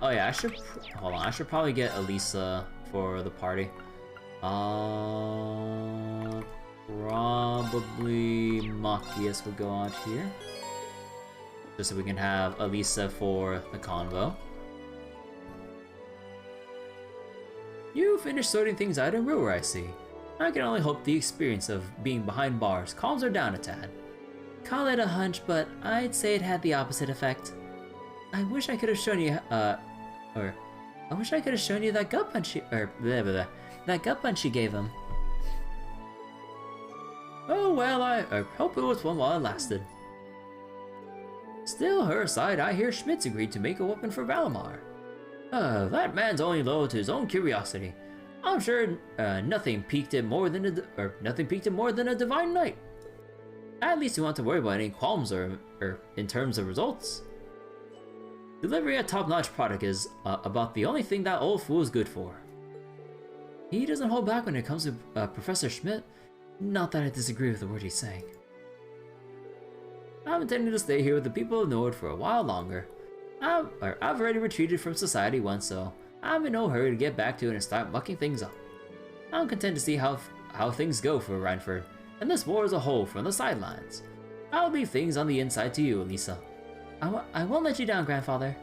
Oh yeah, hold on, I should probably get Elisa for the party. Probably Machias will go out here. Just so we can have Elisa for the convo. You finished sorting things out in Roer, I see. I can only hope the experience of being behind bars calms her down a tad. Call it a hunch, but I'd say it had the opposite effect. I wish I could have shown you, I wish I could have shown you that gut punch that gut punch you gave him. Oh well, I hope it was one while it lasted. Still, her aside, I hear Schmidt's agreed to make a weapon for Valimar. That man's only loyal to his own curiosity. I'm sure nothing piqued him more than a divine knight. At least you won't have to worry about any qualms or in terms of results. Delivery a top-notch product is about the only thing that old fool is good for. He doesn't hold back when it comes to Professor Schmidt. Not that I disagree with the word he's saying. I'm intending to stay here with the people of Nord for a while longer. I've already retreated from society once, so I'm in no hurry to get back to it and start mucking things up. I'm content to see how things go for Ranford, and this war as a whole from the sidelines. I'll leave things on the inside to you, Elisa. I won't let you down, Grandfather.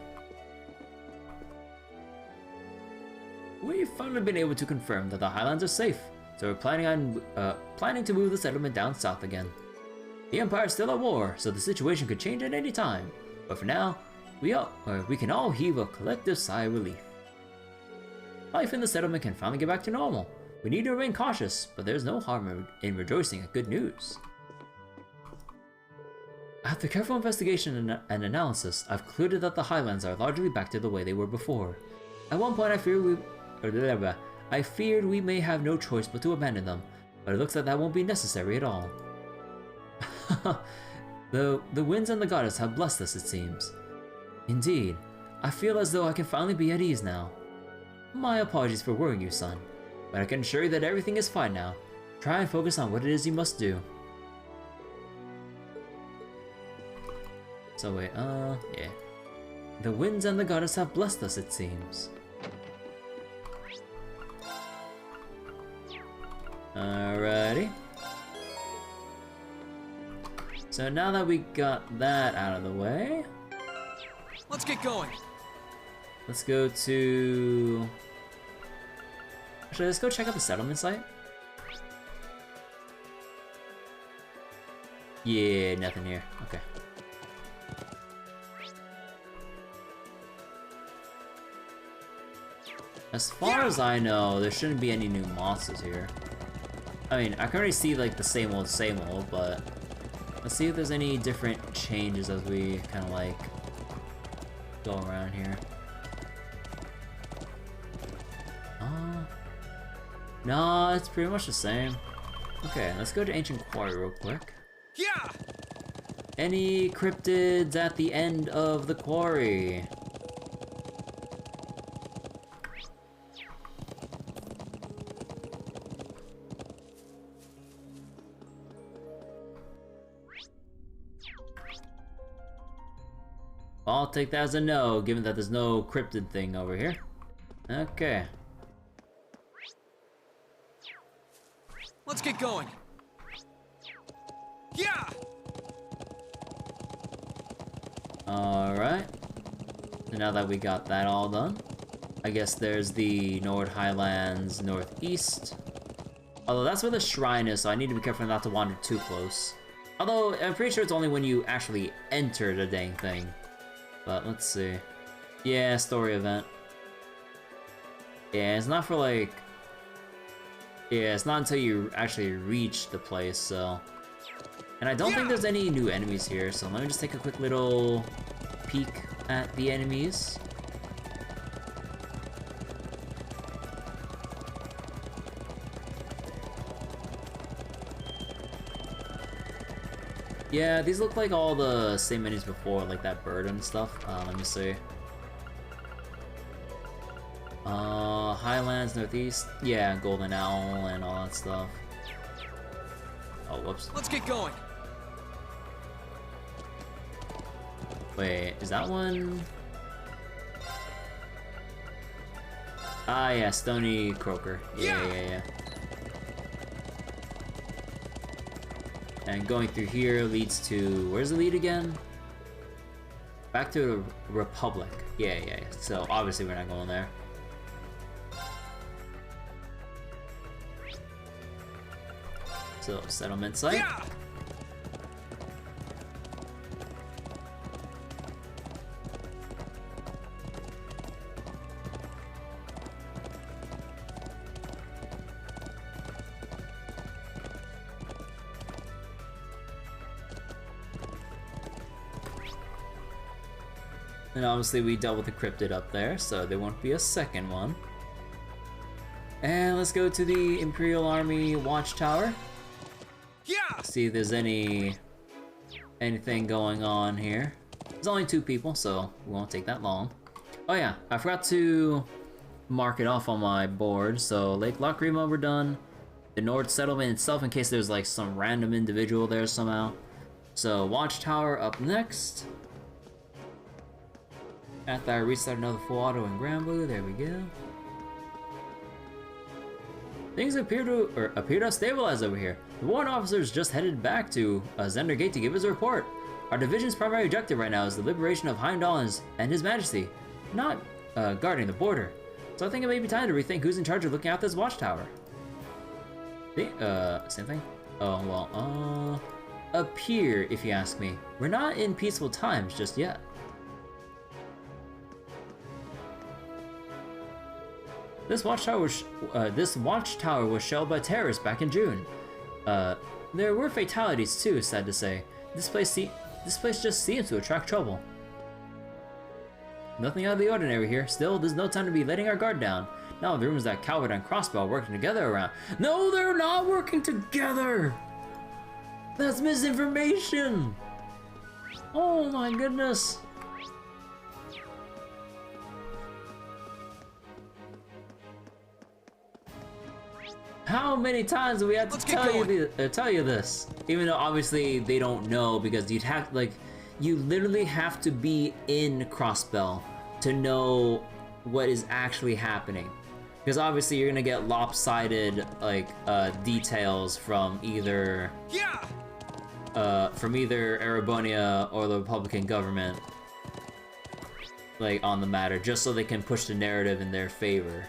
We've finally been able to confirm that the Highlands are safe, so we're planning to move the settlement down south again. The Empire's still at war, so the situation could change at any time. But for now, we can all heave a collective sigh of relief. Life in the settlement can finally get back to normal. We need to remain cautious, but there's no harm in rejoicing at good news. After careful investigation and analysis, I've concluded that the Highlands are largely back to the way they were before. At one point, I feared we may have no choice but to abandon them, but it looks like that won't be necessary at all. The winds and the goddess have blessed us, it seems. Indeed, I feel as though I can finally be at ease now. My apologies for worrying you, son, but I can assure you that everything is fine now. Try and focus on what it is you must do. So wait, yeah. The winds and the goddess have blessed us, it seems. Alrighty. So now that we got that out of the way, let's get going. Let's go to... Actually, let's go check out the settlement site. Yeah, nothing here. Okay. As far as I know, there shouldn't be any new monsters here. I mean, I can already see like the same old, but let's see if there's any different changes as we kind of like go around here. No, it's pretty much the same. Okay, let's go to Ancient Quarry real quick. Yeah. Any cryptids at the end of the quarry? I'll take that as a no, given that there's no cryptid thing over here. Okay. Let's get going. Yeah. Alright. So now that we got that all done, I guess there's the Nord Highlands northeast. Although that's where the shrine is, so I need to be careful not to wander too close. Although, I'm pretty sure it's only when you actually enter the dang thing. But, let's see. Yeah, story event. Yeah, it's not for, like... Yeah, it's not until you actually reach the place, so... And I don't think there's any new enemies here, so let me just take a quick little peek at the enemies. Yeah, these look like all the same menus before, like that bird and stuff. Let me see. Highlands, Northeast. Yeah, Golden Owl and all that stuff. Oh, whoops. Let's get going. Wait, is that one? Ah, yeah, Stony Croaker. Yeah. And going through here leads to... Where's the lead again? Back to the Republic. Yeah. So, obviously we're not going there. So, settlement site. Yeah! And obviously we dealt with the cryptid up there, so there won't be a second one. And let's go to the Imperial Army Watchtower. Yeah! See if there's anything going on here. There's only 2 people, so it won't take that long. Oh yeah, I forgot to mark it off on my board. So Lake Lockrima, we're done. The Nord settlement itself, in case there's like some random individual there somehow. So Watchtower up next. After I restart another full auto in Granblue, there we go. Things appear to have stabilized over here. The warrant officers just headed back to Zender Gate to give his report. Our division's primary objective right now is the liberation of Heimdall and His Majesty, not guarding the border. So I think it may be time to rethink who's in charge of looking after this watchtower. Same thing? Oh, well, up here, if you ask me. We're not in peaceful times just yet. This watchtower was shelled by terrorists back in June. There were fatalities too, sad to say. This place just seems to attract trouble. Nothing out of the ordinary here. Still, there's no time to be letting our guard down. Now the rumors that Calvert and Crossbow are working together around. No, they're not working together! That's misinformation! Oh my goodness! How many times do we have to tell you this? Even though obviously they don't know, because you'd have you literally have to be in Crossbell to know what is actually happening. Because obviously you're gonna get lopsided details from either Erebonia or the Republican government on the matter, just so they can push the narrative in their favor.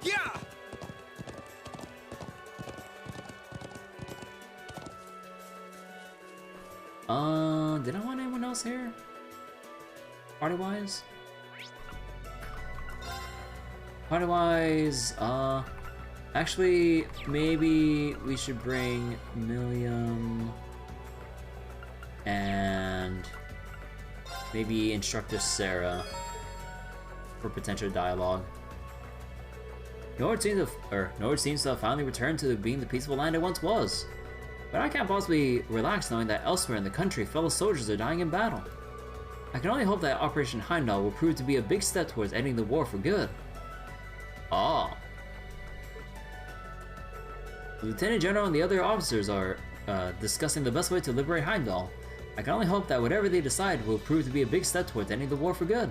Yeah! Did I want anyone else here? Party-wise? Party-wise, actually, maybe we should bring Milliam and maybe Instructor Sarah for potential dialogue. Nord seems to have finally returned to being the peaceful land it once was. But I can't possibly relax knowing that elsewhere in the country, fellow soldiers are dying in battle. I can only hope that Operation Heimdall will prove to be a big step towards ending the war for good. Ah. The Lieutenant General and the other officers are discussing the best way to liberate Heimdall. I can only hope that whatever they decide will prove to be a big step towards ending the war for good.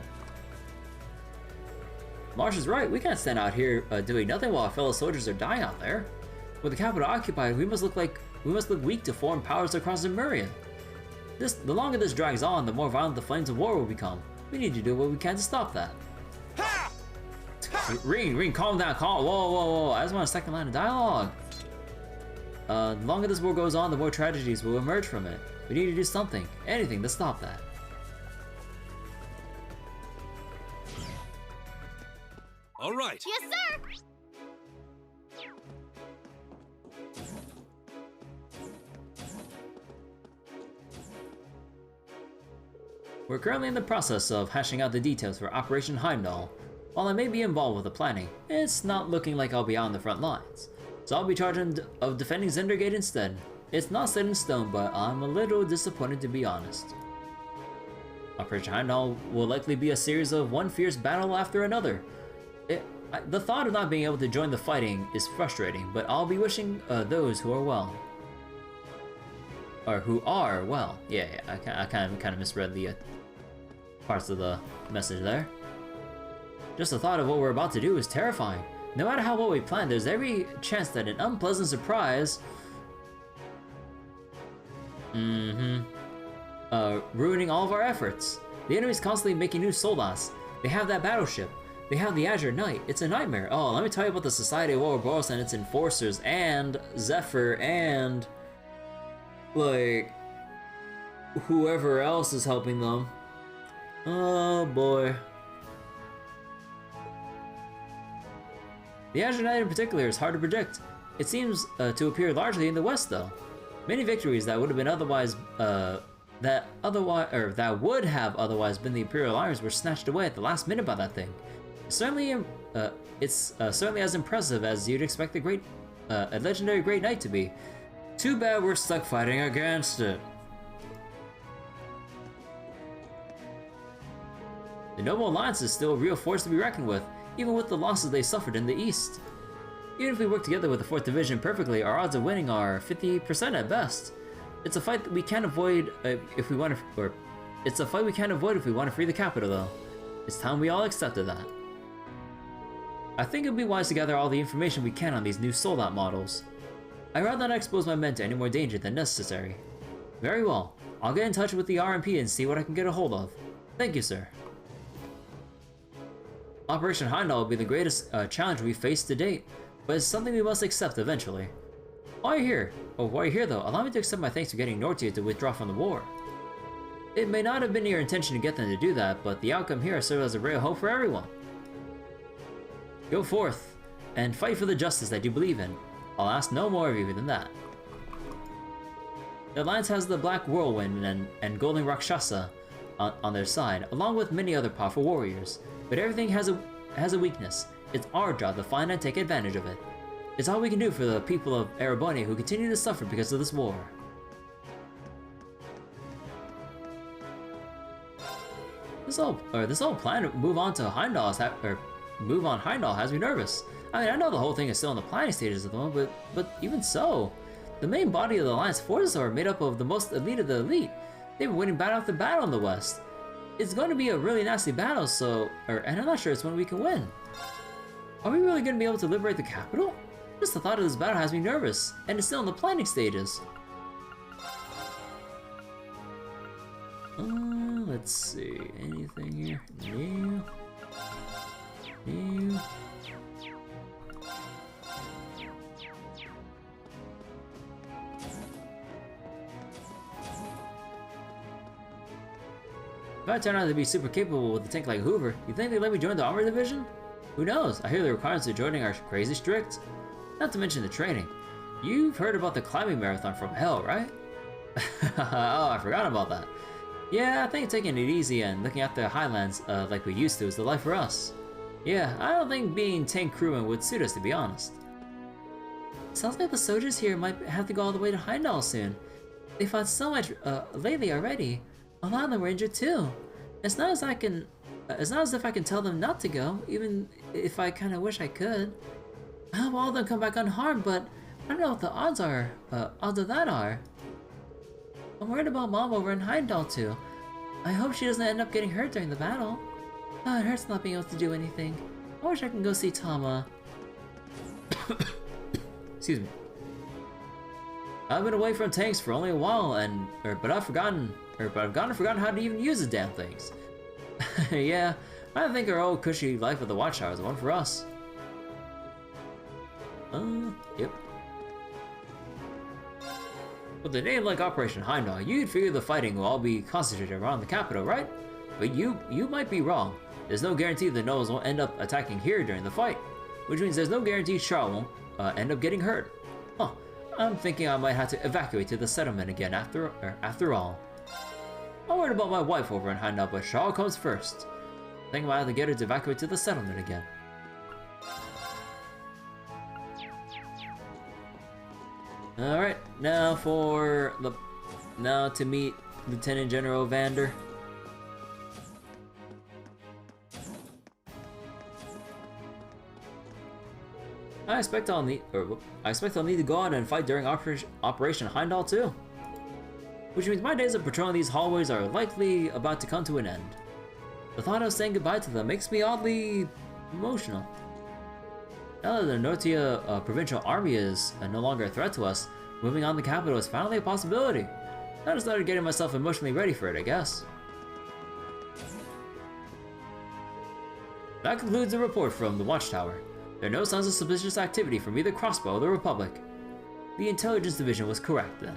Marsh is right, we can't stand out here doing nothing while our fellow soldiers are dying out there. With the capital occupied, we must look weak to foreign powers across Lemuria. The longer this drags on, the more violent the flames of war will become. We need to do what we can to stop that. Rean, calm down, whoa, I just want a second line of dialogue. The longer this war goes on, the more tragedies will emerge from it. We need to do something, anything to stop that. All right. Yes, sir! We're currently in the process of hashing out the details for Operation Heimdall. While I may be involved with the planning, it's not looking like I'll be on the front lines. So I'll be charged of defending Zendergate instead. It's not set in stone, but I'm a little disappointed to be honest. Operation Heimdall will likely be a series of one fierce battle after another. The thought of not being able to join the fighting is frustrating, but I'll be wishing those who are well. Or who are well. Yeah, I kind of misread the parts of the message there. Just the thought of what we're about to do is terrifying. No matter how well we plan, there's every chance that an unpleasant surprise... ruining all of our efforts. The enemy's constantly making new soldats. They have that battleship. They have the Azure Knight. It's a nightmare. Oh, let me tell you about the Society of Ouroboros and its enforcers, and Zephyr, and... like... whoever else is helping them. Oh boy. The Azure Knight in particular is hard to predict. It seems to appear largely in the west though. Many victories that would have been otherwise that would have otherwise been the Imperial armies were snatched away at the last minute by that thing. Certainly, it's certainly as impressive as you'd expect a legendary Great Knight to be. Too bad we're stuck fighting against it. The Noble Alliance is still a real force to be reckoned with, even with the losses they suffered in the east. Even if we work together with the 4th Division perfectly, our odds of winning are 50% at best. It's a fight that we can't avoid if we want to, it's a fight we can't avoid if we want to free the capital, though. It's time we all accepted that. I think it would be wise to gather all the information we can on these new soldat models. I'd rather not expose my men to any more danger than necessary. Very well. I'll get in touch with the RMP and see what I can get a hold of. Thank you, sir. Operation Heimdall will be the greatest challenge we've faced to date, but it's something we must accept eventually. While you're here though, allow me to accept my thanks for getting Nortia to withdraw from the war. It may not have been your intention to get them to do that, but the outcome here has served as a ray of hope for everyone. Go forth, and fight for the justice that you believe in. I'll ask no more of you than that. The Alliance has the Black Whirlwind and Golden Rakshasa on their side, along with many other powerful warriors. But everything has a weakness. It's our job to find and take advantage of it. It's all we can do for the people of Erebony who continue to suffer because of this war. This whole plan to move on Heimdall has me nervous. I mean, I know the whole thing is still in the planning stages at the moment, but even so, the main body of the Alliance forces are made up of the most elite of the elite. They've been winning battle after battle in the West. It's going to be a really nasty battle, and I'm not sure it's one we can win. Are we really going to be able to liberate the capital? Just the thought of this battle has me nervous, and it's still in the planning stages. Let's see, anything here? No. No. If I turn out to be super capable with a tank like Hoover, you think they'd let me join the Armor Division? Who knows? I hear the requirements of joining are crazy strict. Not to mention the training. You've heard about the climbing marathon from hell, right? Oh, I forgot about that. Yeah, I think taking it easy and looking at the highlands like we used to is the life for us. Yeah, I don't think being tank crewman would suit us, to be honest. Sounds like the soldiers here might have to go all the way to Heimdall soon. They fought so much lately already. A lot of them were injured too. It's not as if I can tell them not to go, even if I kind of wish I could. I hope all of them come back unharmed, but I don't know what the odds of that are. I'm worried about Mom over in Heimdall too. I hope she doesn't end up getting hurt during the battle. Oh, it hurts not being able to do anything. I wish I can go see Tama. Excuse me. I've been away from tanks for only a while, but I've forgotten how to even use the damn things. Yeah, I think our old cushy life of the Watchtower is the one for us. Yep. With a name like Operation Heimdall, you'd figure the fighting will all be concentrated around the capital, right? But you might be wrong. There's no guarantee the nobles won't end up attacking here during the fight, which means there's no guarantee Charles won't end up getting hurt. Huh, I'm thinking I might have to evacuate to the settlement again after all. I'm worried about my wife over in Heimdall, but Charles comes first. I think I might have to get her to evacuate to the settlement again. Alright, now to meet Lieutenant General Vander. I expect I'll need to go out and fight during Operation Heimdall too. Which means my days of patrolling these hallways are likely about to come to an end. The thought of saying goodbye to them makes me oddly emotional. Now that the Nortia Provincial Army is no longer a threat to us, moving on the capital is finally a possibility. I just started getting myself emotionally ready for it, I guess. That concludes the report from the Watchtower. There are no signs of suspicious activity from either Crossbow or the Republic. The Intelligence Division was correct then.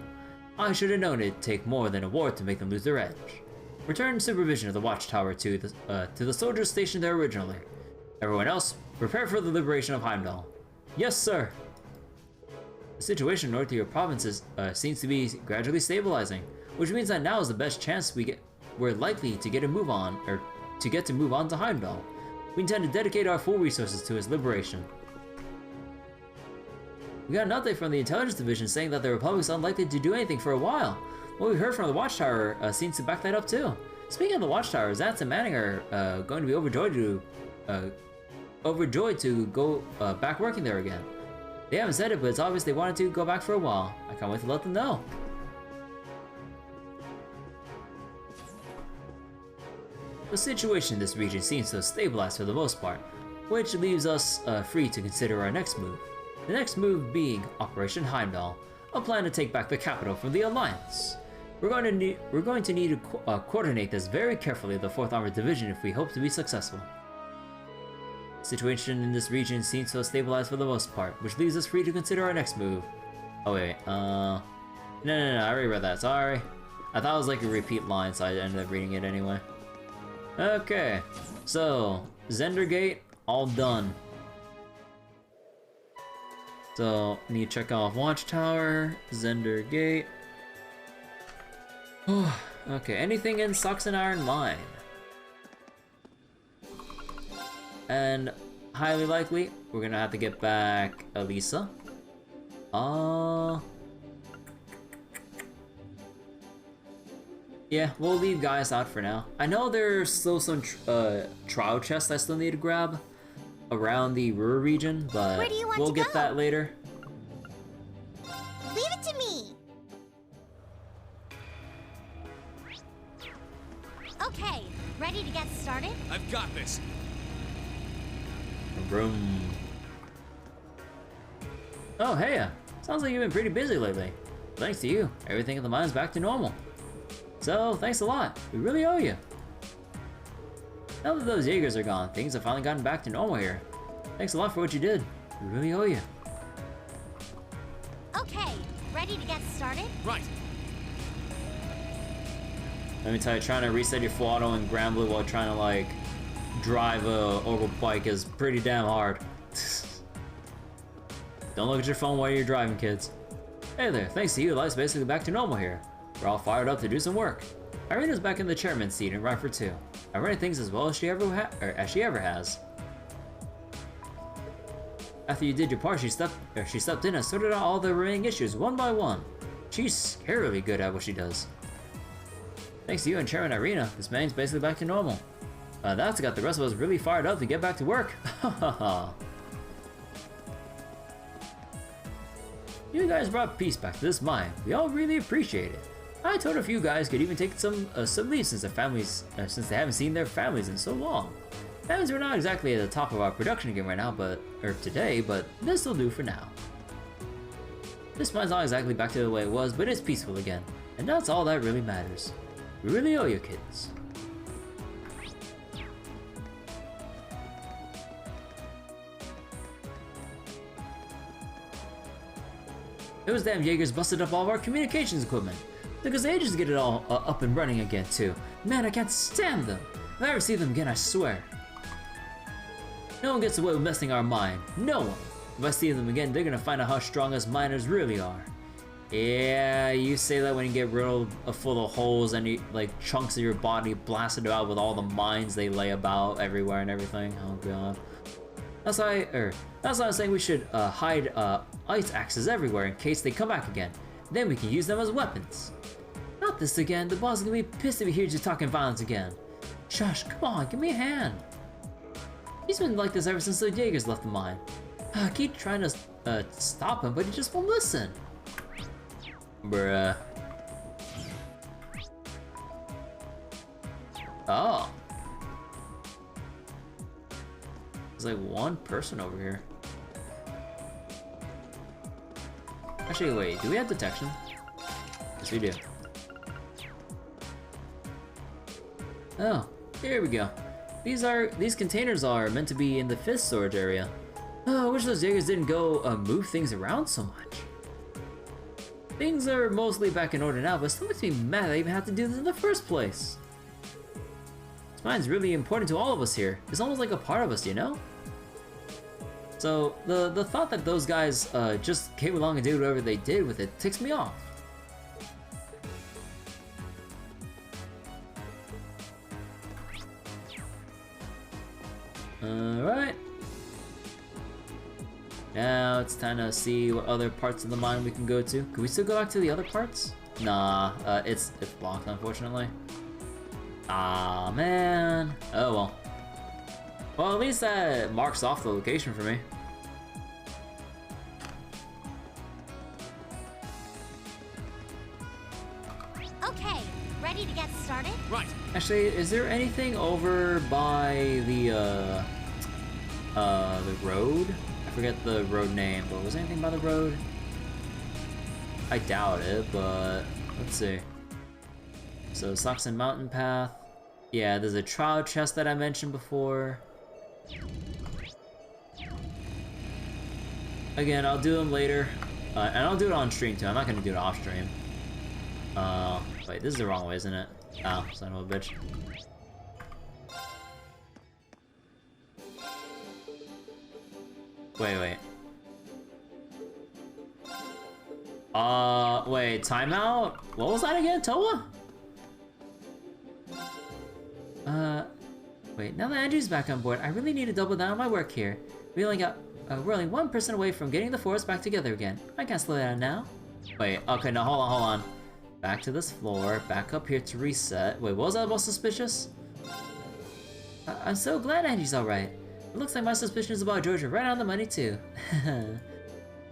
I should have known it'd take more than a war to make them lose their edge. Return supervision of the Watchtower to the soldiers stationed there originally. Everyone else, prepare for the liberation of Heimdall. Yes, sir. The situation north of your provinces seems to be gradually stabilizing, which means that now is the best chance we're likely to get to move on to Heimdall. We intend to dedicate our full resources to its liberation. We got an update from the Intelligence Division saying that the Republic's unlikely to do anything for a while. What we heard from the Watchtower seems to back that up too. Speaking of the Watchtower, Zantz and Manning are going to be overjoyed to go back working there again. They haven't said it, but it's obvious they wanted to go back for a while. I can't wait to let them know. The situation in this region seems to have stabilized for the most part, which leaves us free to consider our next move. The next move being Operation Heimdall, a plan to take back the capital from the Alliance. We're going to need to coordinate this very carefully with the 4th Armored Division if we hope to be successful. The situation in this region seems to have stabilized for the most part, which leaves us free to consider our next move. Oh wait, no, I already read that, sorry. I thought it was like a repeat line, so I ended up reading it anyway. Okay, so, Zendergate, all done. So, need to check off Watchtower, Zendergate. Okay, anything in Sox and Iron Mine? And highly likely, we're gonna have to get back Elisa. Yeah, we'll leave guys out for now. I know there's still some trial chests I still need to grab around the Ruhr region, but we'll get that later. Leave it to me. Okay, ready to get started? I've got this. Vroom. Oh, hey, sounds like you've been pretty busy lately. Thanks to you, everything at the mine's back to normal. So, thanks a lot. We really owe you. Now that those Jaegers are gone, things have finally gotten back to normal here. Thanks a lot for what you did. We really owe you. Okay, ready to get started? Right. Let me tell you, trying to reset your full auto and Grambler while trying to, like, drive a Ogre bike is pretty damn hard. Don't look at your phone while you're driving, kids. Hey there, thanks to you, life's basically back to normal here. We're all fired up to do some work. Irina's back in the chairman's seat in Rhyford too. I'm running things as well as she ever has. After you did your part, she stepped in and sorted out all the remaining issues one by one. She's scarily good at what she does. Thanks to you and Chairman Irina, this man's basically back to normal. That's got the rest of us really fired up to get back to work. You guys brought peace back to this mine. We all really appreciate it. I told a few guys could even take some leave since they haven't seen their families in so long. That means we're not exactly at the top of our production game right now, but today, but this'll do for now. This mine's not exactly back to the way it was, but it's peaceful again, and that's all that really matters. We really owe you, kids. Those damn Jaegers busted up all of our communications equipment. Took us ages to get it all up and running again, too. Man, I can't stand them. If I ever see them again, I swear. No one gets away with messing our mind. No one. If I see them again, they're gonna find out how strong us miners really are. Yeah, you say that when you get real full of holes and you, like, chunks of your body blasted out with all the mines they lay about everywhere and everything. Oh god. That's why I'm saying we should hide ice axes everywhere in case they come back again. Then we can use them as weapons. Not this again. The boss is gonna be pissed if he hears you talking violence again. Shush, come on, give me a hand. He's been like this ever since the Jaegers left the mine. I keep trying to stop him, but he just won't listen. Bruh. Oh. There's like one person over here. Actually, wait, do we have detection? Yes, we do. Oh, here we go. These containers are meant to be in the 5th storage area. Oh, I wish those Jaegers didn't go move things around so much. Things are mostly back in order now, but it still makes me mad I even have to do this in the first place. This mine's really important to all of us here. It's almost like a part of us, you know? So, the thought that those guys just came along and did whatever they did with it ticks me off. Alright. Now it's time to see what other parts of the mine we can go to. Can we still go back to the other parts? Nah, it's blocked, unfortunately. Ah, man. Oh well. Well, at least that marks off the location for me. Okay, ready to get started? Right. Actually, is there anything over by the road? I forget the road name, but was there anything by the road? I doubt it, but let's see. So, Saxon Mountain Path. Yeah, there's a trial chest that I mentioned before. Again, I'll do them later. And I'll do it on stream too. I'm not gonna do it off stream. Wait, this is the wrong way, isn't it? Oh, son of a bitch. Wait. Wait, timeout? What was that again, Toa? Wait, now that Andrew's back on board, I really need to double down on my work here. We're only one person away from getting the force back together again. I can't slow down now. Wait, okay, now hold on. Back to this floor, back up here to reset. Wait, what was that about suspicious? I'm so glad Angie's alright. It looks like my suspicions about George are right on the money too.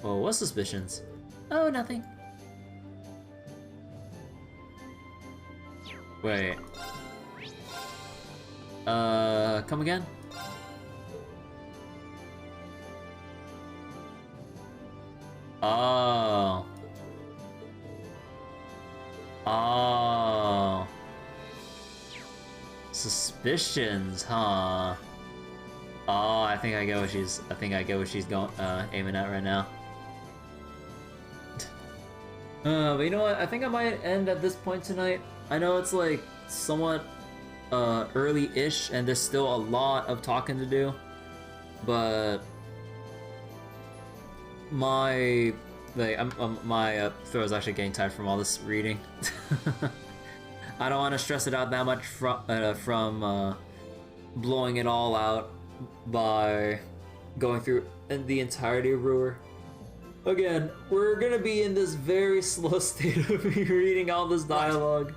Well, what suspicions? Oh, nothing. Wait. Come again? Oh. Oh. Suspicions, huh? Oh, I think I get what she's going aiming at right now. But you know what? I think I might end at this point tonight. I know it's like somewhat early-ish and there's still a lot of talking to do, but my throat is actually getting tired from all this reading. I don't want to stress it out that much from blowing it all out by going through the entirety of Roer. Again, we're gonna be in this very slow state of me reading all this dialogue,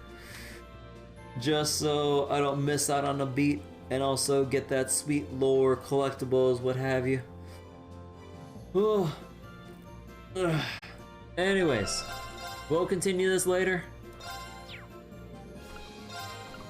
just so I don't miss out on a beat and also get that sweet lore, collectibles, what have you. Anyways, we'll continue this later.